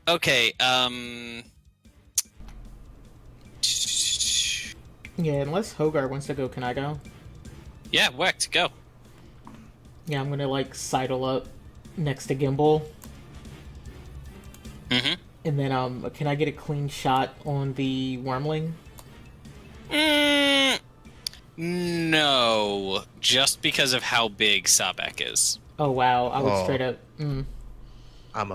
Okay, Yeah, unless Hogarth wants to go, can I go? Yeah, Wecht, go. Yeah, I'm gonna, like, sidle up next to Gimbal. Mm-hmm. And then, can I get a clean shot on the Wormling? No, just because of how big Sahbeik is. Oh wow, I would straight up.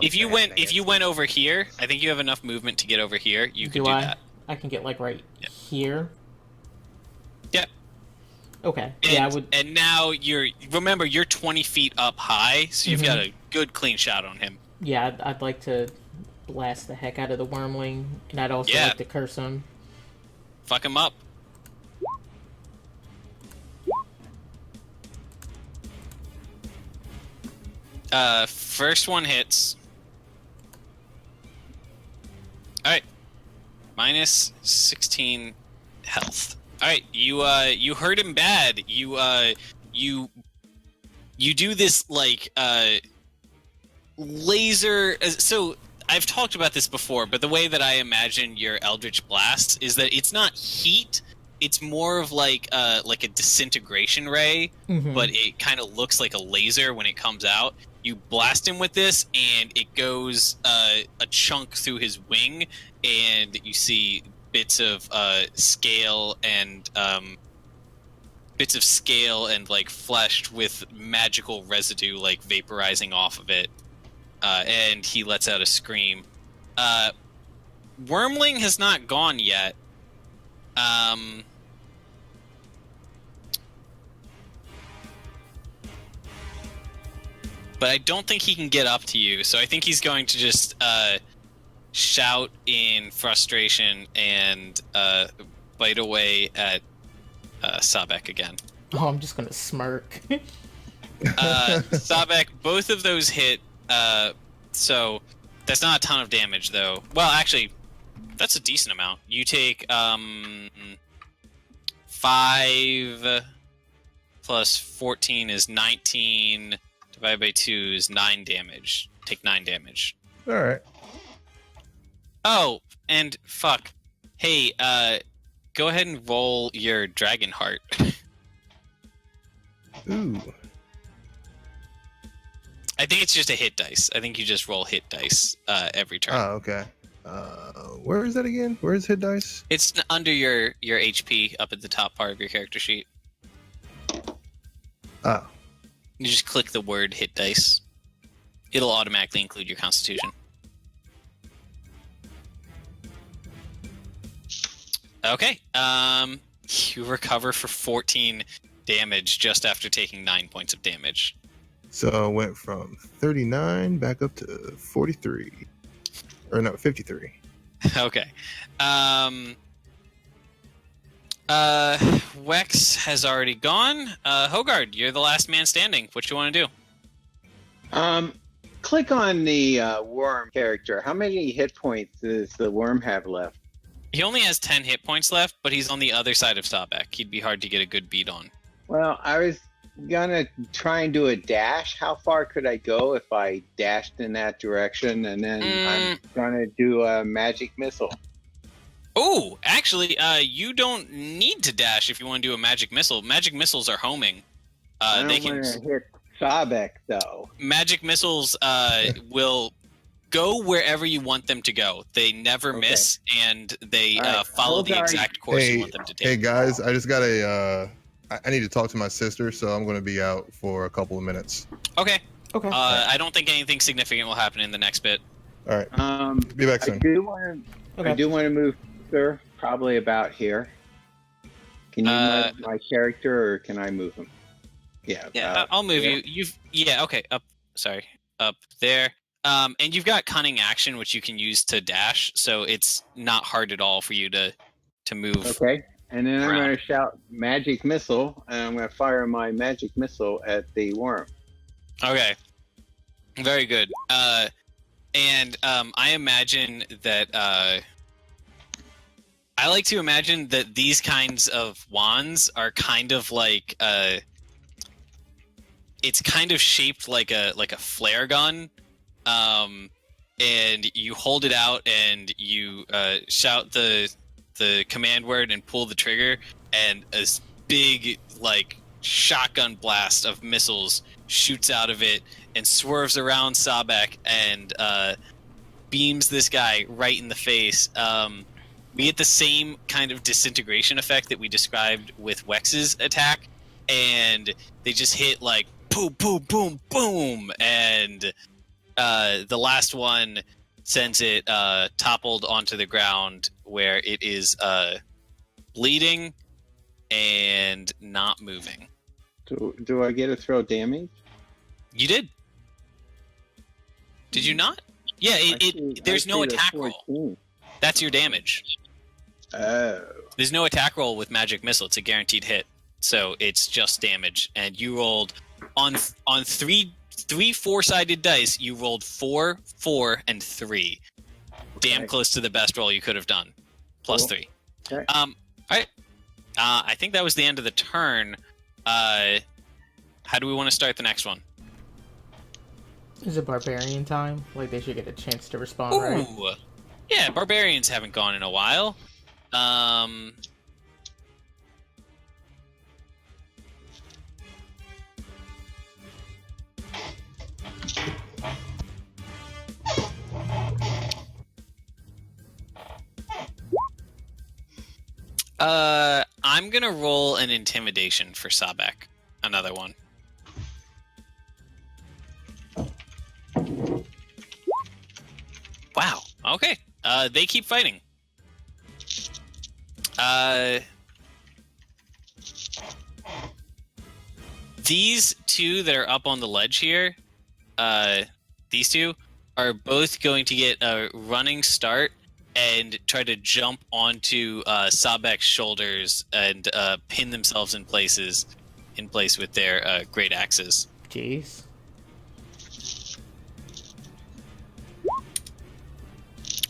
If you went over here, I think you have enough movement to get over here. You could do that. I can get like right here. Yeah. Okay. And, yeah, I would. And now you're 20 feet up high, so you've got a good clean shot on him. Yeah, I'd like to blast the heck out of the Wormling, and I'd also like to curse him. Fuck him up. First one hits. Alright. Minus 16 health. Alright, you hurt him bad. You do this, like, laser... So, I've talked about this before, but the way that I imagine your Eldritch Blast is that it's not heat, it's more of like a disintegration ray, but it kind of looks like a laser when it comes out. You blast him with this, and it goes a chunk through his wing, and you see bits of scale and like flesh with magical residue like vaporizing off of it, and he lets out a scream. Wormling has not gone yet. But I don't think he can get up to you, so I think he's going to just shout in frustration and bite away at Sahbeik again. Oh, I'm just gonna smirk. Sahbeik, both of those hit, so that's not a ton of damage, though. Well, actually, that's a decent amount. You take 5 plus 14 is 19... divided by 2 is 9 damage. Take 9 damage. Alright. Oh, and fuck. Hey, go ahead and roll your dragon heart. Ooh. I think it's just a hit dice. I think you just roll hit dice every turn. Oh, okay. Where is that again? Where is hit dice? It's under your HP up at the top part of your character sheet. Oh. You just click the word hit dice. It'll automatically include your constitution. Okay. You recover for 14 damage just after taking 9 points of damage. So I went from 39 back up to 43. Or no, 53. Okay. Wex has already gone. Hogard, you're the last man standing. What you want to do? Click on the worm character. How many hit points does the worm have left? He only has 10 hit points left, but he's on the other side of Sahbeik. He'd be hard to get a good beat on. Well, I was gonna try and do a dash. How far could I go if I dashed in that direction? And then I'm gonna do a magic missile. Oh, actually, you don't need to dash if you want to do a magic missile. Magic missiles are homing. I don't want to hit Sahbeik, though. Magic missiles will go wherever you want them to go. They never miss, and they follow the exact course you want them to take. Hey, guys, I just got I need to talk to my sister, so I'm going to be out for a couple of minutes. Okay. Okay. I don't think anything significant will happen in the next bit. All right. Be back soon. I do want to move, sir, probably about here. Can you move my character, or can I move him? Yeah. I'll move you. Okay. Up there. And you've got cunning action, which you can use to dash, so it's not hard at all for you to move. Okay. And then I'm going to shout magic missile, and I'm going to fire my magic missile at the worm. Okay. Very good. And I imagine that I like to imagine that these kinds of wands are kind of like it's kind of shaped like a flare gun. And you hold it out and you shout the command word and pull the trigger, and a big like shotgun blast of missiles shoots out of it and swerves around Sahbeik and beams this guy right in the face. We get the same kind of disintegration effect that we described with Wex's attack, and they just hit like boom, boom, boom, boom, and the last one sends it toppled onto the ground where it is bleeding and not moving. Do I get to throw damage? You did. Did you not? Yeah, there's no attack roll. That's your damage. Oh. There's no attack roll with magic missile. It's a guaranteed hit, so it's just damage. And you rolled on three 4-sided dice. You rolled 4, 4, and 3. Damn close to the best roll you could have done. Plus 3. Okay. All right. I think that was the end of the turn. How do we want to start the next one? Is it barbarian time? Like they should get a chance to respond, Ooh. right? Yeah, barbarians haven't gone in a while. I'm gonna roll an intimidation for Sahbeik. Another one. Wow. Okay. They keep fighting. These two that are up on the ledge here, these two are both going to get a running start and try to jump onto Sahbeik's shoulders and pin themselves in place with their great axes. Jeez.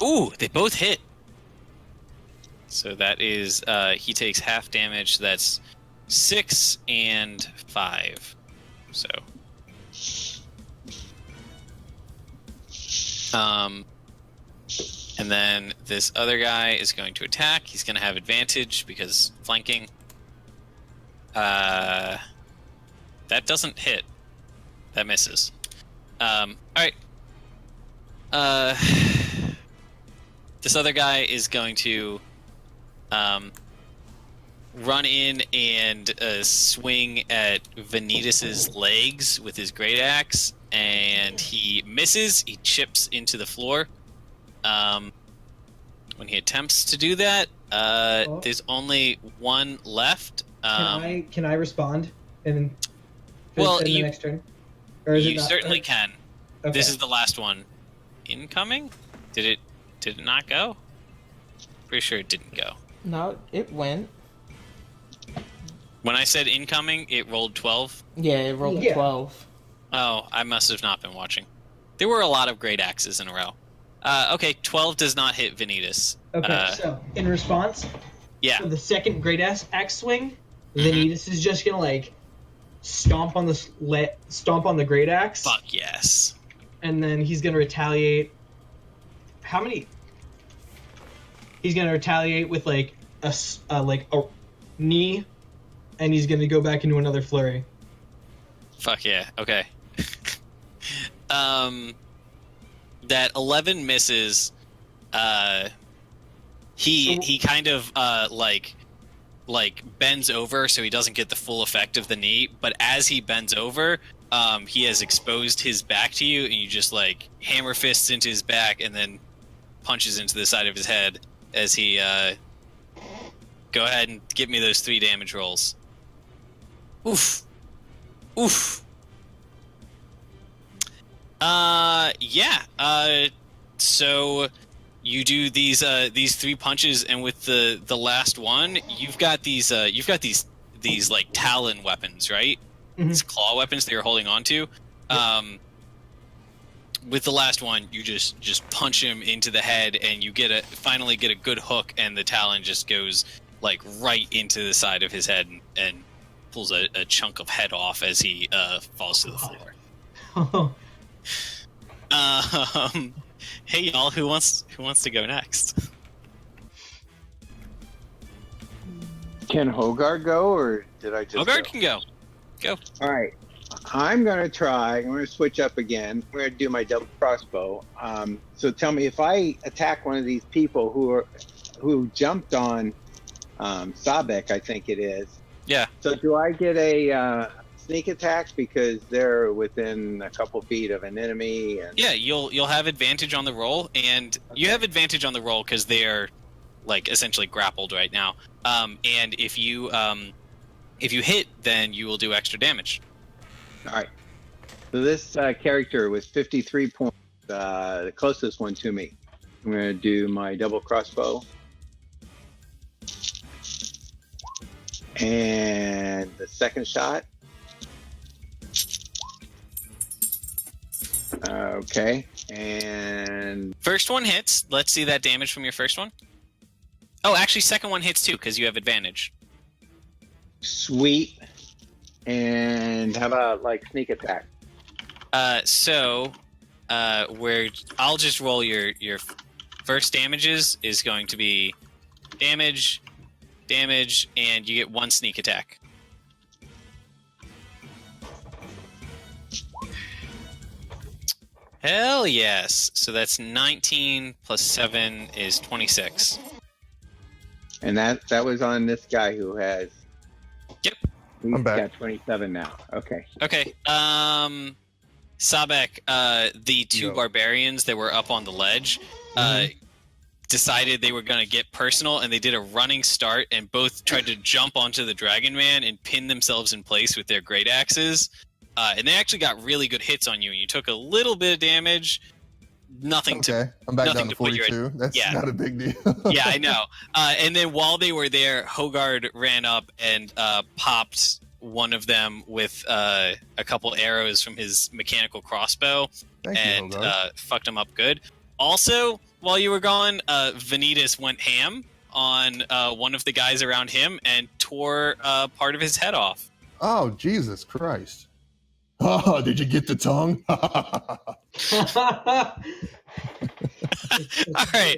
Ooh, they both hit. So that is he takes half damage. That's 6 and 5. So and then this other guy is going to attack. He's going to have advantage because flanking. That doesn't hit. That misses. All right. This other guy is going to run in and swing at Venitus's legs with his great axe, and he misses. He chips into the floor. When he attempts to do that, there's only one left. Can I respond in the next turn? Or is you it not, certainly can. Okay. This is the last one. Incoming? Did it not go? Pretty sure it didn't go. No, it went. When I said incoming, it rolled 12. Yeah, it rolled a 12. Oh, I must have not been watching. There were a lot of great axes in a row. Okay, 12 does not hit Venitus. Okay, so in response, yeah, for the second great axe swing, Venitus is just gonna stomp on the great axe. Fuck yes. And then he's gonna retaliate. How many? He's gonna retaliate with a knee, and he's gonna go back into another flurry. Fuck yeah. Okay. That 11 misses. He kind of bends over so he doesn't get the full effect of the knee, but as he bends over, he has exposed his back to you, and you just hammer fists into his back and then punches into the side of his head as he go ahead and give me those 3 damage rolls. Oof. So you do these 3 punches, and with the last one, you've got these talon weapons, right? Mm-hmm. These claw weapons that you're holding on to. With the last one, you just punch him into the head, and you finally get a good hook, and the talon just goes right into the side of his head and pulls a chunk of head off as he falls to the floor. Hey y'all, who wants to go next? Can Hogarth go, or did I just Hogarth can go. Go. All right. I'm going to switch up again. I'm going to do my double crossbow. So tell me, if I attack one of these people who jumped on Sahbeik, I think it is. Yeah. So do I get a sneak attack because they're within a couple feet of an enemy? Yeah, you'll have advantage on the roll, and you have advantage on the roll because they are essentially grappled right now. And if you hit, then you will do extra damage. All right. So this character was 53 points, the closest one to me. I'm going to do my double crossbow. And the second shot. Okay. And first one hits. Let's see that damage from your first one. Oh, actually, second one hits too because you have advantage. sweet. And how about like sneak attack? Where I'll just roll your first damages is going to be damage, and you get 1 sneak attack. Hell yes! So that's 19 plus 7 is 26. And that was on this guy who has. Yep. He's I'm back. got 27 now. Okay. Okay. Sahbeik, the 2 barbarians that were up on the ledge, decided they were going to get personal, and they did a running start, and both tried to jump onto the Dragon Man and pin themselves in place with their great axes. And they actually got really good hits on you, and you took a little bit of damage. Nothing I'm back down to to put your- 42. That's not a big deal. yeah, I know. And then while they were there, Hogard ran up and popped one of them with a couple arrows from his mechanical crossbow. Thank and you, Hogard. fucked him up good. Also, while you were gone, Venitus went ham on one of the guys around him and tore part of his head off. Oh, Jesus Christ. Oh, did you get the tongue? All right.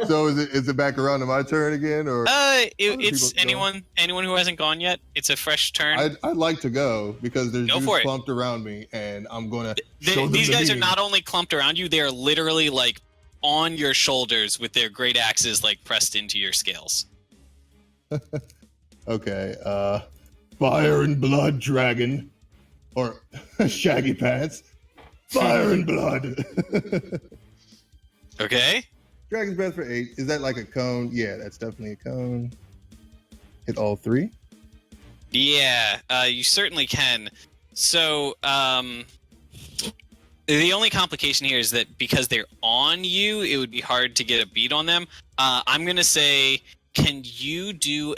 So is it back around to my turn again, or It's anyone who hasn't gone yet. It's a fresh turn. I'd like to go because there's Go dudes for it. clumped around me, and I'm gonna. show them These the guys are meaning. not only clumped around you; they are literally like on your shoulders with their great axes like pressed into your scales. Okay. Fire and blood, dragon, or shaggy pants. Fire and blood. Okay. Dragon's breath for 8. Is that like a cone? Yeah, that's definitely a cone. Hit all 3. Yeah, you certainly can. So, the only complication here is that because they're on you, it would be hard to get a beat on them. I'm gonna say, can you do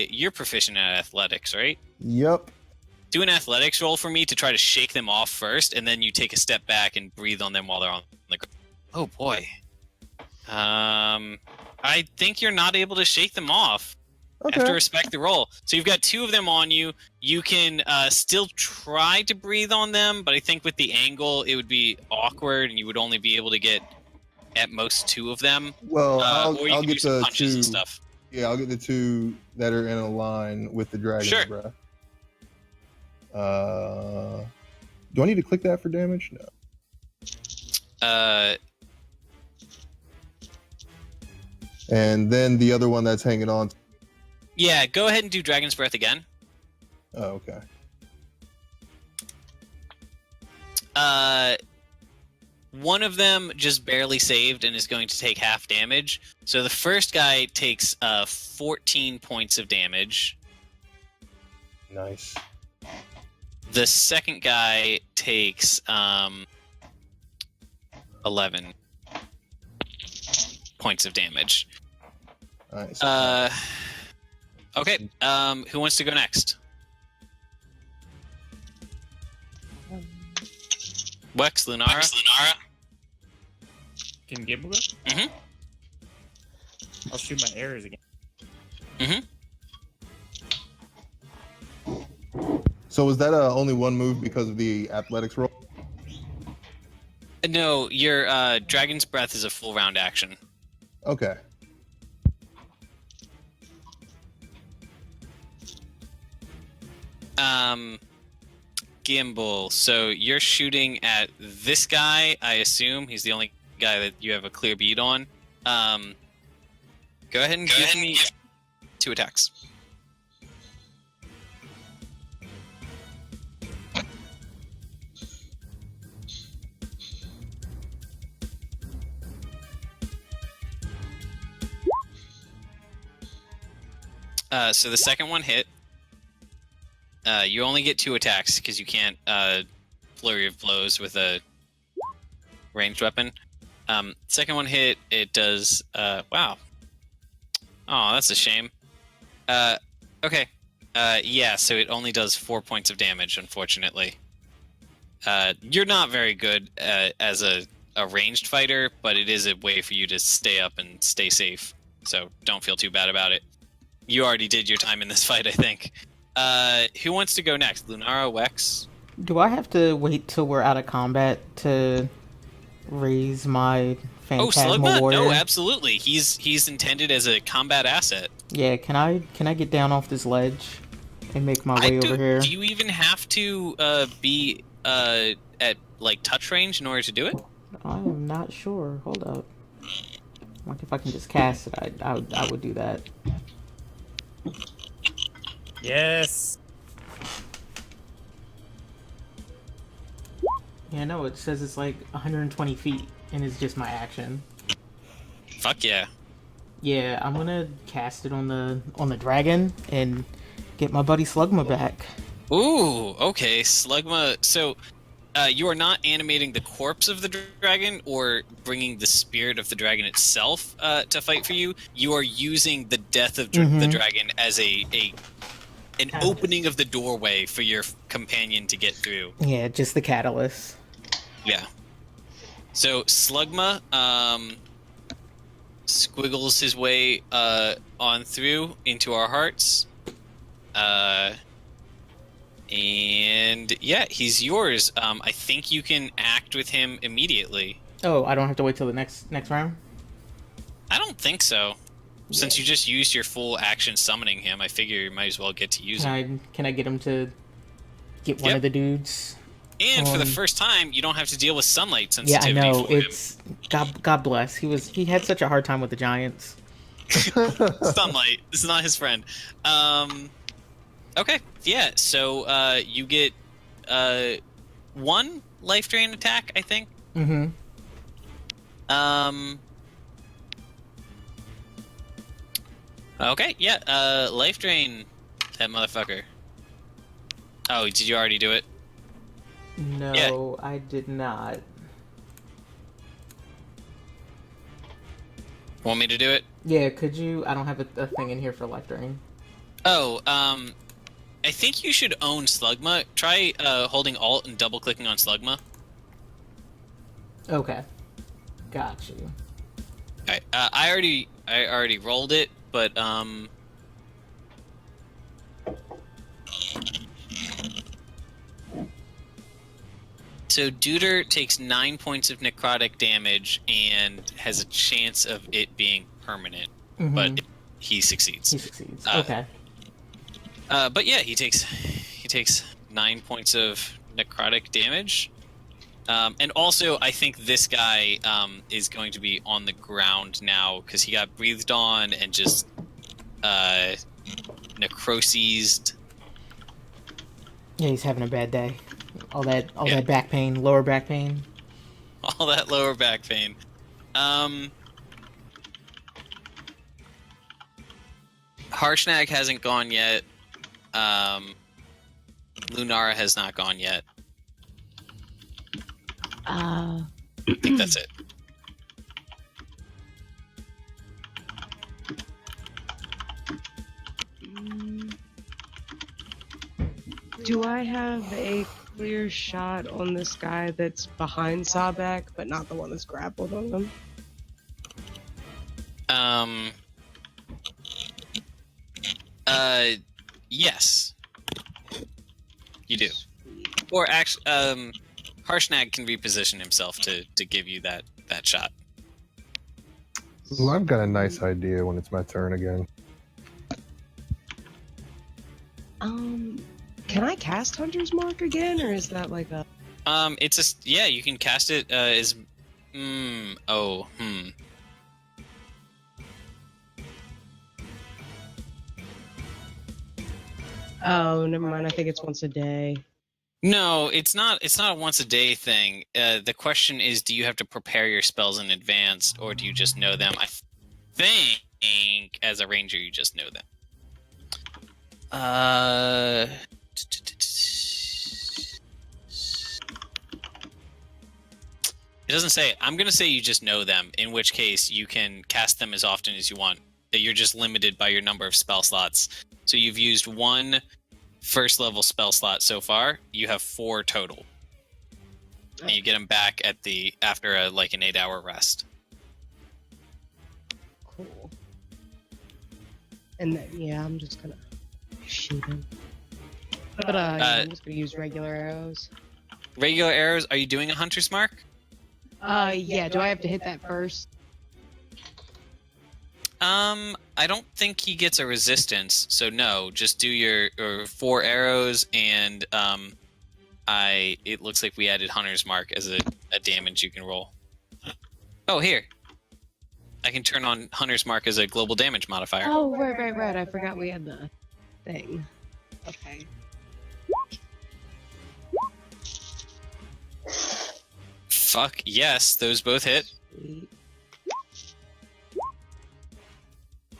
you're proficient at athletics, right? Yep. Do an athletics roll for me to try to shake them off first, and then you take a step back and breathe on them while they're on the ground. Oh boy. I think you're not able to shake them off. Okay. You have to respect the roll. So you've got 2 of them on you. You can still try to breathe on them, but I think with the angle, it would be awkward, and you would only be able to get at most 2 of them. Well, Or you I'll can get do some the punches 2. and stuff. Yeah, I'll get the 2 that are in a line with the dragon's Sure. breath. Do I need to click that for damage? No. And then the other one that's hanging on. Yeah, go ahead and do Dragon's Breath again. Oh, okay. One of them just barely saved and is going to take half damage. So the first guy takes 14 points of damage. Nice. The second guy takes 11 points of damage. Nice. Okay. Who wants to go next? Wex, Lunara. Can Gibble go? Mhm. I'll shoot my arrows again. So was that only one move because of the athletics roll? No, your Dragon's Breath is a full round action. Okay. Gimbal. So you're shooting at this guy, I assume. He's the only guy that you have a clear bead on. Go ahead and give me 2 attacks. So the second one hit. You only get 2 attacks because you can't flurry of blows with a ranged weapon. Second one hit. It does. Wow. Oh, that's a shame. Okay. Yeah, so it only does 4 points of damage, unfortunately. You're not very good as a ranged fighter, but it is a way for you to stay up and stay safe. So don't feel too bad about it. You already did your time in this fight, I think. Who wants to go next? Lunara, Wex? Do I have to wait till we're out of combat to raise my Phantasmal Slugma? Warrior? No, absolutely. He's intended as a combat asset. Yeah, can I get down off this ledge and make my way over here? Do you even have to be at like touch range in order to do it? I am not sure. Hold up. Like if I can just cast it, I would do that. Yes. Yeah, no, it says it's like 120 feet, and it's just my action. Fuck yeah. Yeah, I'm gonna cast it on the dragon and get my buddy Slugma back. Ooh, okay, Slugma. So, you are not animating the corpse of the dragon or bringing the spirit of the dragon itself to fight for you. You are using the death of the dragon as an opening of the doorway for your companion to get through. Yeah, just the catalyst. Yeah. So Slugma squiggles his way on through into our hearts. And yeah, he's yours. I think you can act with him immediately. Oh, I don't have to wait till the next round? I don't think so. Since you just used your full action summoning him, I figure you might as well get to use him. Can I get him to get one of the dudes? And for the first time, you don't have to deal with sunlight Yeah, sensitivity. I know. It's God bless. He had such a hard time with the giants. Sunlight. This is not his friend. Okay, yeah. So you get one life drain attack, I think. Mm-hmm. Okay, yeah. Life drain that motherfucker. Oh, did you already do it? No, yeah. I did not. Want me to do it? Yeah, could you? I don't have a thing in here for life drain. Oh, I think you should own Slugma. Try holding Alt and double-clicking on Slugma. Okay. Got you. Alright, I already rolled it, but, So Deuter takes 9 points of necrotic damage and has a chance of it being permanent, but he succeeds. He succeeds. Okay. But yeah, he takes 9 points of necrotic damage, and also I think this guy is going to be on the ground now because he got breathed on and just necrosized. Yeah, he's having a bad day. All that back pain, lower back pain. All that lower back pain. Harshnag hasn't gone yet. Lunara has not gone yet. I think that's it. Do I have a clear shot on this guy that's behind Sahbeik, but not the one that's grappled on him? Yes. You do. Or actually, Harshnag can reposition himself to give you that shot. Well, I've got a nice idea when it's my turn again. Can I cast Hunter's Mark again, or is that like a... It's yeah, you can cast it as... Oh, never mind. I think it's once a day. No, it's not a once a day thing. The question is, do you have to prepare your spells in advance, or do you just know them? I think, as a ranger, you just know them. It doesn't say. I'm going to say you just know them, in which case you can cast them as often as you want. You're just limited by your number of spell slots. So you've used 1 first level spell slot so far. You have 4 total. And you get them back after an 8-hour rest. Cool. And then, yeah, I'm just gonna shoot him. But yeah, I'm just gonna use regular arrows. Regular arrows? Are you doing a hunter's mark? Yeah. Do I have to hit that first? I don't think he gets a resistance, so no. Just do your 4 arrows, and it looks like we added hunter's mark as a damage you can roll. Oh, here. I can turn on hunter's mark as a global damage modifier. Oh, right. I forgot we had the thing. Okay. Fuck yes, those both hit. Sweet.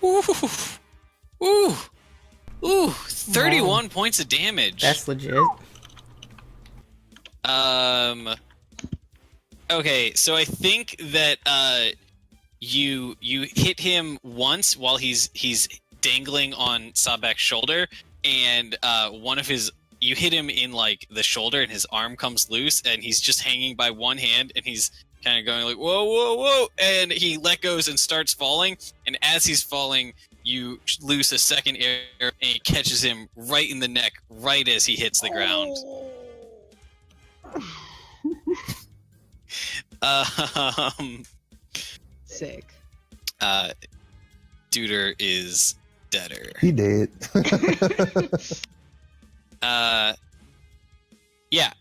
Ooh, 31 points of damage. That's legit. Okay, so I think that you hit him once while he's dangling on Sahbeik's shoulder, and you hit him in the shoulder, and his arm comes loose, and he's just hanging by one hand, and he's kind of going whoa, and he let goes and starts falling, and as he's falling, you loose a second arrow, and he catches him right in the neck, right as he hits the ground. Sick. Duder is deader. He did. Yeah,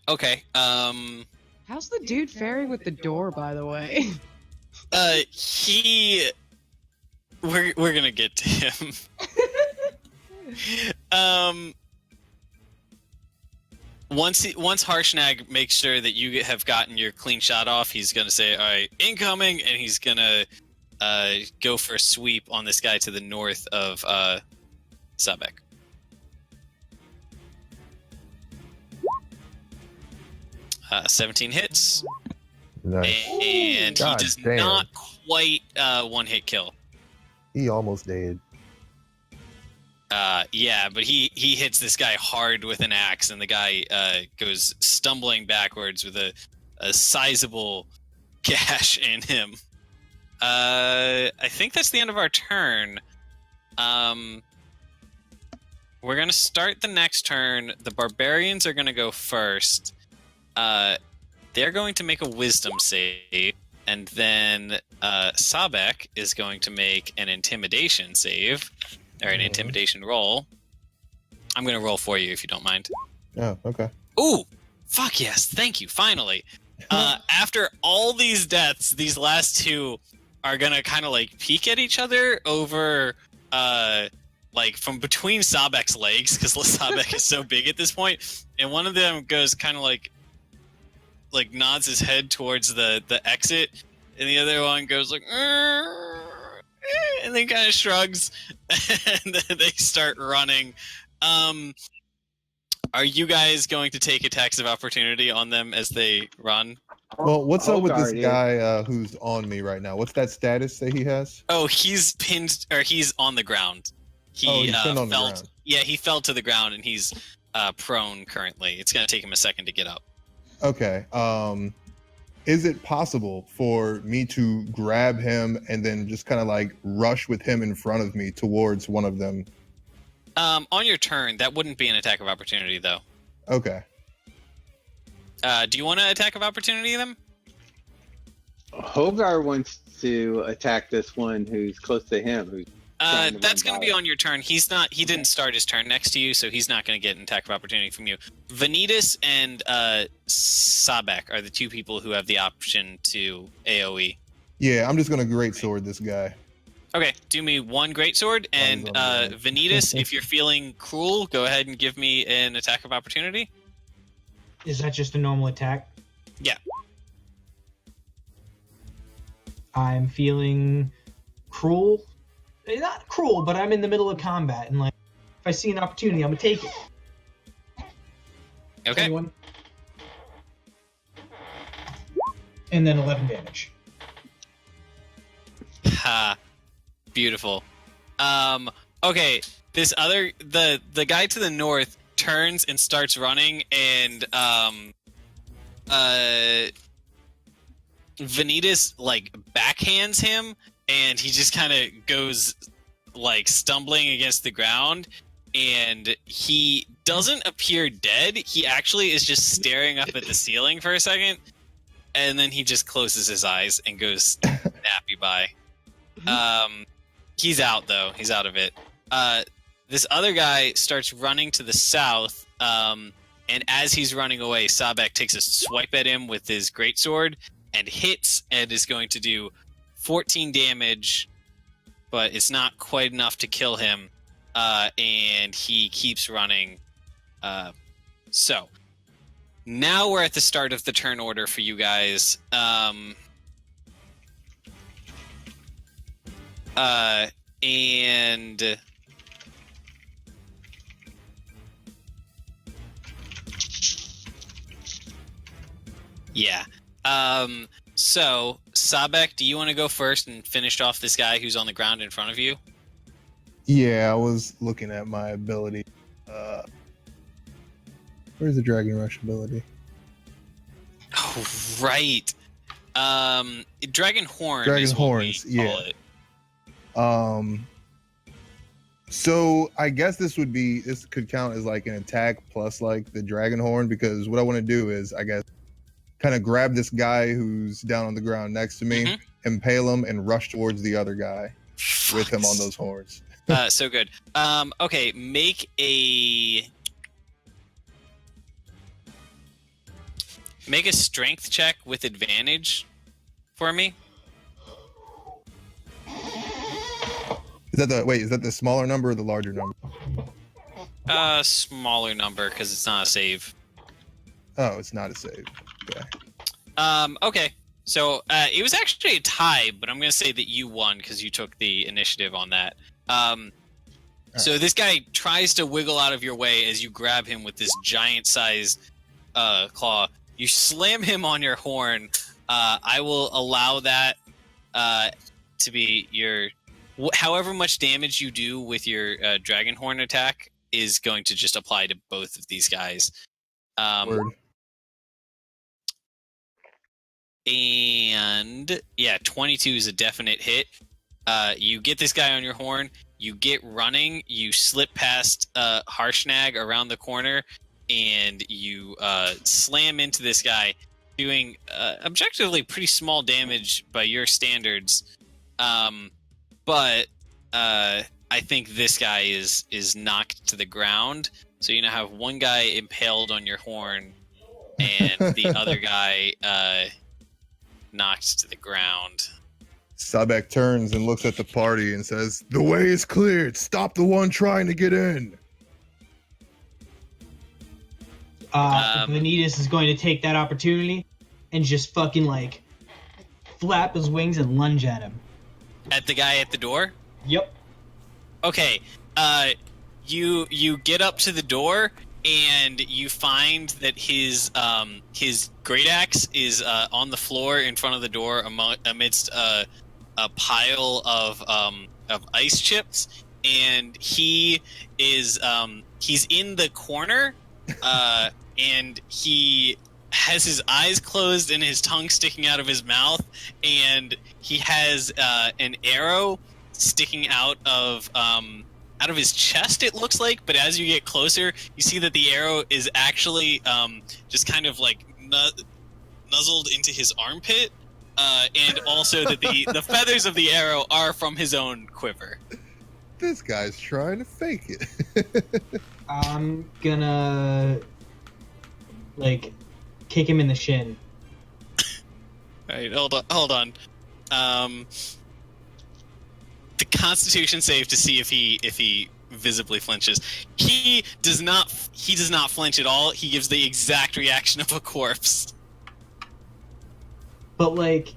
okay. How's the dude faring with the door, by the way? We're gonna get to him. Once Harshnag makes sure that you have gotten your clean shot off, he's gonna say, "All right, incoming," and he's gonna go for a sweep on this guy to the north of Sahbeik. Uh, 17 hits. Nice. And God he does damn. not quite one-hit kill. He almost dead. Yeah, but he hits this guy hard with an axe, and the guy goes stumbling backwards with a sizable gash in him. I think that's the end of our turn. We're going to start the next turn. The barbarians are going to go first. They're going to make a wisdom save, and then Sahbeik is going to make an intimidation save, or an intimidation roll. I'm going to roll for you if you don't mind. Oh, okay. Ooh, fuck yes, thank you, finally. After all these deaths, these last two are going to kind of peek at each other over, from between Sahbeik's legs, because Sahbeik is so big at this point, and one of them goes kind of nods his head towards the exit, and the other one goes and then kind of shrugs, and then they start running. Are you guys going to take attacks of opportunity on them as they run? Well, what's up with this guy who's on me right now? What's that status that he has? Oh, he's pinned, or he's on the ground. He's pinned on the ground. Yeah, he fell to the ground, and he's prone currently. It's going to take him a second to get up. Okay. Is it possible for me to grab him and then just kind of rush with him in front of me towards one of them? On your turn, that wouldn't be an attack of opportunity, though. Okay. Do you want to attack of opportunity them? Hogar wants to attack this one who's close to him. Who's that's going to be on your turn. He didn't start his turn next to you, so he's not going to get an attack of opportunity from you. Venitus and Sahbeik are the two people who have the option to AoE. Yeah, I'm just going to greatsword this guy. Okay, do me one greatsword, and Venitus, if you're feeling cruel, go ahead and give me an attack of opportunity. Is that just a normal attack? Yeah. I'm feeling cruel. Not cruel, but I'm in the middle of combat, and if I see an opportunity, I'm gonna take it. Okay. 21. And then 11 damage. Ha. Beautiful. Okay, this other the guy to the north turns and starts running, and Venitus like backhands him, and he just kind of goes like stumbling against the ground, and he doesn't appear dead. He actually is just staring up at the ceiling for a second, and then he just closes his eyes and goes nappy by. He's out though. He's out of it. This other guy starts running to the south, and as he's running away, Sahbeik takes a swipe at him with his greatsword and hits, and is going to do 14 damage, but it's not quite enough to kill him, and he keeps running. So, now we're at the start of the turn order for you guys. And... yeah. So, Sahbeik, do you want to go first and finish off this guy who's on the ground in front of you? Yeah, I was looking at my ability. Where's the Dragon Rush ability? Oh, right. Dragon Horn. Dragon Horns, yeah. So I guess this could count as like an attack plus like the Dragon Horn, because what I want to do is, I guess, kind of grab this guy who's down on the ground next to me, impale him, and rush towards the other guy with him on those horns. So good. Okay, make a strength check with advantage for me. Is that the smaller number or the larger number? Smaller number, because it's not a save. Oh, it's not a save. Okay. Okay. So, it was actually a tie, but I'm going to say that you won because you took the initiative on that. So this guy tries to wiggle out of your way as you grab him with this giant-sized claw. You slam him on your horn. I will allow that to be your... however much damage you do with your Dragon Horn attack is going to just apply to both of these guys. Word. And yeah, 22 is a definite hit. You get this guy on your horn, you get running, you slip past Harshnag around the corner, and you slam into this guy, doing objectively pretty small damage by your standards. But I think this guy is knocked to the ground. So you now have one guy impaled on your horn, and the other guy knocked to the ground. Sahbeik turns and looks at the party and says, "The way is cleared. Stop the one trying to get in." Venitus is going to take that opportunity and just fucking like flap his wings and lunge at him. At the guy at the door? Yep. Okay. You get up to the door, and you find that his great axe is on the floor in front of the door amidst a pile of ice chips, and he is he's in the corner, and he has his eyes closed and his tongue sticking out of his mouth, and he has an arrow sticking out of his chest, it looks like, but as you get closer, you see that the arrow is actually just kind of like nuzzled into his armpit, and also that the feathers of the arrow are from his own quiver. This guy's trying to fake it. I'm gonna like kick him in the shin. Alright, hold on. The Constitution save to see if he visibly flinches. He does not flinch at all. He gives the exact reaction of a corpse. But like,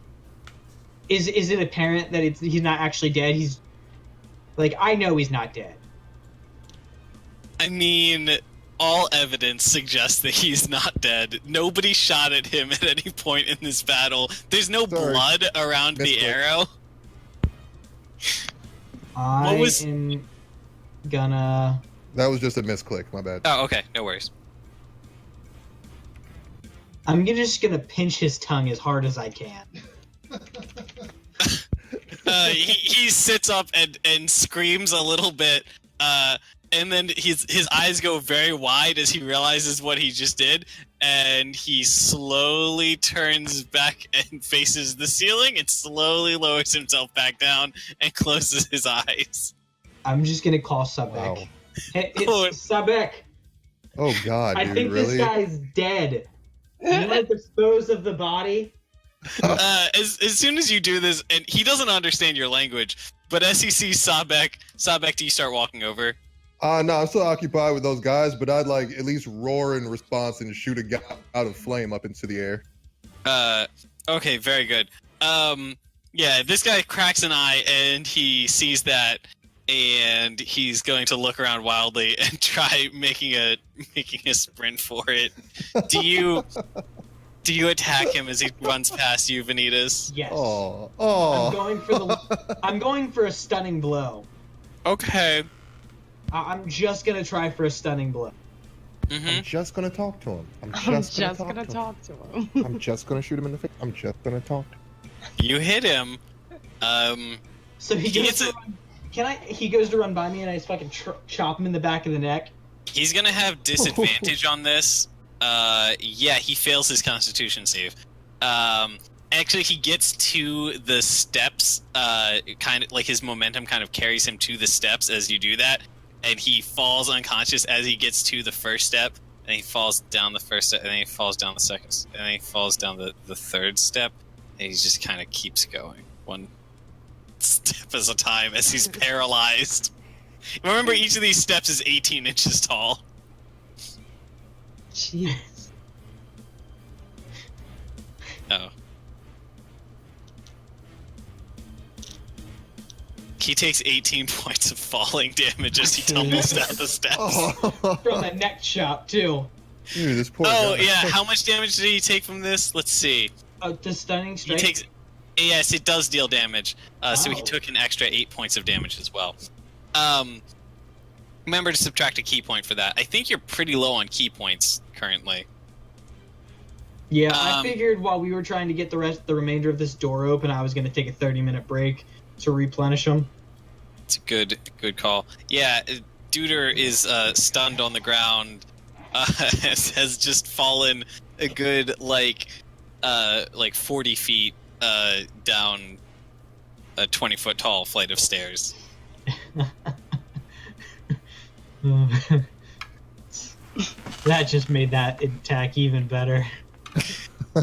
is it apparent that he's not actually dead? He's like, I know he's not dead. I mean, all evidence suggests that he's not dead. Nobody shot at him at any point in this battle. There's no blood around the arrow. Gonna. That was just a misclick. My bad. Oh, okay. No worries. I'm just gonna pinch his tongue as hard as I can. He sits up and screams a little bit, and then his eyes go very wide as he realizes what he just did, and he slowly turns back and faces the ceiling and slowly lowers himself back down and closes his eyes. I'm just gonna call Sahbeik. Wow. Hey, it's Sahbeik. Oh God, dude, I think really? this guy's dead. You want to dispose of the body? As soon as you do this, and he doesn't understand your language, but as he sees Sahbeik, do you start walking over? No, I'm still occupied with those guys, but I'd like at least roar in response and shoot a guy out of flame up into the air. Okay, very good. Yeah, this guy cracks an eye and he sees that, and he's going to look around wildly and try making a sprint for it. Do you attack him as he runs past you, Venitus? Yes. Oh. I'm going for a stunning blow. Okay. I'm just gonna try for a stunning blow. I'm just gonna talk to him. I'm just gonna talk to him. I'm just gonna shoot him in the face. I'm just gonna talk to him. You hit him. So he goes to run, he goes to run by me and I just fucking chop him in the back of the neck. He's gonna have disadvantage on this. Yeah, he fails his Constitution save. Actually, he gets to the steps. Kind of like his momentum kind of carries him to the steps as you do that, and he falls unconscious as he gets to the first step. And he falls down the first step, and then he falls down the second, and then he falls down the third step, and he just kind of keeps going, one step at a time, as he's paralyzed. Remember, each of these steps is 18 inches tall. Jeez. Oh. He takes 18 points of falling damage as he tumbles down the steps. From a neck chop, too. Dude, this poor Oh, guy. yeah. How much damage did he take from this? Let's see. The stunning strike? He takes... Yes, it does deal damage. So he Oh. took an extra 8 points of damage as well. Remember to subtract a key point for that. I think you're pretty low on key points currently. Yeah, I figured while we were trying to get the remainder of this door open, I was going to take a 30-minute break to replenish them. It's a good call. Yeah, Duder is stunned on the ground. Has just fallen a good like 40 feet down a 20-foot tall flight of stairs. That just made that attack even better. Who?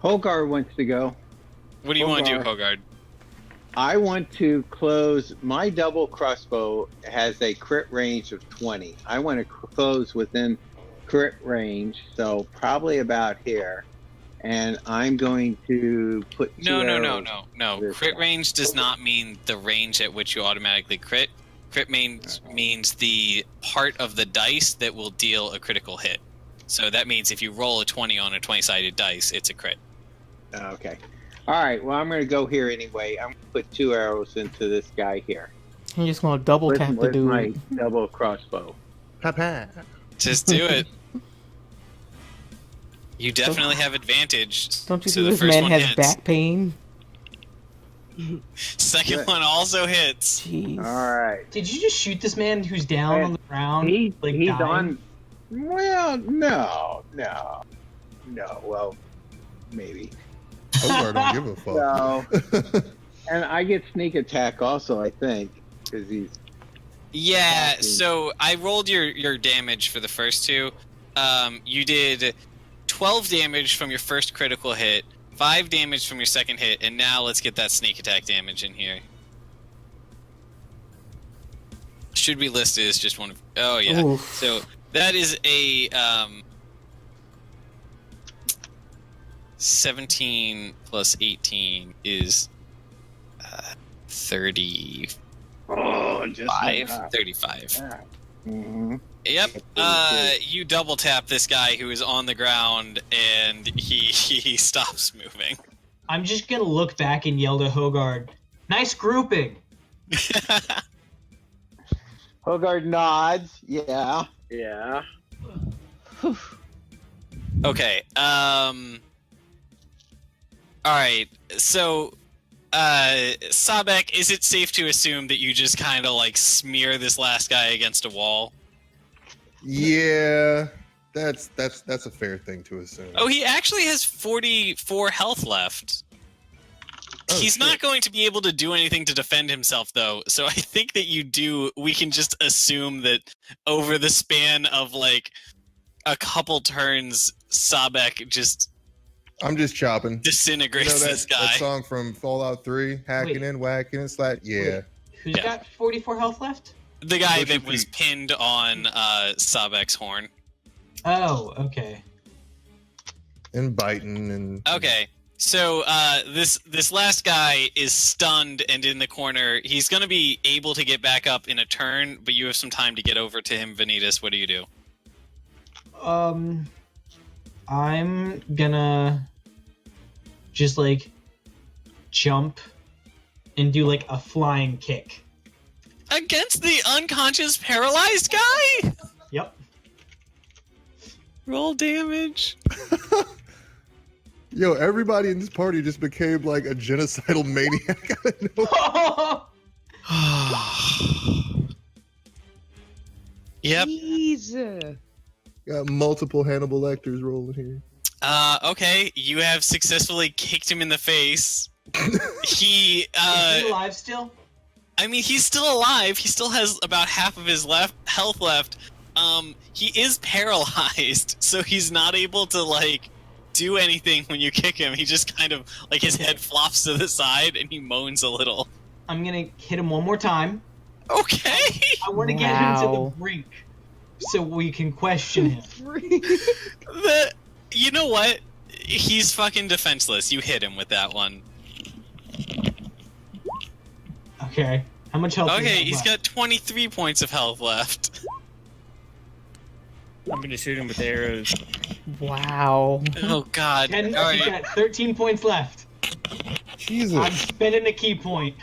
Holgar wants to go. What do you want to do, Hogard? I want to close. My double crossbow has a crit range of 20. I want to close within crit range, so probably about here. And I'm going to put No. this Crit guy. range does not mean the range at which you automatically crit. Crit means the part of the dice that will deal a critical hit. So that means if you roll a 20 on a 20-sided dice, it's a crit. Okay. All right. Well, I'm going to go here anyway. I'm going to put 2 arrows into this guy here. I'm just gonna double tap the with dude. my double crossbow. Papa. Just do it. You definitely have advantage. Don't you so see the this first man one has hits. back pain? Second Good. one also hits. Jeez. All right. Did you just shoot this man who's down on the ground? He's dying? on. Well, no. Well, maybe. Hogard don't give a fuck. No. And I get sneak attack also, I think, because he's. Yeah, Awesome. so I rolled your damage for the first two. You did 12 damage from your first critical hit, 5 damage from your second hit, and now let's get that sneak attack damage in here. Should be listed as just one of... Oh, yeah. Oof. So that is a 17 plus 18 is 35. Oh, just like that. 35. Mhm. Yep. You double tap this guy who is on the ground, and he stops moving. I'm just gonna look back and yell to Hogard, "Nice grouping." Hogard nods. Yeah. Okay. All right. So, Sahbeik, is it safe to assume that you just kind of like smear this last guy against a wall? Yeah, that's a fair thing to assume. Oh, he actually has 44 health left. He's not going to be able to do anything to defend himself, though. So I think that we can just assume that over the span of like a couple turns, Sahbeik just I'm just chopping. disintegrates this guy. That song from Fallout 3, hacking and whacking and slat. Yeah. Wait, who's got 44 health left? The guy that was pinned on Sahbeik's horn. Oh, okay. And biting and. Okay, so this last guy is stunned and in the corner. He's going to be able to get back up in a turn, but you have some time to get over to him, Venitus. What do you do? I'm gonna just like jump and do like a flying kick. Against the unconscious paralyzed guy? Yep. Roll damage. Yo, everybody in this party just became like a genocidal maniac out of nowhere. Yep. Jeez. Got multiple Hannibal Lecters rolling here. Okay, you have successfully kicked him in the face. Is he alive still? I mean, he's still alive. He still has about half of his health left. He is paralyzed, so he's not able to like do anything when you kick him. He just kind of like his head flops to the side and he moans a little. I'm gonna hit him one more time. Okay. I want to get him to the brink so we can question him. You know what? He's fucking defenseless. You hit him with that one. Okay. How much health? Okay, he's got 23 points of health left. I'm gonna shoot him with arrows. Wow. Oh god. He's got 13 points left. Jesus. I'm spending a key point.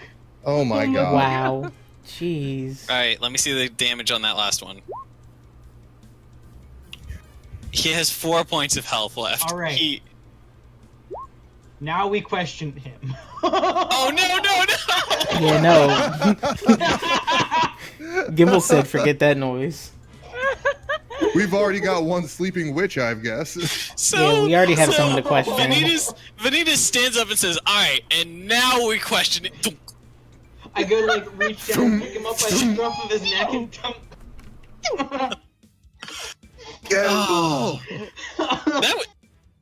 Oh my god. Wow. Jeez. Alright, let me see the damage on that last one. He has 4 points of health left. Alright. Now we question him. Oh no! Yeah, no. Gimbal said forget that noise. We've already got one sleeping witch, I guess. So, yeah, we already have someone to question. Venitus stands up and says, alright, and now we question it. I go like reach down, pick him up by the scruff of his neck and dump. Oh.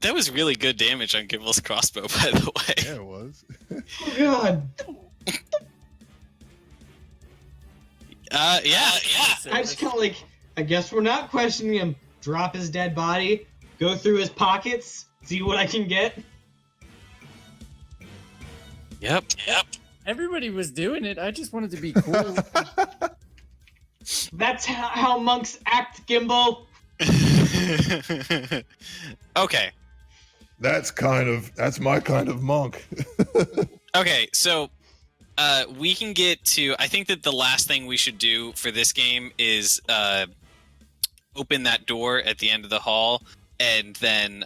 That was really good damage on Gimble's crossbow, by the way. Yeah, it was. Oh god. Yeah. I just kind of like, I guess we're not questioning him. Drop his dead body, go through his pockets, see what I can get. Yep. Everybody was doing it. I just wanted to be cool. That's how monks act, Gimbo. Okay. That's my kind of monk. Okay, so we can get to. I think that the last thing we should do for this game is open that door at the end of the hall and then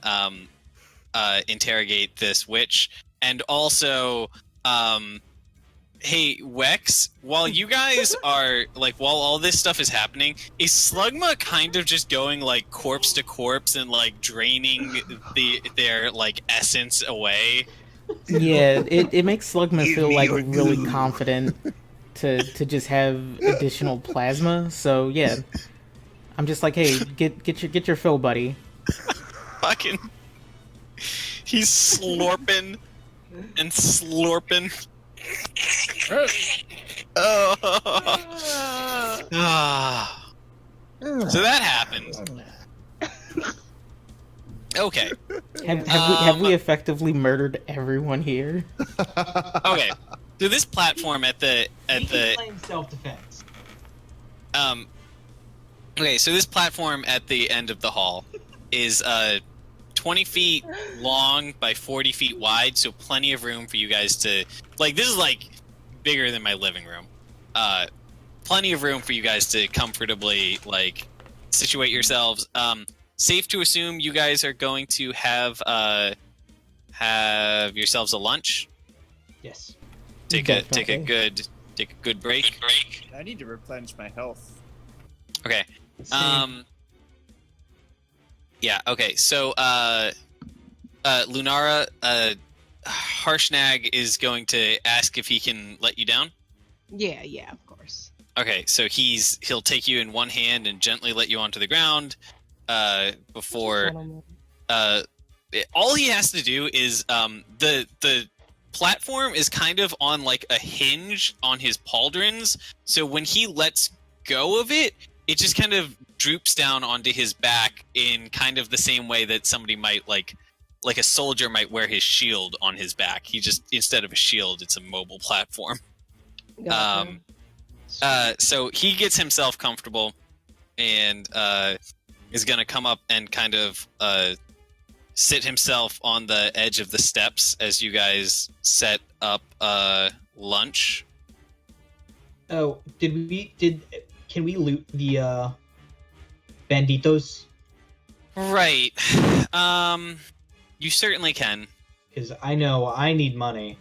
interrogate this witch. And also, hey, Wex, while you guys are, like, while all this stuff is happening, is Slugma kind of just going, like, corpse to corpse and, like, draining their, like, essence away? Yeah, it makes Slugma feel, like, really confident to just have additional plasma, so, yeah. I'm just like, hey, get your fill, buddy. Fucking... He's slurping and slurping. Oh. So that happened. Okay. Have we effectively murdered everyone here? Okay. So this platform at the self-defense. Okay, so this platform at the end of the hall is 20 feet long by 40 feet wide, so plenty of room for you guys to... Like, this is, like, bigger than my living room. Plenty of room for you guys to comfortably, like, situate yourselves. Safe to assume you guys are going to have yourselves a lunch. Yes. Take a good break. I need to replenish my health. Okay. Yeah. Okay. So, Lunara, Harshnag is going to ask if he can let you down. Yeah, of course. Okay. So he'll take you in one hand and gently let you onto the ground. Before all he has to do is the platform is kind of on like a hinge on his pauldrons, so when he lets go of it, it just kind of droops down onto his back in kind of the same way that somebody might like a soldier might wear his shield on his back. He just, instead of a shield, it's a mobile platform. Gotcha. So he gets himself comfortable and is going to come up and kind of sit himself on the edge of the steps as you guys set up lunch. Oh, can we loot the banditos? Right. You certainly can. Because I know I need money.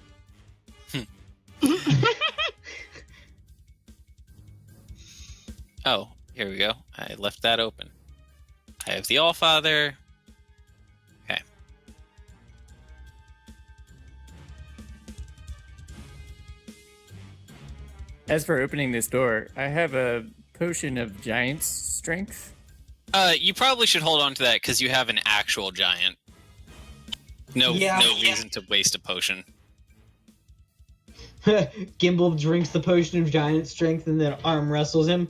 Oh, here we go. I left that open. I have the Allfather. Okay. As for opening this door, I have a potion of giant's strength. You probably should hold on to that because you have an actual giant. No reason to waste a potion. Gimbal drinks the potion of giant strength and then arm wrestles him.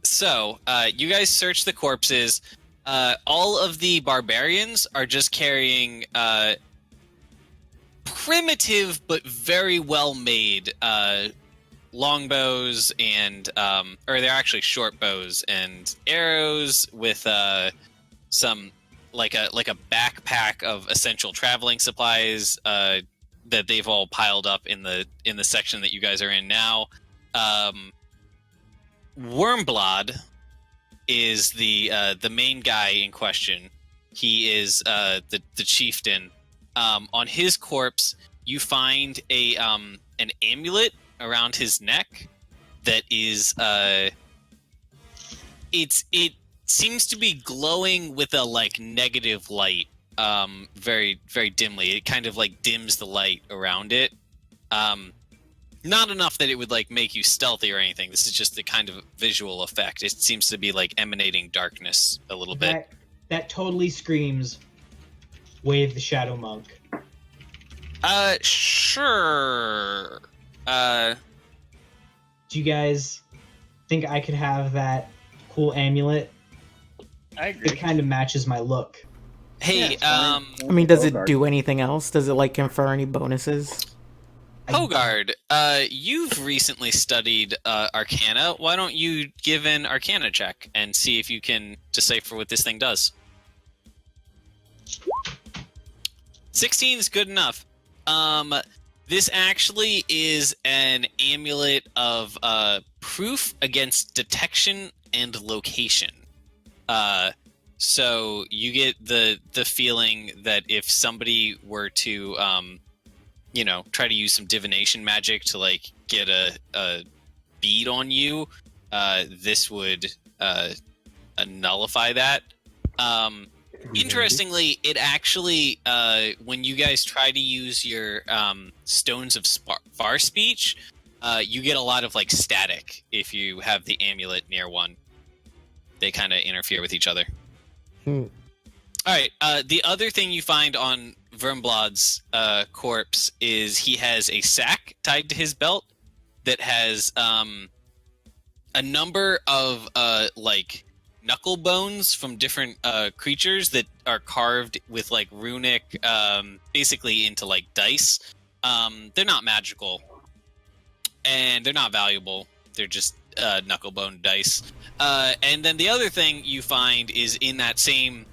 So, you guys search the corpses. All of the barbarians are just carrying primitive but very well made longbows and or they're actually short bows and arrows with some like a backpack of essential traveling supplies that they've all piled up in the section that you guys are in now. Wormblod is the main guy in question. He is the chieftain. On his corpse, you find an amulet around his neck that is it seems to be glowing with a like negative light, very very dimly. It kind of like dims the light around it. Not enough that it would like make you stealthy or anything. This is just the kind of visual effect. It seems to be like emanating darkness a little bit. That totally screams Wave the Shadow Monk. Sure. Do you guys think I could have that cool amulet? I agree. It kind of matches my look. Hey, I mean, does it do anything else? Does it like confer any bonuses? Hogard, you've recently studied Arcana. Why don't you give an Arcana check and see if you can decipher what this thing does? 16 is good enough. This actually is an amulet of proof against detection and location. So you get the feeling that if somebody were to try to use some divination magic to like get a bead on you, this would nullify that. Interestingly, it actually, when you guys try to use your stones of far speech, you get a lot of like static if you have the amulet near one. They kind of interfere with each other. All right. The other thing you find on Wormblod's corpse is he has a sack tied to his belt that has a number of like knuckle bones from different creatures that are carved with like runic, basically into like dice. They're not magical, and they're not valuable. They're just knucklebone dice. And then the other thing you find is in that same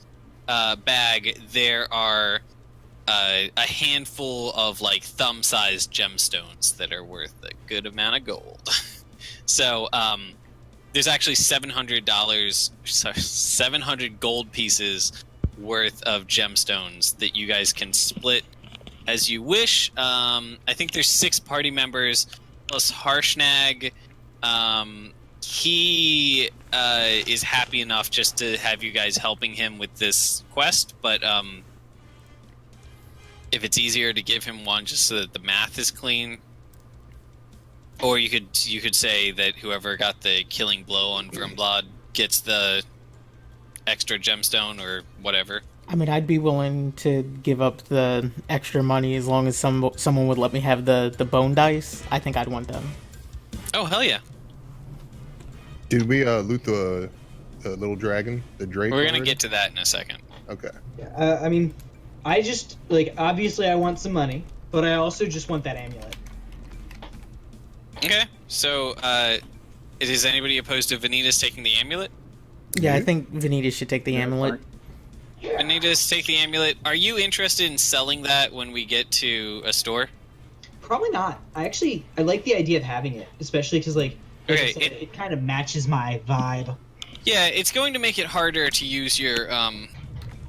bag there are a handful of like thumb-sized gemstones that are worth a good amount of gold. So there's actually $700 gold pieces worth of gemstones that you guys can split as you wish. I think there's 6 party members plus Harshnag. He is happy enough just to have you guys helping him with this quest, but if it's easier to give him one just so that the math is clean, or you could say that whoever got the killing blow on Vermblad gets the extra gemstone or whatever. I mean, I'd be willing to give up the extra money as long as someone would let me have the bone dice. I think I'd want them. Oh, hell yeah. Did we loot the little dragon, the Drake? We're going to get to that in a second. Okay. I mean, I just, like, obviously I want some money, but I also just want that amulet. Okay, so is anybody opposed to Venitus taking the amulet? Yeah, I think Venitus should take the amulet. Venitus, take the amulet. Are you interested in selling that when we get to a store? Probably not. I like the idea of having it, especially because, like Okay, I said, it kind of matches my vibe. Yeah, it's going to make it harder to use your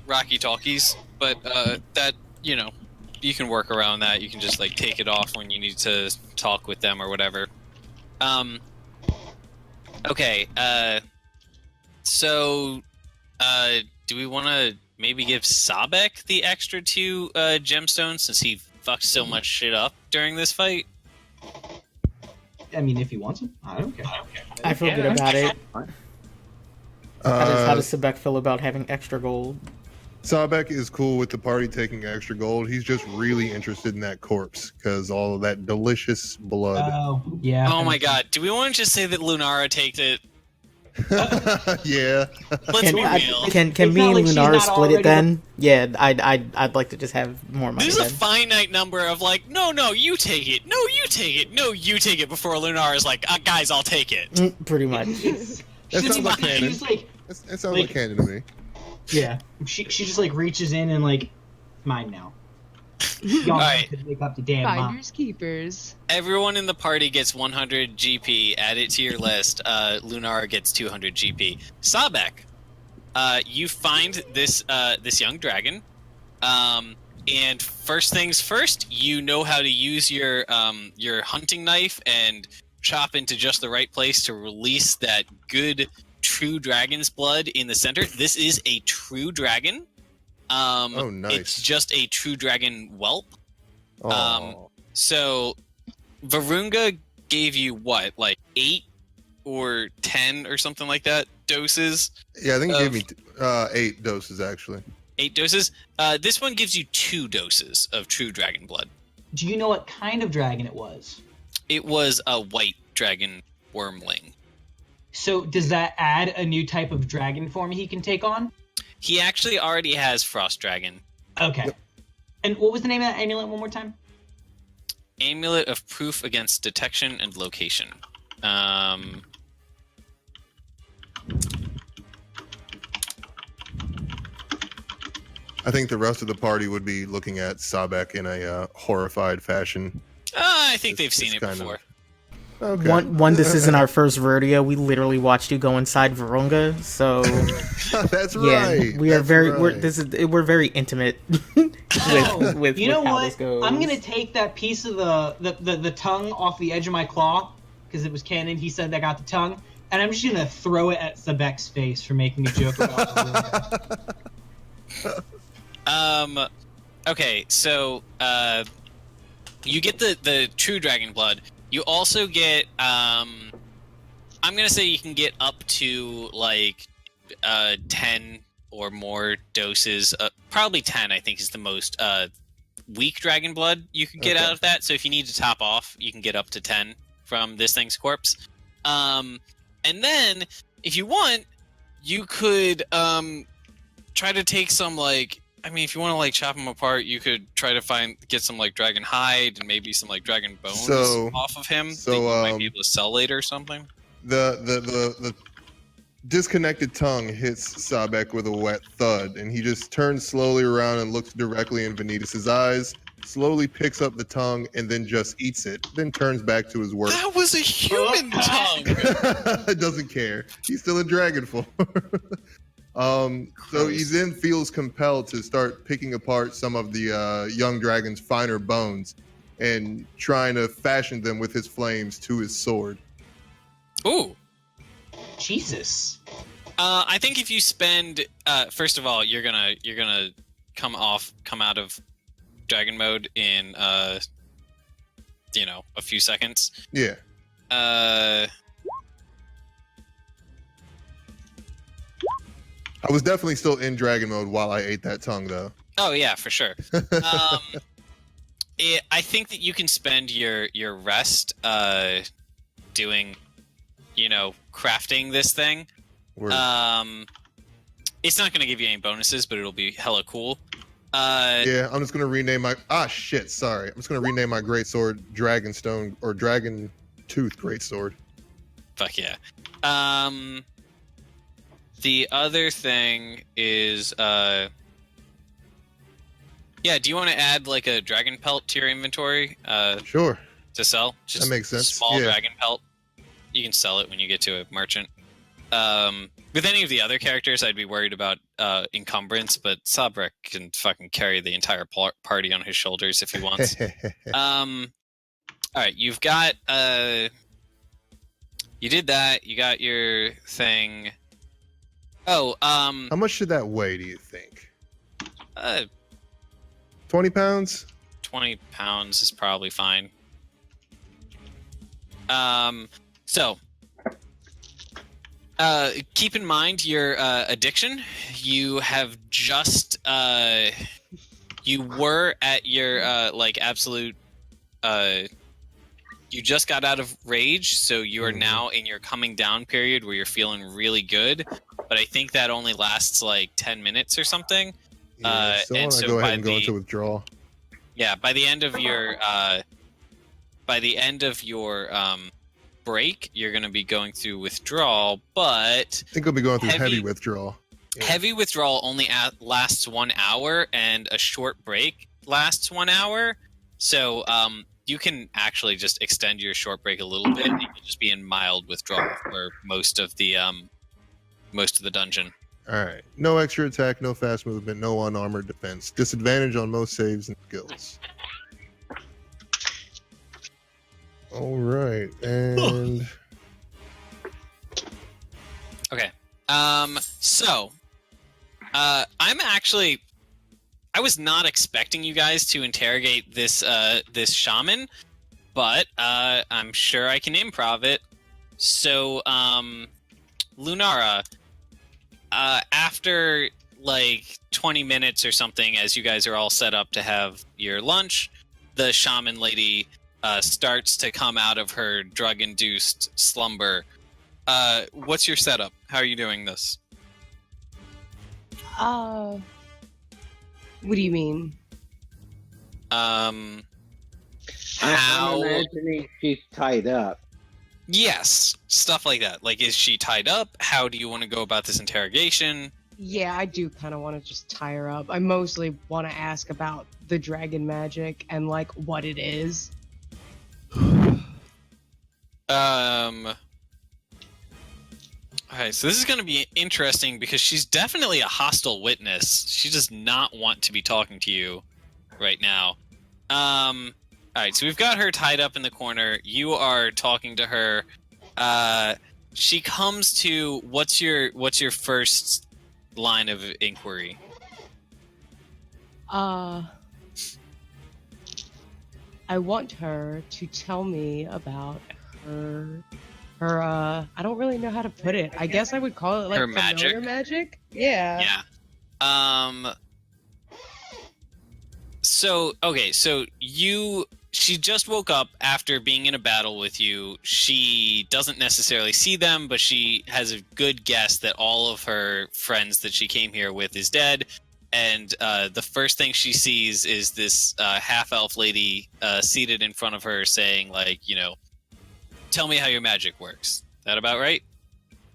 Rocky Talkies, but that, you know, you can work around that. You can just, like, take it off when you need to talk with them or whatever. Okay, so, do we want to maybe give Sahbeik the extra 2 gemstones since he fucked so much shit up during this fight? I mean, if he wants them, I don't care. I feel good about it. How does Sahbeik feel about having extra gold? Sahbeik is cool with the party taking extra gold. He's just really interested in that corpse because all of that delicious blood. Oh, yeah. Oh my god, do we want to just say that Lunara takes it? Yeah. Let's be real. Can me and Lunara split it then? Yeah, I'd like to just have more money. There's a finite number of like, no, you take it. No, you take it. No, you take it before Lunara is like, guys, I'll take it. Pretty much. That sounds like canon. That sounds like canon to me. Yeah, she just like reaches in and like, mine now. Y'all right. could make up the damn Finders keepers. Everyone in the party gets 100 GP. Add it to your list. Lunara gets 200 GP. Sahbeik, you find this this young dragon, and first things first, you know how to use your hunting knife and chop into just the right place to release that good true dragon's blood in the center. This is a true dragon. Oh, nice. It's just a true dragon whelp. Oh. So Varunga gave you what, like 8 or 10 or something like that doses? Yeah, I think he gave me 8 doses actually. 8 doses. This one gives you 2 doses of true dragon blood. Do you know what kind of dragon it was? It was a white dragon wormling. So does that add a new type of dragon form he can take on? He actually already has Frost Dragon. Okay. Yep. And what was the name of that amulet one more time? Amulet of Proof Against Detection and Location. I think the rest of the party would be looking at Sahbeik in a horrified fashion. I think they've seen it before. Okay. One, this isn't our first rodeo. We literally watched you go inside Varunga, so that's yeah, right. We are very we're very intimate with you know how what? this goes. I'm gonna take that piece of the tongue off the edge of my claw because it was canon. He said I got the tongue, and I'm just gonna throw it at Sahbeik's face for making a joke about Varunga. Okay, so you get the true dragon blood. You also get, I'm gonna say you can get up to like 10 or more doses. Probably 10, I think, is the most weak dragon blood you could get out of that. So if you need to top off, you can get up to 10 from this thing's corpse. And then, if you want, you could try to take some like. I mean, if you want to like chop them apart, you could try to get some like dragon hide and maybe some like dragon bones off of him that you might be able to sell later or something. the disconnected tongue hits Sahbeik with a wet thud, and he just turns slowly around and looks directly in Venitus's eyes, slowly picks up the tongue, and then just eats it, then turns back to his work. That was a human tongue! Doesn't care. He's still in dragon form. So he then feels compelled to start picking apart some of the young dragon's finer bones and trying to fashion them with his flames to his sword. Ooh. Jesus. I think if you spend, first of all, you're gonna come out of dragon mode in, a few seconds. Yeah. I was definitely still in dragon mode while I ate that tongue, though. Oh yeah, for sure. I think that you can spend your rest, doing, crafting this thing. Word. It's not going to give you any bonuses, but it'll be hella cool. Yeah, I'm just gonna rename my sorry. I'm just gonna rename my greatsword Dragonstone or Dragon Tooth Greatsword. Fuck yeah. The other thing is, do you want to add like a dragon pelt to your inventory? Sure. To sell? Just that makes sense. Small dragon pelt. You can sell it when you get to a merchant. With any of the other characters, I'd be worried about encumbrance, but Sahbeik can fucking carry the entire party on his shoulders if he wants. All right, you've got you did that. You got your thing. Oh, how much should that weigh? Do you think? 20 pounds. 20 pounds is probably fine. So. Keep in mind your addiction. You have just you were at your absolute you just got out of rage, so you are now in your coming down period where you're feeling really good. But I think that only lasts like 10 minutes or something. Yeah, so and so go ahead and go into withdrawal. Yeah, by the end of your break, you're going to be going through withdrawal, but I think I'll be going through heavy withdrawal. Yeah. Heavy withdrawal only lasts 1 hour, and a short break lasts 1 hour. So you can actually just extend your short break a little bit. You can just be in mild withdrawal for most of the dungeon. All right. No extra attack, no fast movement, no unarmored defense. Disadvantage on most saves and skills. All right, and okay. So, I was not expecting you guys to interrogate this shaman, but I'm sure I can improv it. So, Lunara, after like 20 minutes or something, as you guys are all set up to have your lunch, the shaman lady starts to come out of her drug-induced slumber. What's your setup? How are you doing this? What do you mean? I'm imagining she's tied up. Yes, stuff like that. Like, is she tied up? How do you want to go about this interrogation? Yeah, I do kind of want to just tie her up. I mostly want to ask about the dragon magic and, like, what it is. Alright, so this is going to be interesting because she's definitely a hostile witness. She does not want to be talking to you right now. Alright, so we've got her tied up in the corner. You are talking to her. She comes to, what's your first line of inquiry? I want her to tell me about her I don't really know how to put it. I guess I would call it like her familiar magic. Yeah. Yeah. So she just woke up after being in a battle with you. She doesn't necessarily see them, but she has a good guess that all of her friends that she came here with is dead. And the first thing she sees is this half-elf lady seated in front of her saying, like, tell me how your magic works. That about right?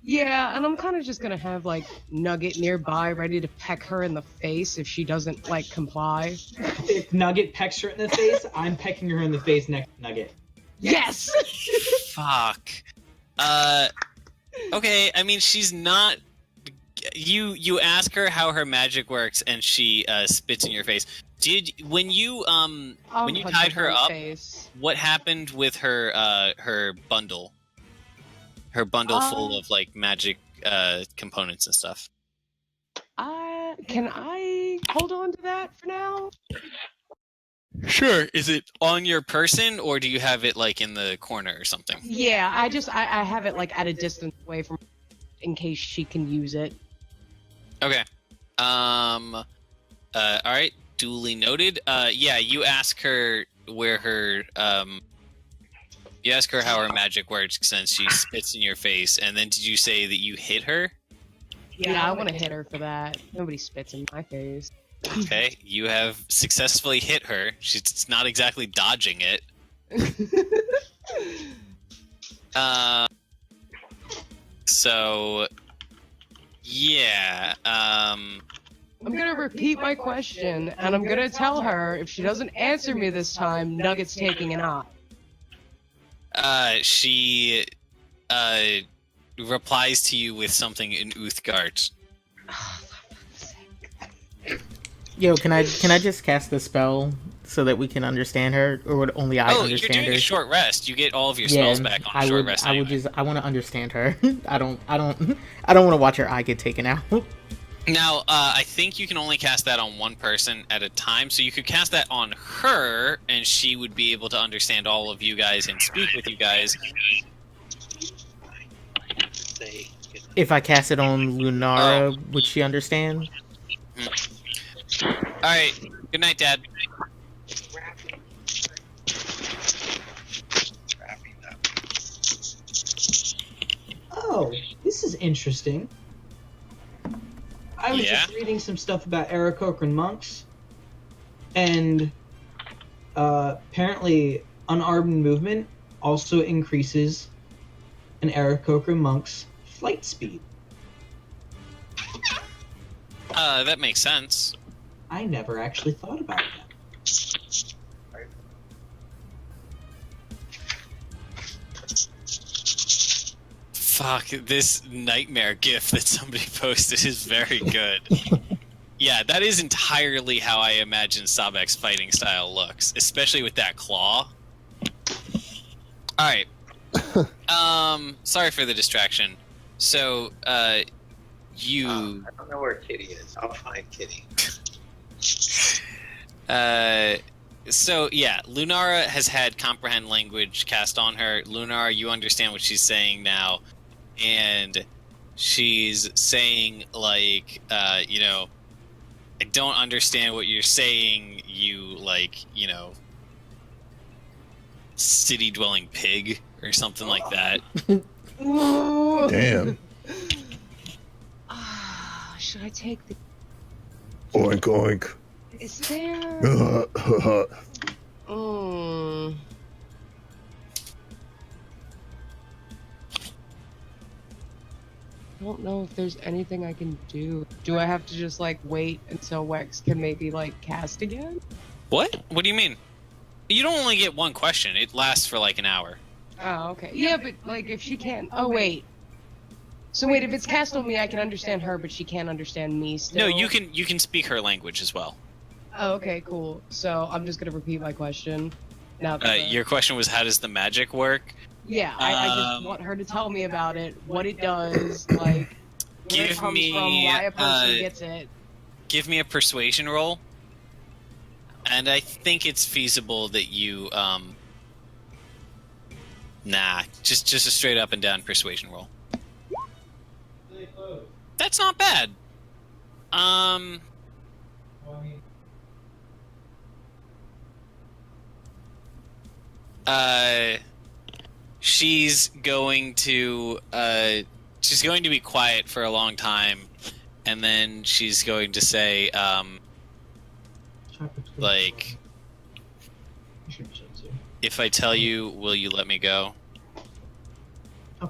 Yeah, and I'm kind of just gonna have, like, Nugget nearby ready to peck her in the face if she doesn't, like, comply. If Nugget pecks her in the face, I'm pecking her in the face next to Nugget. Yes! Fuck. Okay, I mean, she's not... You ask her how her magic works, and she spits in your face. When you tied her up, what happened with her bundle? Her bundle full of like magic components and stuff. Can I hold on to that for now? Sure. Is it on your person, or do you have it like in the corner or something? Yeah, I have it like at a distance away from, in case she can use it. Okay. All right. Duly noted. Yeah, you ask her where her you ask her how her magic works since she spits in your face, and then did you say that you hit her? Yeah, I want to hit her for that. Nobody spits in my face. Okay, you have successfully hit her. She's not exactly dodging it. So, yeah. I'm gonna repeat my question, and I'm gonna tell her if she doesn't answer me this time, Nugget's taking an eye. She replies to you with something in Uthgard. Yo, can I just cast the spell so that we can understand her, or would only I understand her? Oh, you're doing a short rest. You get all of your spells back on a short rest. I want to understand her. I don't want to watch her eye get taken out. Now, I think you can only cast that on one person at a time, so you could cast that on her, and she would be able to understand all of you guys and speak with you guys. If I cast it on Lunara, would she understand? Alright, good night, Dad. Oh, this is interesting. I was just reading some stuff about Aarakocra monks, and apparently unarmed movement also increases an Aarakocra monk's flight speed. That makes sense. I never actually thought about that. Fuck, this nightmare gif that somebody posted is very good. Yeah, that is entirely how I imagine Sahbeik's fighting style looks, especially with that claw. Alright. Sorry for the distraction. So, you... I don't know where Kitty is. I'll find Kitty. So, yeah, Lunara has had Comprehend Language cast on her. Lunara, you understand what she's saying now. And she's saying, like, you know, I don't understand what you're saying, you, like, you know, city-dwelling pig, or something like that. Damn. Should I take the... Oink, oink. Is there... I don't know if there's anything I can do. Do I have to just, like, wait until Wex can maybe, like, cast again? What? What do you mean? You don't only get one question. It lasts for, like, an hour. Oh, okay. Yeah, but, like, if she can't... Oh, wait. So wait, if it's cast on me, I can understand her, but she can't understand me still? No, you can speak her language as well. Oh, okay, cool. So I'm just gonna repeat my question. Now your question was, how does the magic work? Yeah, I just want her to tell me about it, what it does, like, where it comes from, why a person gets it. Give me a persuasion roll. And I think it's feasible that you, nah, just a straight up and down persuasion roll. That's not bad. She's going to be quiet for a long time, and then she's going to say, like, if I tell you, will you let me go?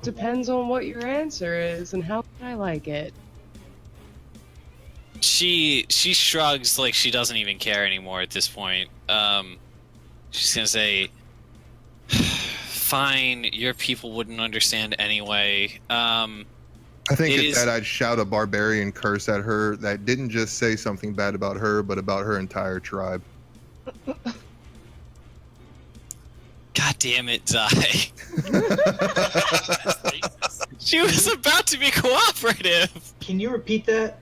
Depends on what your answer is and how I like it. She shrugs like she doesn't even care anymore at this point. She's gonna say, "Fine, your people wouldn't understand anyway." I think that I'd shout a barbarian curse at her that didn't just say something bad about her, but about her entire tribe. God damn it, Zai. She was about to be cooperative. Can you repeat that?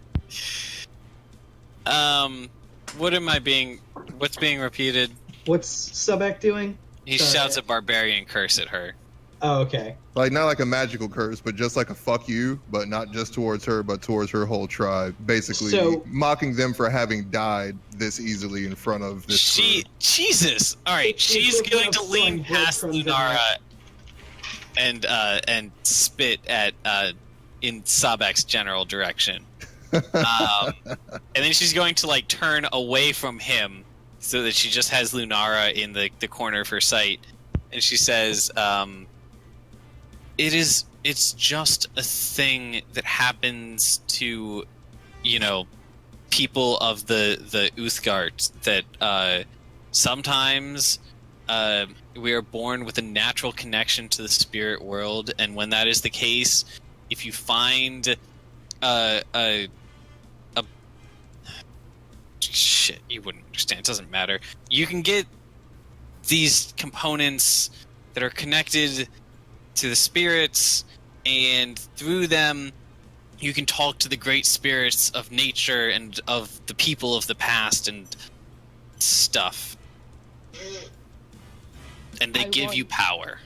What's being repeated? What's Sahbeik doing? He shouts a barbarian curse at her. Oh, okay. Like, not like a magical curse, but just like a fuck you, but not just towards her, but towards her whole tribe. Basically, mocking them for having died this easily in front of this group. Jesus! Alright, she's going to lean past Lunara and spit at in Sahbeik's general direction. And then she's going to, like, turn away from him so that she just has Lunara in the corner of her sight. And she says, it's just a thing that happens to, people of the Uthgard, that sometimes we are born with a natural connection to the spirit world, and when that is the case, if you find shit, you wouldn't understand, it doesn't matter. You can get these components that are connected to the spirits, and through them you can talk to the great spirits of nature and of the people of the past and stuff. And they give you power.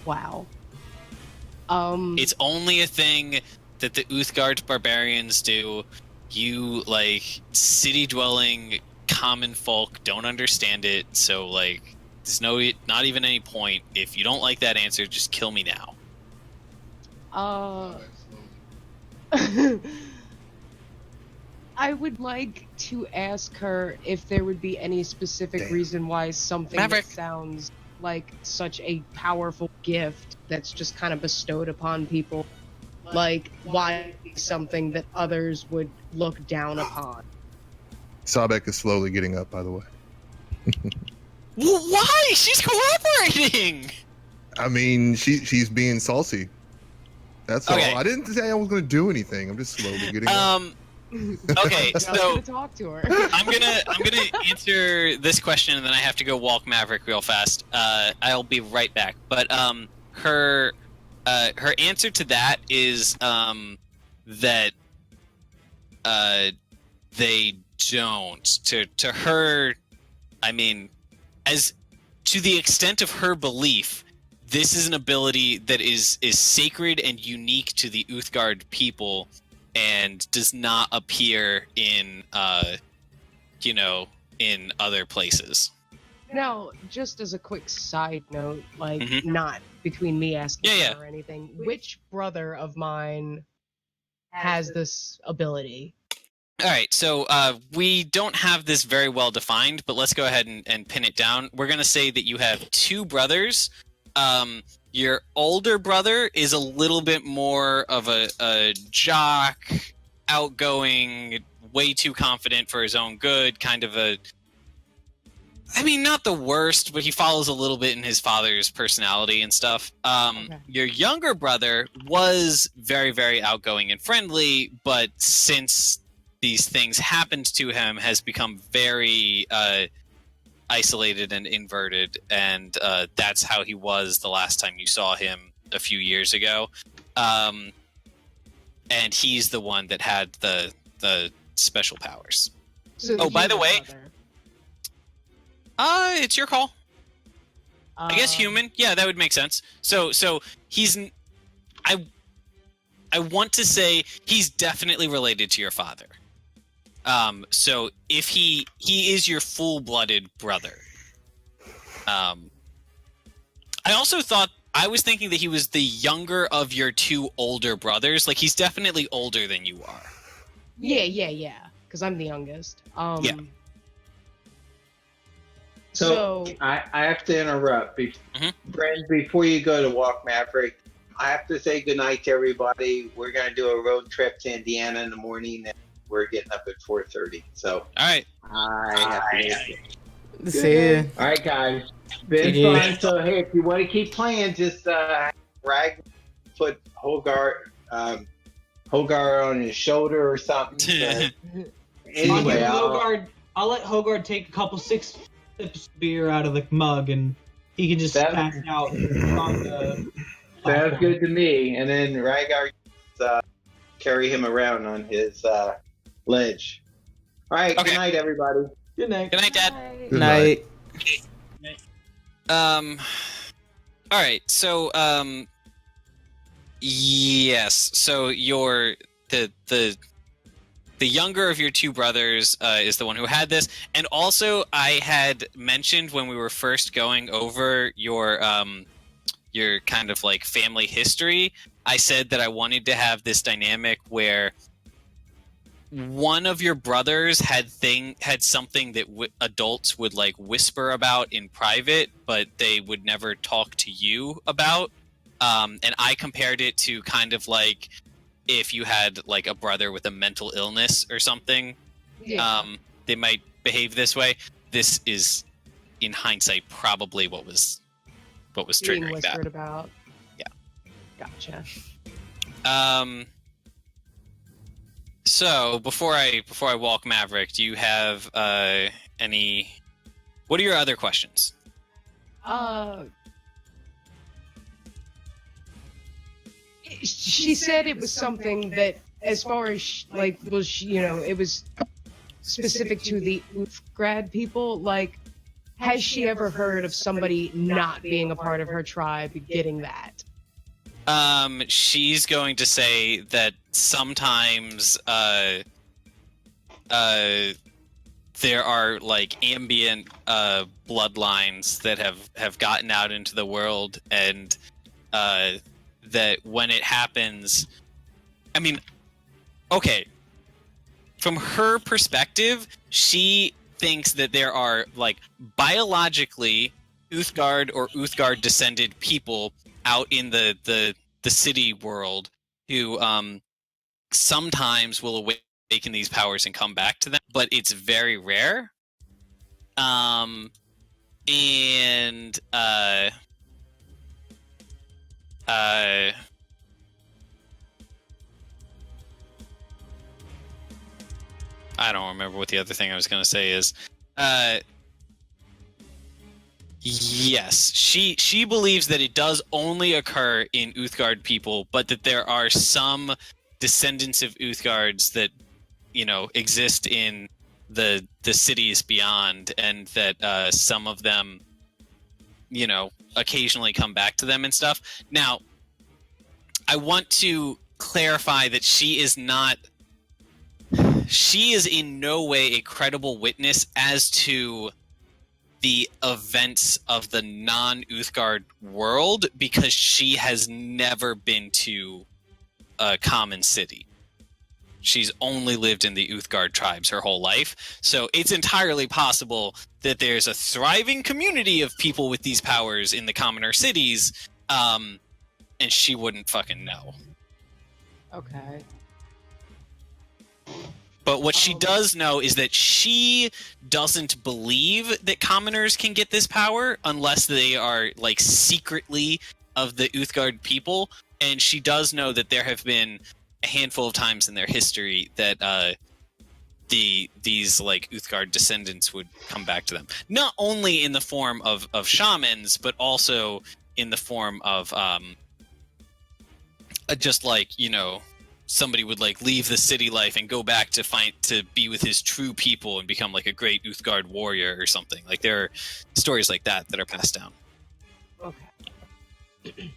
Wow. It's only a thing that the Uthgard barbarians do. You, like, city-dwelling common folk don't understand it, so, like, there's not even any point. If you don't like that answer, just kill me now. I would like to ask her if there would be any specific reason why something Maverick. that sounds like such a powerful gift that's just kind of bestowed upon people, like, why something that others would look down upon. Sahbeik is slowly getting up, by the way. Well, why? She's cooperating! I mean, she's being saucy. That's Okay. all. I didn't say I was going to do anything. I'm just slowly getting up. Okay, I'm so gonna talk to her. I'm gonna answer this question, and then I have to go walk Maverick real fast. I'll be right back. But her answer to that is that they don't. To her, I mean, as to the extent of her belief, this is an ability that is sacred and unique to the Uthgard people, and does not appear in in other places. Now, just as a quick side note, like, not between me asking her or anything, which brother of mine has this ability? All right, so we don't have this very well defined, but let's go ahead and pin it down. We're going to say that you have two brothers. Your older brother is a little bit more of a jock, outgoing, way too confident for his own good, kind of I mean, not the worst, but he follows a little bit in his father's personality and stuff. Your younger brother was very, very outgoing and friendly, but since these things happened to him, has become very isolated and inverted, and that's how he was the last time you saw him a few years ago. And he's the one that had the special powers. So by the way, it's your call. I guess human. Yeah, that would make sense. So he's I want to say he's definitely related to your father. So if he is your full-blooded brother. I was thinking that he was the younger of your two older brothers. Like, he's definitely older than you are. Yeah. Because I'm the youngest. Yeah. So I have to interrupt. Friends, before you go to Walk Maverick, I have to say goodnight to everybody. We're going to do a road trip to Indiana in the morning, and we're getting up at 4:30. So, all right. I have to See ya. All right, guys. Been fun. So, hey, if you want to keep playing, just Rag put Hogar on his shoulder or something. Anyway, I'll let Hogar take a couple 6 sips of beer out of the mug, and he can just pass out on the. Sounds good to me. And then Ragar carry him around on his ledge. All right. Okay. Good night, everybody. Good night. Good night, Dad. Good night. All right. So yes. So you're the younger of your two brothers is the one who had this, and also I had mentioned when we were first going over your kind of like family history, I said that I wanted to have this dynamic where one of your brothers had something that adults would like whisper about in private, but they would never talk to you about. And I compared it to kind of like if you had like a brother with a mental illness or something, they might behave this way. This is, in hindsight, probably what was triggering that. About. Yeah. Gotcha. So before I walk Maverick, do you have any? What are your other questions? She said it was something that, as far as like, was it was specific to the Uthgrad people. Like, has she ever heard of somebody not being a part of her tribe getting that? She's going to say that sometimes there are like ambient bloodlines that have gotten out into the world, and that when it happens, I mean, okay, from her perspective, she thinks that there are like biologically Uthgard or Uthgard descended people out in the city world who sometimes will awaken these powers and come back to them, but it's very rare. And I don't remember what the other thing I was going to say is. Yes, she believes that it does only occur in Uthgard people, but that there are some descendants of Uthgards that, exist in the cities beyond, and that some of them, occasionally come back to them and stuff. Now, I want to clarify that she is in no way a credible witness as to the events of the non-Uthgard world, because she has never been to a common city. She's only lived in the Uthgard tribes her whole life, so it's entirely possible that there's a thriving community of people with these powers in the commoner cities, and she wouldn't fucking know. Okay. But what she does know is that she doesn't believe that commoners can get this power unless they are, like, secretly of the Uthgard people. And she does know that there have been a handful of times in their history that these like Uthgard descendants would come back to them. Not only in the form of shamans, but also in the form of just like, somebody would like leave the city life and go back to be with his true people and become like a great Uthgard warrior or something. Like, there are stories like that are passed down. Okay.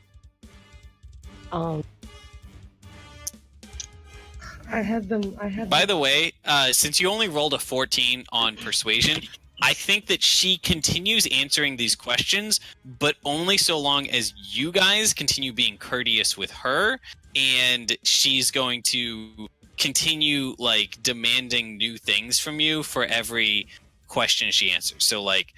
I had them. By the way, since you only rolled a 14 on persuasion, I think that she continues answering these questions, but only so long as you guys continue being courteous with her, and she's going to continue like demanding new things from you for every question she answers. So like,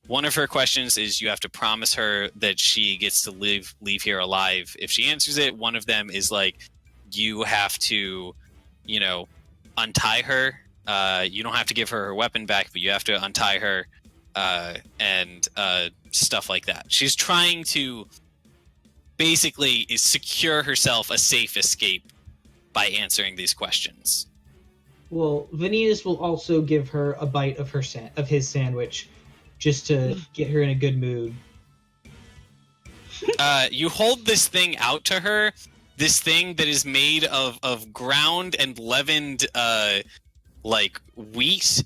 one of her questions is you have to promise her that she gets to leave here alive. If she answers it, one of them is like you have to, untie her. You don't have to give her weapon back, but you have to untie her and stuff like that. She's trying to basically secure herself a safe escape by answering these questions. Well, Venitus will also give her a bite of his sandwich, just to get her in a good mood. You hold this thing out to her. This thing that is made of ground and leavened like wheat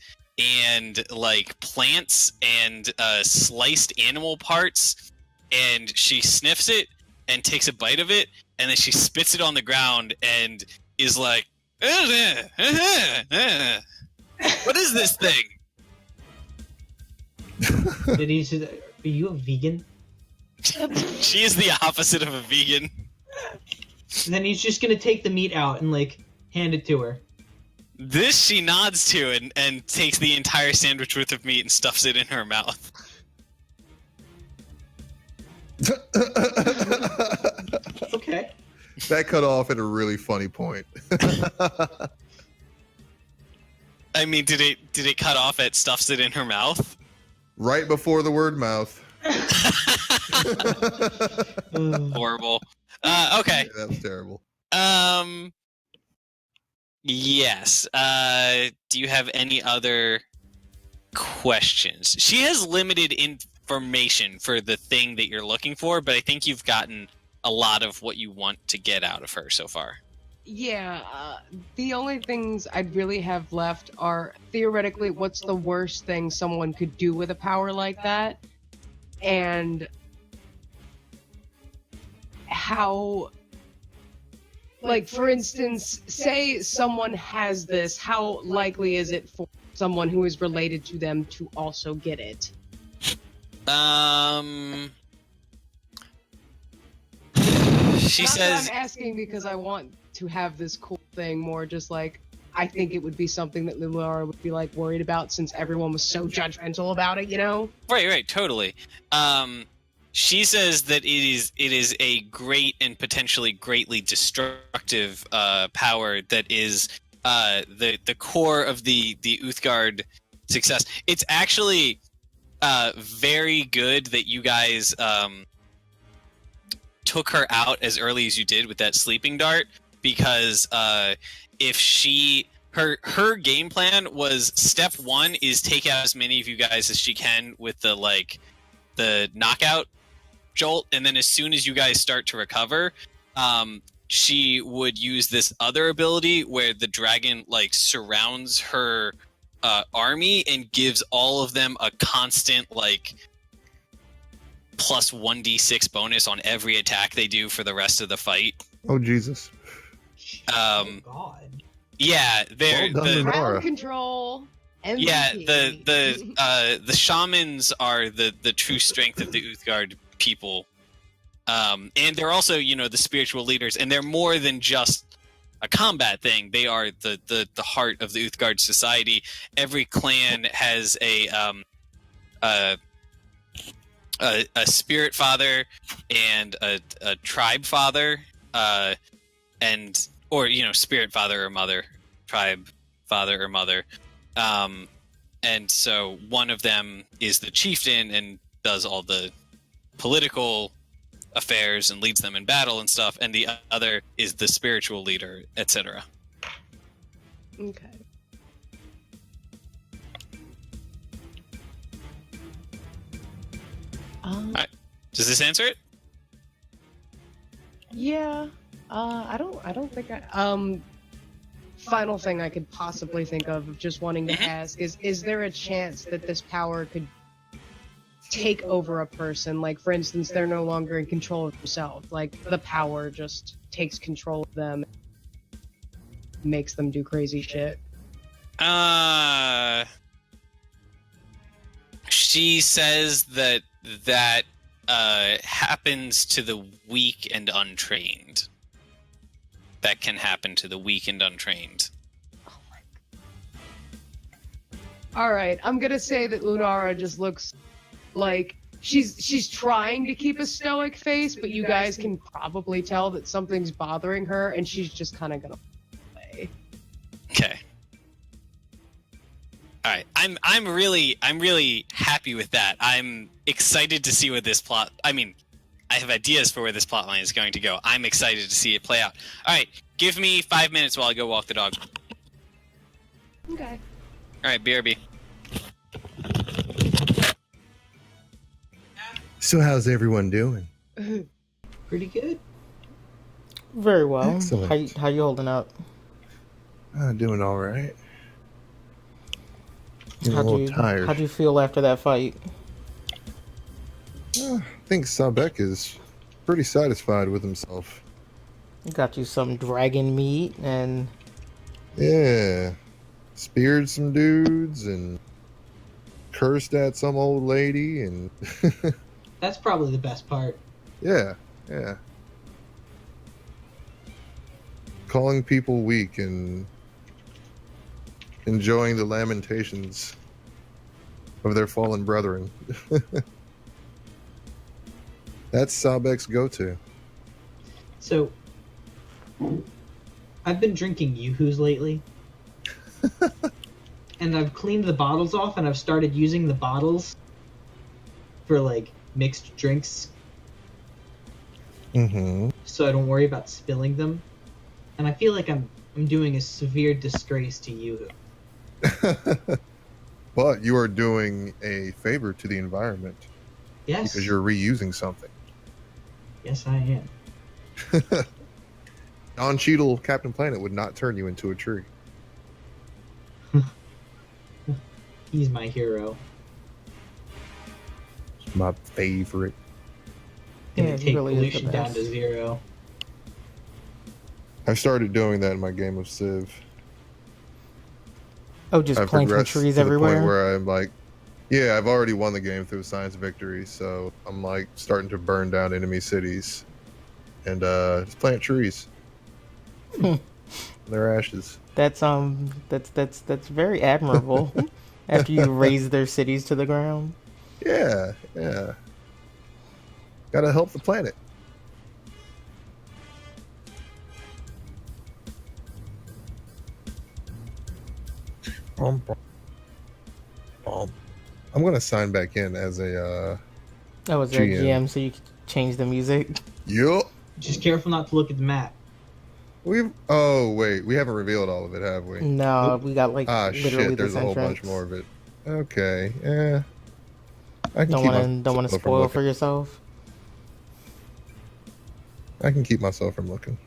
and like plants and sliced animal parts, and she sniffs it and takes a bite of it, and then she spits it on the ground and is like, what is this thing? Did he say, are you a vegan? She is the opposite of a vegan. And then he's just gonna take the meat out and like hand it to her. This she nods to and takes the entire sandwich worth of meat and stuffs it in her mouth. Okay. That cut off at a really funny point. I mean, did it cut off at stuffs it in her mouth? Right before the word mouth. Horrible. Okay. Yeah, that was terrible. Yes. Do you have any other questions? She has limited information for the thing that you're looking for, but I think you've gotten a lot of what you want to get out of her so far. Yeah, the only things I'd really have left are, theoretically, what's the worst thing someone could do with a power like that? And how, like, for instance, say someone has this, how likely is it for someone who is related to them to also get it? She Not says... that I'm asking because I want to have this cool thing, more just like, I think it would be something that Lumara would be like worried about since everyone was so judgmental about it, Right, totally. She says that it is a great and potentially greatly destructive power that is the core of the Uthgard success. It's actually very good that you guys took her out as early as you did with that sleeping dart, because if her game plan was, step one is take out as many of you guys as she can with the knockout jolt, and then as soon as you guys start to recover, she would use this other ability where the dragon surrounds her army and gives all of them a constant plus 1d6 bonus on every attack they do for the rest of the fight. Oh Jesus. Oh God. Yeah, they're ground control. MVP. Yeah, the shamans are the true strength of the Uthgard people, and they're also the spiritual leaders, and they're more than just a combat thing. They are the heart of the Uthgard society. Every clan has a spirit father and a tribe father, or spirit father or mother, tribe father or mother, and so one of them is the chieftain and does all the political affairs and leads them in battle and stuff, and the other is the spiritual leader, etc. Okay. Right. Does this answer it? Yeah. I don't think final thing I could possibly think of just wanting to ask is there a chance that this power could take over a person? Like, for instance, they're no longer in control of themselves. Like, the power just takes control of them, makes them do crazy shit. She says that happens to the weak and untrained. That can happen to the weak and untrained. Oh my God. Alright, I'm gonna say that Lunara just looks Like, she's trying to keep a stoic face, but you guys can probably tell that something's bothering her, and she's just kind of gonna play. Okay. All right. I'm really happy with that. I'm excited to see what this plot. I mean, I have ideas for where this plot line is going to go. I'm excited to see it play out. All right. Give me 5 minutes while I go walk the dog. Okay. All right. BRB. So how's everyone doing? Pretty good. Very well. Excellent. How you holding up? Doing all right. Getting a little tired. How'd you feel after that fight? I think Sahbeik is pretty satisfied with himself. Got you some dragon meat and... Yeah. Speared some dudes and cursed at some old lady and... That's probably the best part. Yeah. Calling people weak and enjoying the lamentations of their fallen brethren. That's Sahbeik's go-to. So, I've been drinking Yoo-Hoos lately. And I've cleaned the bottles off, and I've started using the bottles for, like, mixed drinks. Mm-hmm. So I don't worry about spilling them. And I feel like I'm doing a severe disgrace to Yoo-Hoo. But you are doing a favor to the environment. Yes. Because you're reusing something. Yes, I am. Don Cheadle, Captain Planet, would not turn you into a tree. He's my hero. My favorite. Gonna Yeah, take really is the pollution down best. to 0. I started doing that in my game of Civ. Oh, just I've planting progressed trees to the everywhere? point where I'm like, yeah, I've already won the game through science victory, so I'm like starting to burn down enemy cities and just plant trees. Their ashes. That's very admirable. After you raze their cities to the ground. Yeah. Gotta help the planet. I'm gonna sign back in as a Oh, was that GM so you could change the music? Yup. Just careful not to look at the map. We haven't revealed all of it, have we? No, Nope. we got like literally shit, there's this a whole entrance. bunch more of it. Okay, yeah. I can Don't want to spoil for yourself. I can keep myself from looking.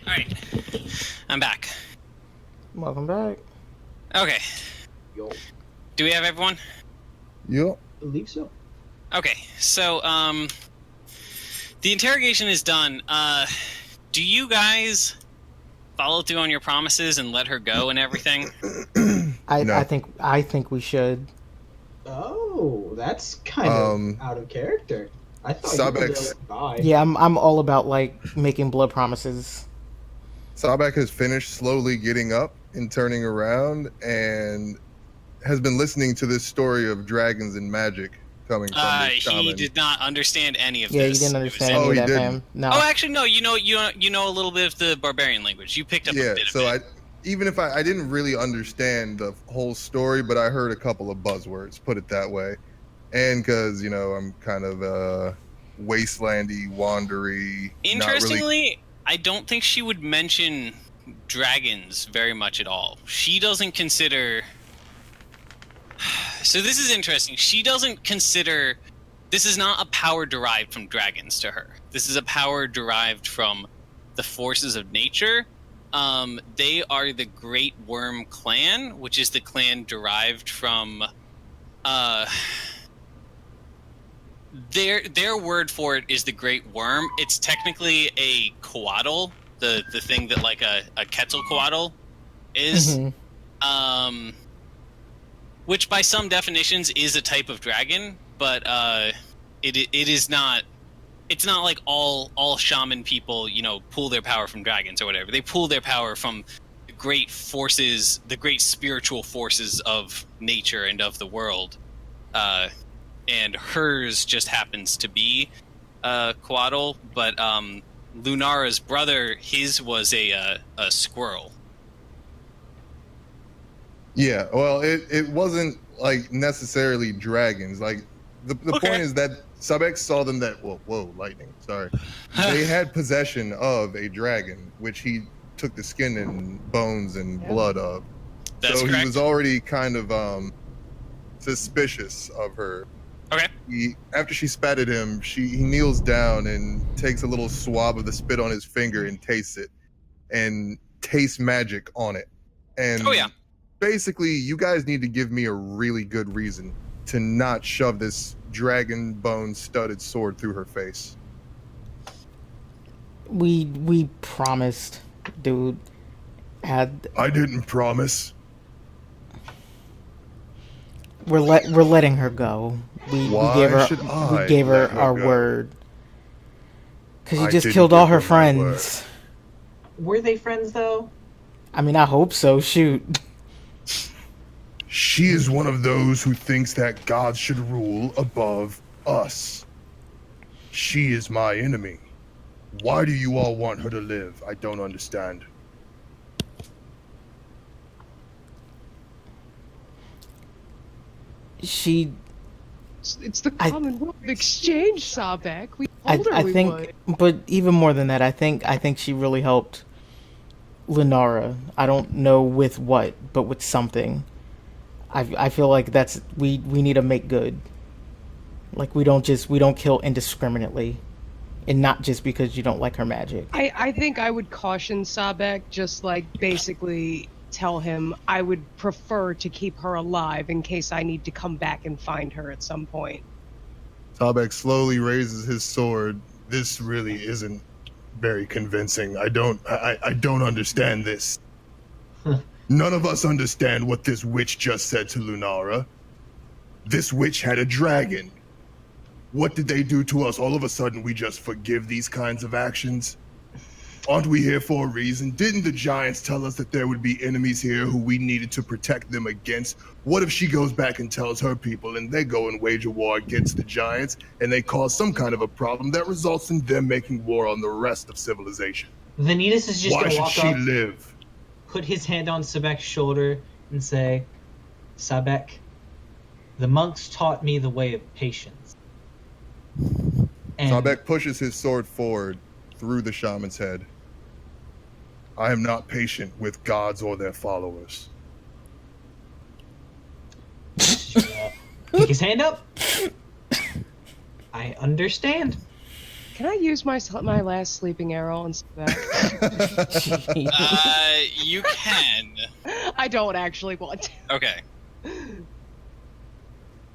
Alright. I'm back. Welcome back. Okay. Yo. Do we have everyone? Yup. I believe so. Okay, so, the interrogation is done. Do you guys follow through on your promises and let her go and everything? I think we should. Oh, that's kind of out of character. I thought you were like, bye. Yeah, I'm all about like making blood promises. Sahbeik has finished slowly getting up and turning around and has been listening to this story of dragons and magic coming from this shaman. He did not understand any of Yeah, this. you didn't understand Oh, any he of that, didn't. fam. No. Oh, actually, no. You know a little bit of the barbarian language. You picked up a bit of it. Even if I didn't really understand the whole story, but I heard a couple of buzzwords, put it that way. And because, I'm kind of wastelandy, wandery. Interestingly, I don't think she would mention dragons very much at all. She doesn't consider... So this is interesting. She doesn't consider... This is not a power derived from dragons to her. This is a power derived from the forces of nature. They are the Great Worm clan, which is the clan derived from... Their word for it is the Great Worm. It's technically a coatl, the thing that like a Quetzalcoatl is, which by some definitions is a type of dragon, but it is not. It's not like all shaman people, you know, pull their power from dragons or whatever. They pull their power from the great forces, the great spiritual forces of nature and of the world. And hers just happens to be Coatl, but Lunara's brother, his was a squirrel. Yeah, well, it wasn't like necessarily dragons. Like the point is that Sahbeik saw them that whoa, lightning. Sorry, they had possession of a dragon, which he took the skin and bones and blood of. That's so correct. He was already kind of suspicious of her. Okay. After she spat at him, he kneels down and takes a little swab of the spit on his finger and tastes it, and tastes magic on it. And basically, you guys need to give me a really good reason to not shove this dragon bone studded sword through her face. We promised, dude. I didn't promise. We're letting her go. We gave her our word. Because you just killed all her friends. Were they friends though? I mean, I hope so. Shoot. She is one of those who thinks that God should rule above us. She is my enemy. Why do you all want her to live? I don't understand. It's the Commonwealth Exchange, Sahbeik. We told her we would. But even more than that, I think she really helped Lunara. I don't know with what, but with something. I feel like we need to make good. Like we don't kill indiscriminately, and not just because you don't like her magic. I think I would caution Sahbeik, just like basically tell him I would prefer to keep her alive in case I need to come back and find her at some point. Sahbeik slowly raises his sword. This really isn't very convincing. I don't understand this. None of us understand what this witch just said to Lunara. This witch had a dragon. What did they do to us? All of a sudden we just forgive these kinds of actions? Aren't we here for a reason? Didn't the giants tell us that there would be enemies here who we needed to protect them against? What if she goes back and tells her people and they go and wage a war against the giants and they cause some kind of a problem that results in them making war on the rest of civilization? Venitus is just Why going to walk should she up, live? put his hand on Sahbeik's shoulder and say, Sahbeik, the monks taught me the way of patience. And Sahbeik pushes his sword forward through the shaman's head. I am not patient with gods or their followers. Pick his hand up. I understand. Can I use my last sleeping arrow on Sahbeik? You can. I don't actually want to. Okay.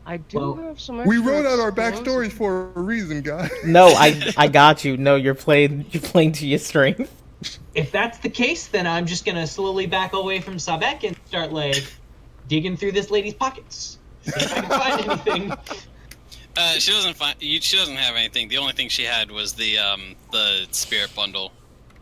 I do have some. We extra wrote out our explosives. backstories for a reason, guys. No, I got you. No, you're playing to your strength. If that's the case, then I'm just gonna slowly back away from Sahbeik and start like digging through this lady's pockets. See if I can find anything. She doesn't have anything. The only thing she had was the spirit bundle.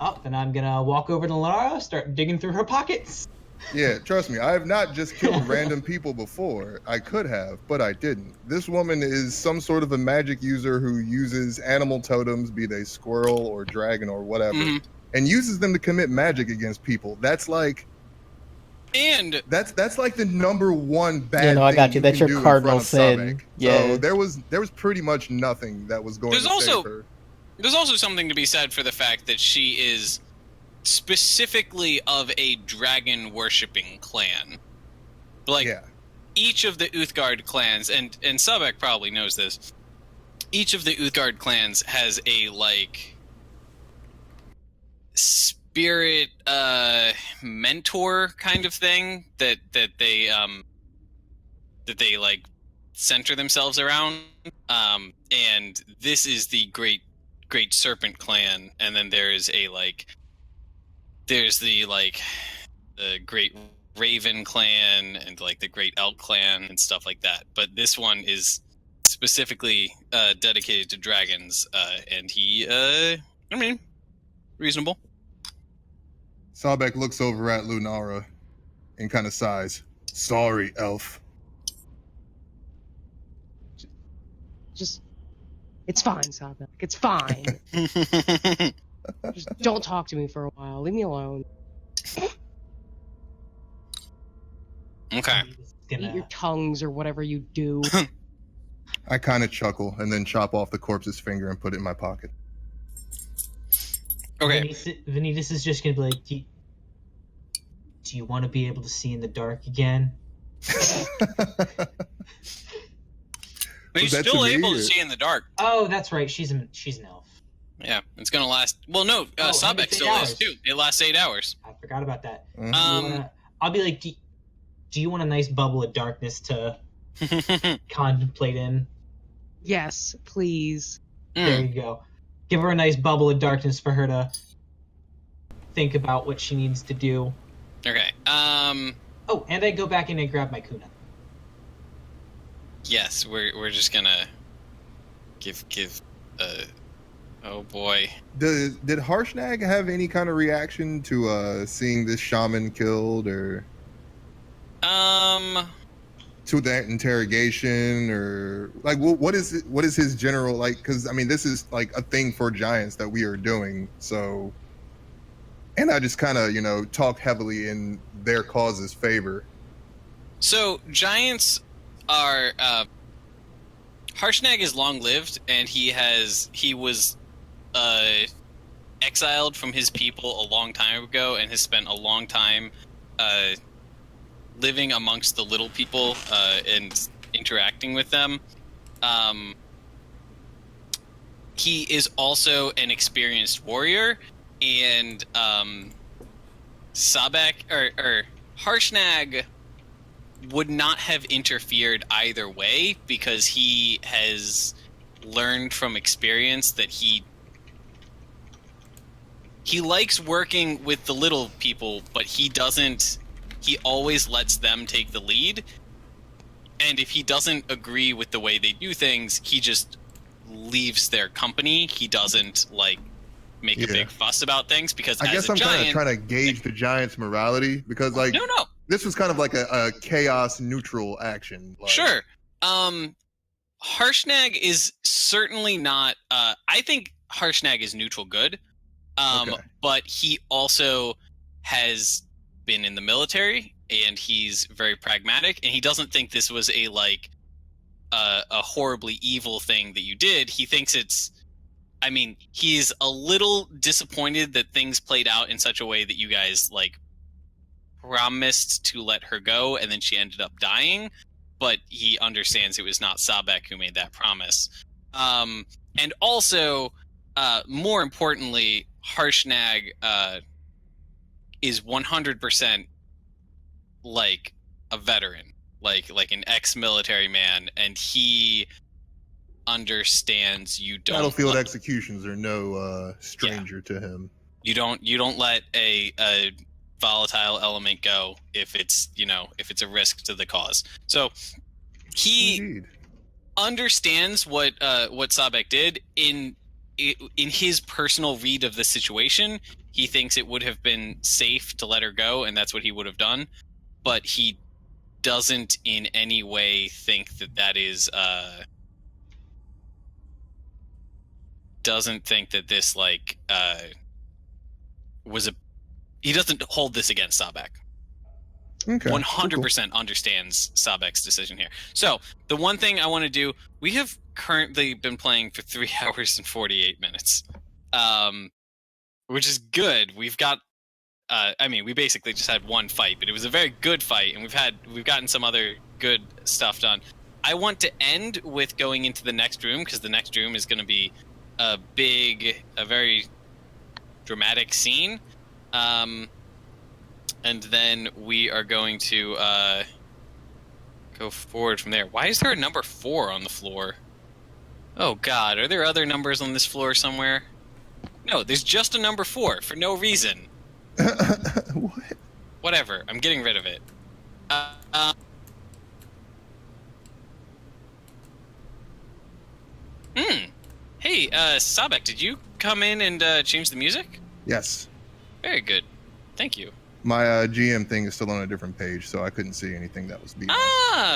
Oh, then I'm gonna walk over to Lara, start digging through her pockets. Yeah, trust me, I have not just killed random people before. I could have, but I didn't. This woman is some sort of a magic user who uses animal totems, be they squirrel or dragon or whatever, and uses them to commit magic against people. That's like And that's like the number one bad. I got you. That's your cardinal sin. Sahbeik. Yeah. So there was pretty much nothing that was going to save her. There's also something to be said for the fact that she is specifically of a dragon worshipping clan. Like, each of the Uthgard clans, and Sahbeik probably knows this, each of the Uthgard clans has a, like, spirit mentor kind of thing that they like center themselves around. And this is the Great Serpent clan, and then there's the Great Raven clan and like the Great Elk clan and stuff like that. But this one is specifically dedicated to dragons, and he reasonable. Sahbeik looks over at Lunara and kind of sighs. Sorry, elf. Just, it's fine, Sahbeik. It's fine. Just don't talk to me for a while. Leave me alone. Okay. Eat your tongues or whatever you do. I kind of chuckle and then chop off the corpse's finger and put it in my pocket. Okay. Venitus is just gonna be like, do you want to be able to see in the dark again? But he's still able to see in the dark. Oh, that's right. She's an elf. Yeah, it's gonna last. Well, no, Sahbeik still is too. It lasts 8 hours. I forgot about that. Mm-hmm. I'll be like, do you want a nice bubble of darkness to contemplate in? Yes, please. There you go. Give her a nice bubble of darkness for her to think about what she needs to do. Okay. Oh, and I go back in and grab my kuna. Yes, we're just gonna give. Oh boy. Did Harshnag have any kind of reaction to seeing this shaman killed, or to that interrogation, or like what is his general, like, because I mean this is like a thing for giants that we are doing, so, and I just kind of talk heavily in their cause's favor. So giants are Harshnag is long lived, and he was exiled from his people a long time ago and has spent a long time living amongst the little people and interacting with them. He is also an experienced warrior, and Sahbeik or Harshnag would not have interfered either way, because he has learned from experience that he likes working with the little people, but he always lets them take the lead. And if he doesn't agree with the way they do things, he just leaves their company. He doesn't make a big fuss about things, because I guess I'm kind of trying to gauge the giants' morality, because no. This was kind of like a chaos neutral action. Sure. Harshnag is certainly not. I think Harshnag is neutral good. But he also has been in the military, and he's very pragmatic, and he doesn't think this was a horribly evil thing that you did. He thinks it's. I mean, he's a little disappointed that things played out in such a way that you guys promised to let her go, and then she ended up dying. But he understands it was not Sahbeik who made that promise. And also, more importantly, Harshnag is 100% like a veteran, like an ex-military man, and he understands you don't. Battlefield executions are no stranger to him. You don't let a volatile element go if it's a risk to the cause. So he understands what Sahbeik did in his personal read of the situation. He thinks it would have been safe to let her go, and that's what he would have done. But he doesn't in any way think that is doesn't think that this was a. He doesn't hold this against Sahbeik. Okay. 100% understands Sahbeik's decision here. So the one thing I want to do, we have currently been playing for 3 hours and 48 minutes, which is good. We've got, we basically just had one fight, but it was a very good fight, and we've gotten some other good stuff done. I want to end with going into the next room, because the next room is going to be a very dramatic scene. And then we are going to go forward from there. Why is there a number 4 on the floor? Oh God, are there other numbers on this floor somewhere? No, there's just a number 4 for no reason. What? Whatever, I'm getting rid of it. Hey, Sahbeik, did you come in and change the music? Yes. Very good. Thank you. My GM thing is still on a different page, so I couldn't see anything that was being.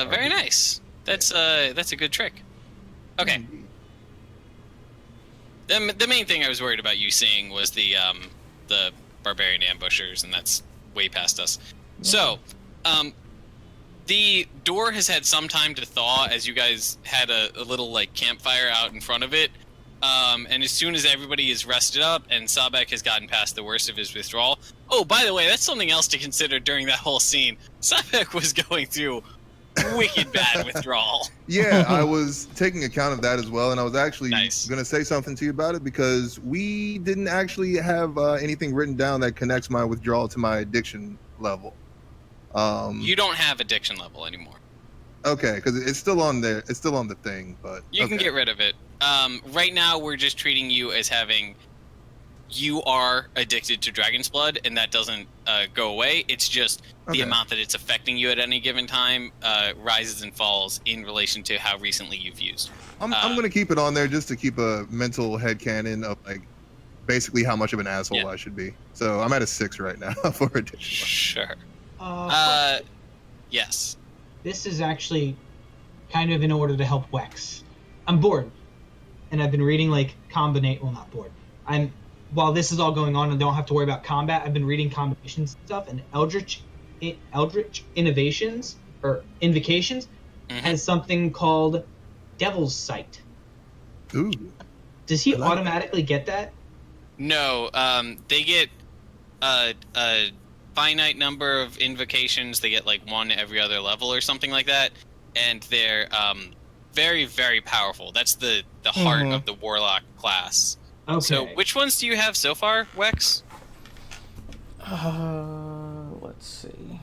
Very nice. That's a good trick. Okay. The main thing I was worried about you seeing was the barbarian ambushers, and that's way past us. So, the door has had some time to thaw, as you guys had a little like campfire out in front of it. And as soon as everybody is rested up and Sahbeik has gotten past the worst of his withdrawal. Oh, by the way, that's something else to consider during that whole scene. Sahbeik was going through wicked bad withdrawal. Yeah, I was taking account of that as well, and I was actually going Nice. to say something to you about it, because we didn't actually have anything written down that connects my withdrawal to my addiction level. You don't have addiction level anymore. Okay, because it's still on there. It's still on the thing, but You can get rid of it. Right now, we're just treating you as you are addicted to Dragon's Blood, and that doesn't go away. It's just the amount that it's affecting you at any given time rises and falls in relation to how recently you've used. I'm going to keep it on there just to keep a mental headcanon of like basically how much of an asshole I should be. So I'm at a 6 right now for addiction. Sure. Yes. This is actually kind of in order to help Wex. I'm bored, and I've been reading like well, not bored. While this is all going on and don't have to worry about combat, I've been reading combinations and stuff, and Eldritch Innovations or Invocations has something called Devil's Sight. Ooh. Does he automatically get that? No, they get a finite number of invocations. They get like 1 every other level or something like that, and they're very, very powerful. That's the heart of the warlock class. Okay. So which ones do you have so far, Wex? Let's see.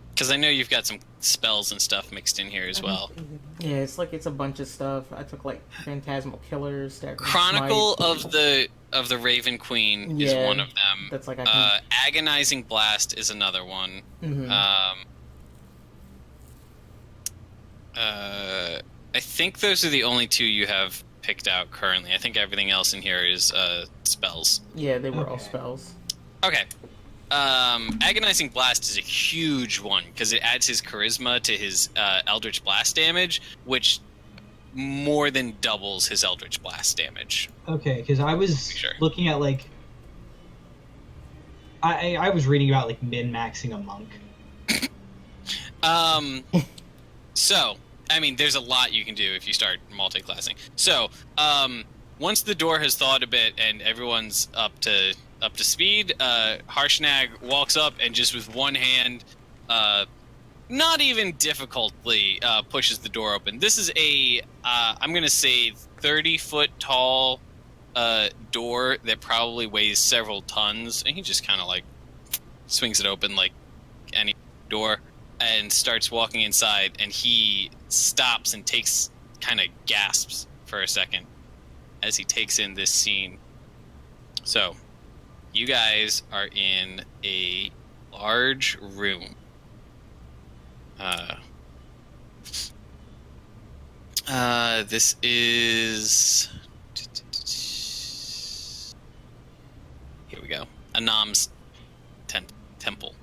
Because I know you've got some spells and stuff mixed in here as well. Yeah, it's a bunch of stuff. I took like Phantasmal Killers, Staggering Chronicle Smite. of the Raven Queen is one of them. That's like Agonizing Blast is another one. I think those are the only 2 you have picked out currently. I think everything else in here is spells. Yeah, they were all spells. Okay. Agonizing Blast is a huge one because it adds his charisma to his Eldritch Blast damage, which more than doubles his Eldritch Blast damage. Okay, because I was looking at like I was reading about like min-maxing a monk. So, I mean, there's a lot you can do if you start multi-classing. So, once the door has thawed a bit and everyone's up to speed, Harshnag walks up and just with one hand, not even difficultly, pushes the door open. This is a, I'm going to say 30-foot tall door that probably weighs several tons, and he just kind of like swings it open like any door and starts walking inside, and he stops and kind of gasps for a second as he takes in this scene. So, you guys are in a large room. This is... Here we go. Anam's temple.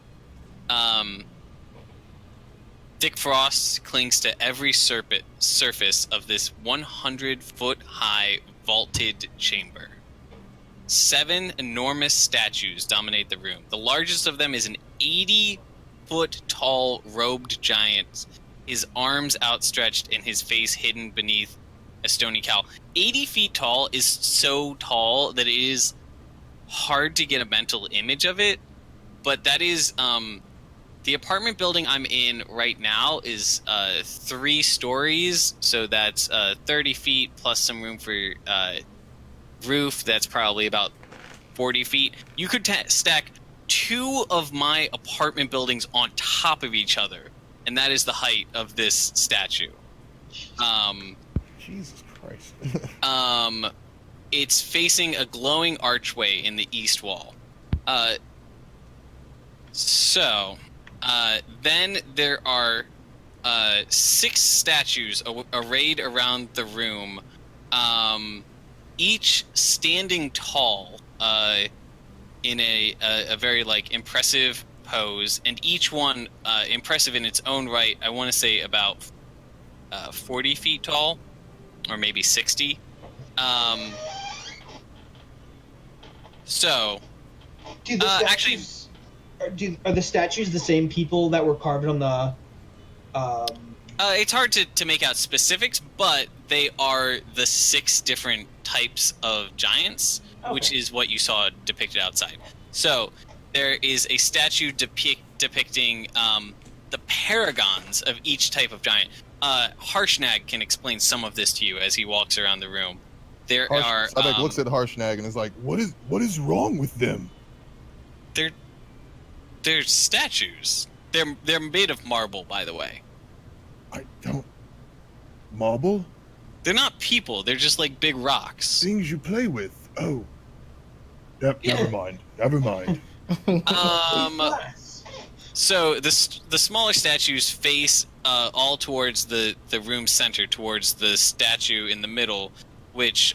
Cryptic frost clings to every surface of this 100-foot-high vaulted chamber. 7 enormous statues dominate the room. The largest of them is an 80-foot-tall robed giant, his arms outstretched and his face hidden beneath a stony cowl. 80 feet tall is so tall that it is hard to get a mental image of it, but that is the apartment building I'm in right now is 3 stories, so that's 30 feet plus some room for roof. That's probably about 40 feet. You could stack 2 of my apartment buildings on top of each other, and that is the height of this statue. Jesus Christ. It's facing a glowing archway in the east wall. Then there are 6 statues arrayed around the room, each standing tall in a very impressive pose, and each one impressive in its own right. I want to say about 40 feet tall, or maybe 60. Do the statues, are the statues the same people that were carved on the? It's hard to make out specifics, but they are the 6 different types of giants, which is what you saw depicted outside. So there is a statue depicting the paragons of each type of giant. Harshnag can explain some of this to you as he walks around the room. Sahbeik looks at Harshnag and is like, "What is wrong with them?" They're statues. They're made of marble, by the way. I don't. Marble? They're not people. They're just like big rocks. Things you play with. Oh. Never mind. So the smaller statues face all towards the room center, towards the statue in the middle, which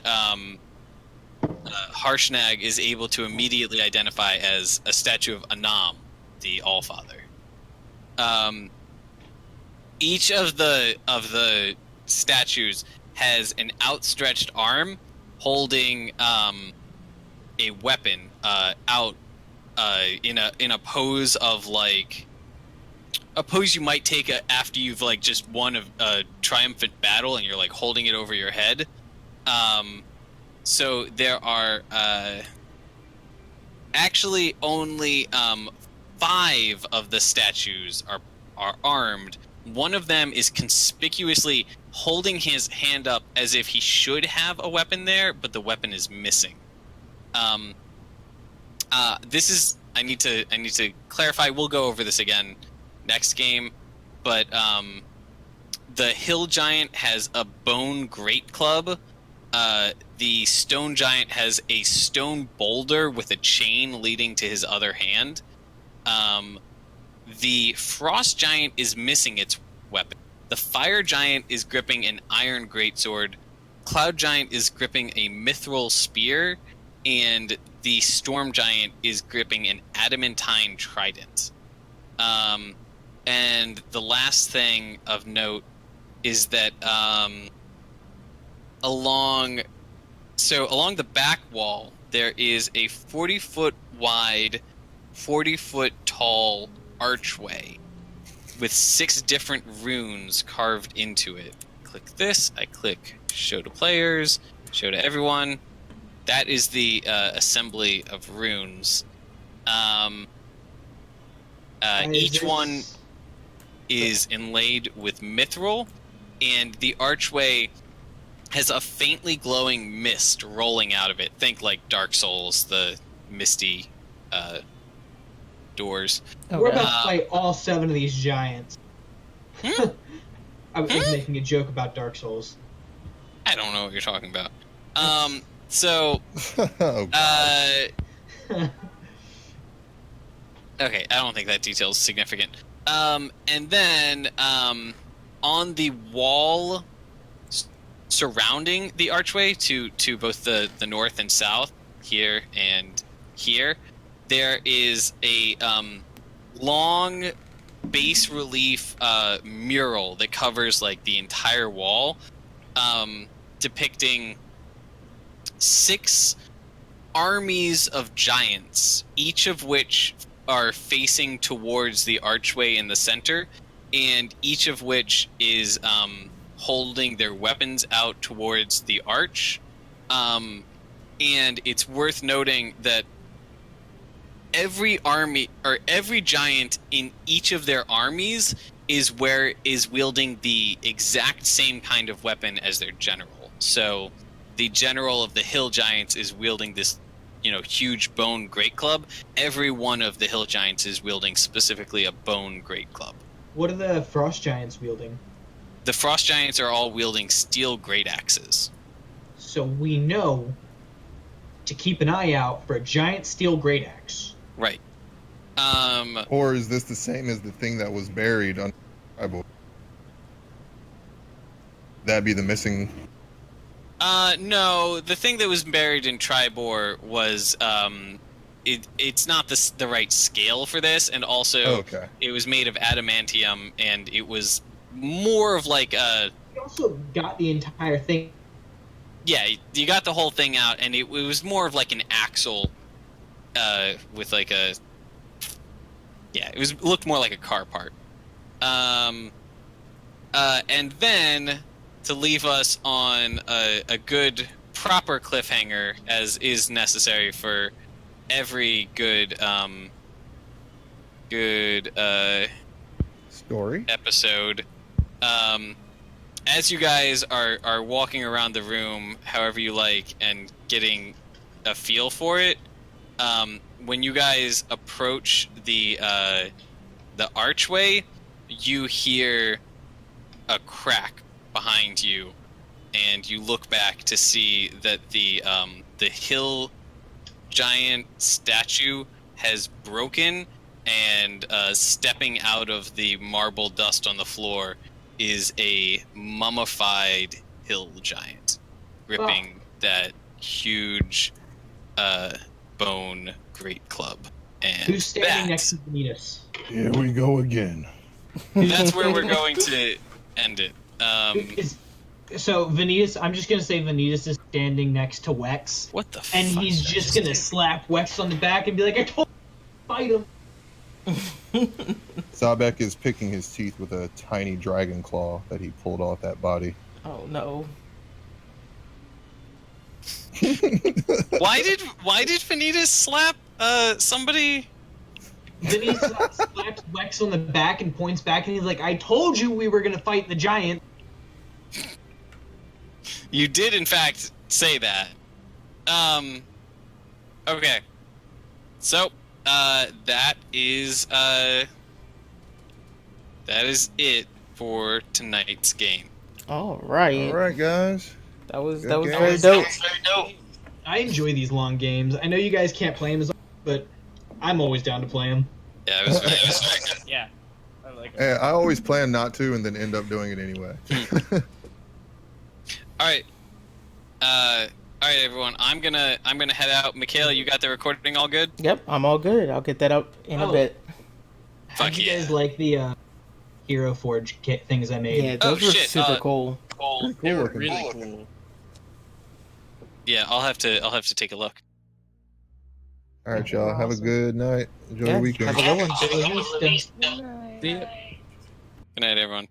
Harshnag is able to immediately identify as a statue of Anam, the Allfather. Each of the statues has an outstretched arm holding a weapon out in a pose of a pose you might take after you've just won a triumphant battle and you're holding it over your head. So there are actually only 5 of the statues are armed. One of them is conspicuously holding his hand up as if he should have a weapon there, but the weapon is missing. This is I need to clarify. We'll go over this again next game, but the hill giant has a bone great club. The stone giant has a stone boulder with a chain leading to his other hand. The frost giant is missing its weapon. The fire giant is gripping an iron greatsword. Cloud giant is gripping a mithril spear, and the storm giant is gripping an adamantine trident. And the last thing of note is that along the back wall there is a 40-foot wide, 40-foot tall archway with 6 different runes carved into it. Click this, I click show to players, show to everyone. That is the assembly of runes. Each one is inlaid with mithril, and the archway has a faintly glowing mist rolling out of it. Think like Dark Souls, the misty doors. We're about to fight all 7 of these giants. I was making a joke about Dark Souls. I don't know what you're talking about. Oh, okay, I don't think that detail is significant. And then on the wall surrounding the archway to both the north and south, here and here, there is a long bas relief mural that covers like the entire wall, depicting 6 armies of giants, each of which are facing towards the archway in the center, and each of which is holding their weapons out towards the arch. And it's worth noting that every army or every giant in each of their armies is wielding the exact same kind of weapon as their general. So the general of the hill giants is wielding this, huge bone great club. Every one of the hill giants is wielding specifically a bone great club. What are the frost giants wielding? The frost giants are all wielding steel great axes. So we know to keep an eye out for a giant steel great axe. Right. Or is this the same as the thing that was buried on Bible? That'd be the missing. No, the thing that was buried in Tribor was it's not the right scale for this, and also It was made of adamantium, and it was more of like a. You also got the entire thing. Yeah, you got the whole thing out, and it was more of like an axle, with like a. Yeah, it looked more like a car part. And then to leave us on a good proper cliffhanger, as is necessary for every good story episode. As you guys are walking around the room, however you like, and getting a feel for it, when you guys approach the archway, you hear a crack behind you, and you look back to see that the hill giant statue has broken, and stepping out of the marble dust on the floor is a mummified hill giant, gripping that huge bone great club. And who's standing next to Venitus? Here we go again. That's where we're going to end it. So Venitus, I'm just gonna say Venitus is standing next to Wex. What the? And he's just gonna slap Wex on the back and be like, "I told you to fight him." Sahbeik is picking his teeth with a tiny dragon claw that he pulled off that body. Oh no! Why did Venitus slap somebody? Venitus slaps Wex on the back and points back, and he's like, "I told you we were gonna fight the giant." You did, in fact, say that. Okay. So, that is it for tonight's game. All right, guys. That was Good game. very dope. I enjoy these long games. I know you guys can't play them as often, but I'm always down to play them. Yeah, it was very good. Yeah. I like it. Yeah, I always plan not to, and then end up doing it anyway. All right, everyone. I'm gonna head out. Mikhail, you got the recording all good? Yep, I'm all good. I'll get that up in a bit. How do you guys like the Hero Forge kit things I made? Yeah, those were super cool. They were really cool. Yeah, I'll have to take a look. All right, y'all. Have a good night. Enjoy Yeah, the weekend. have a good one. Good night, everyone.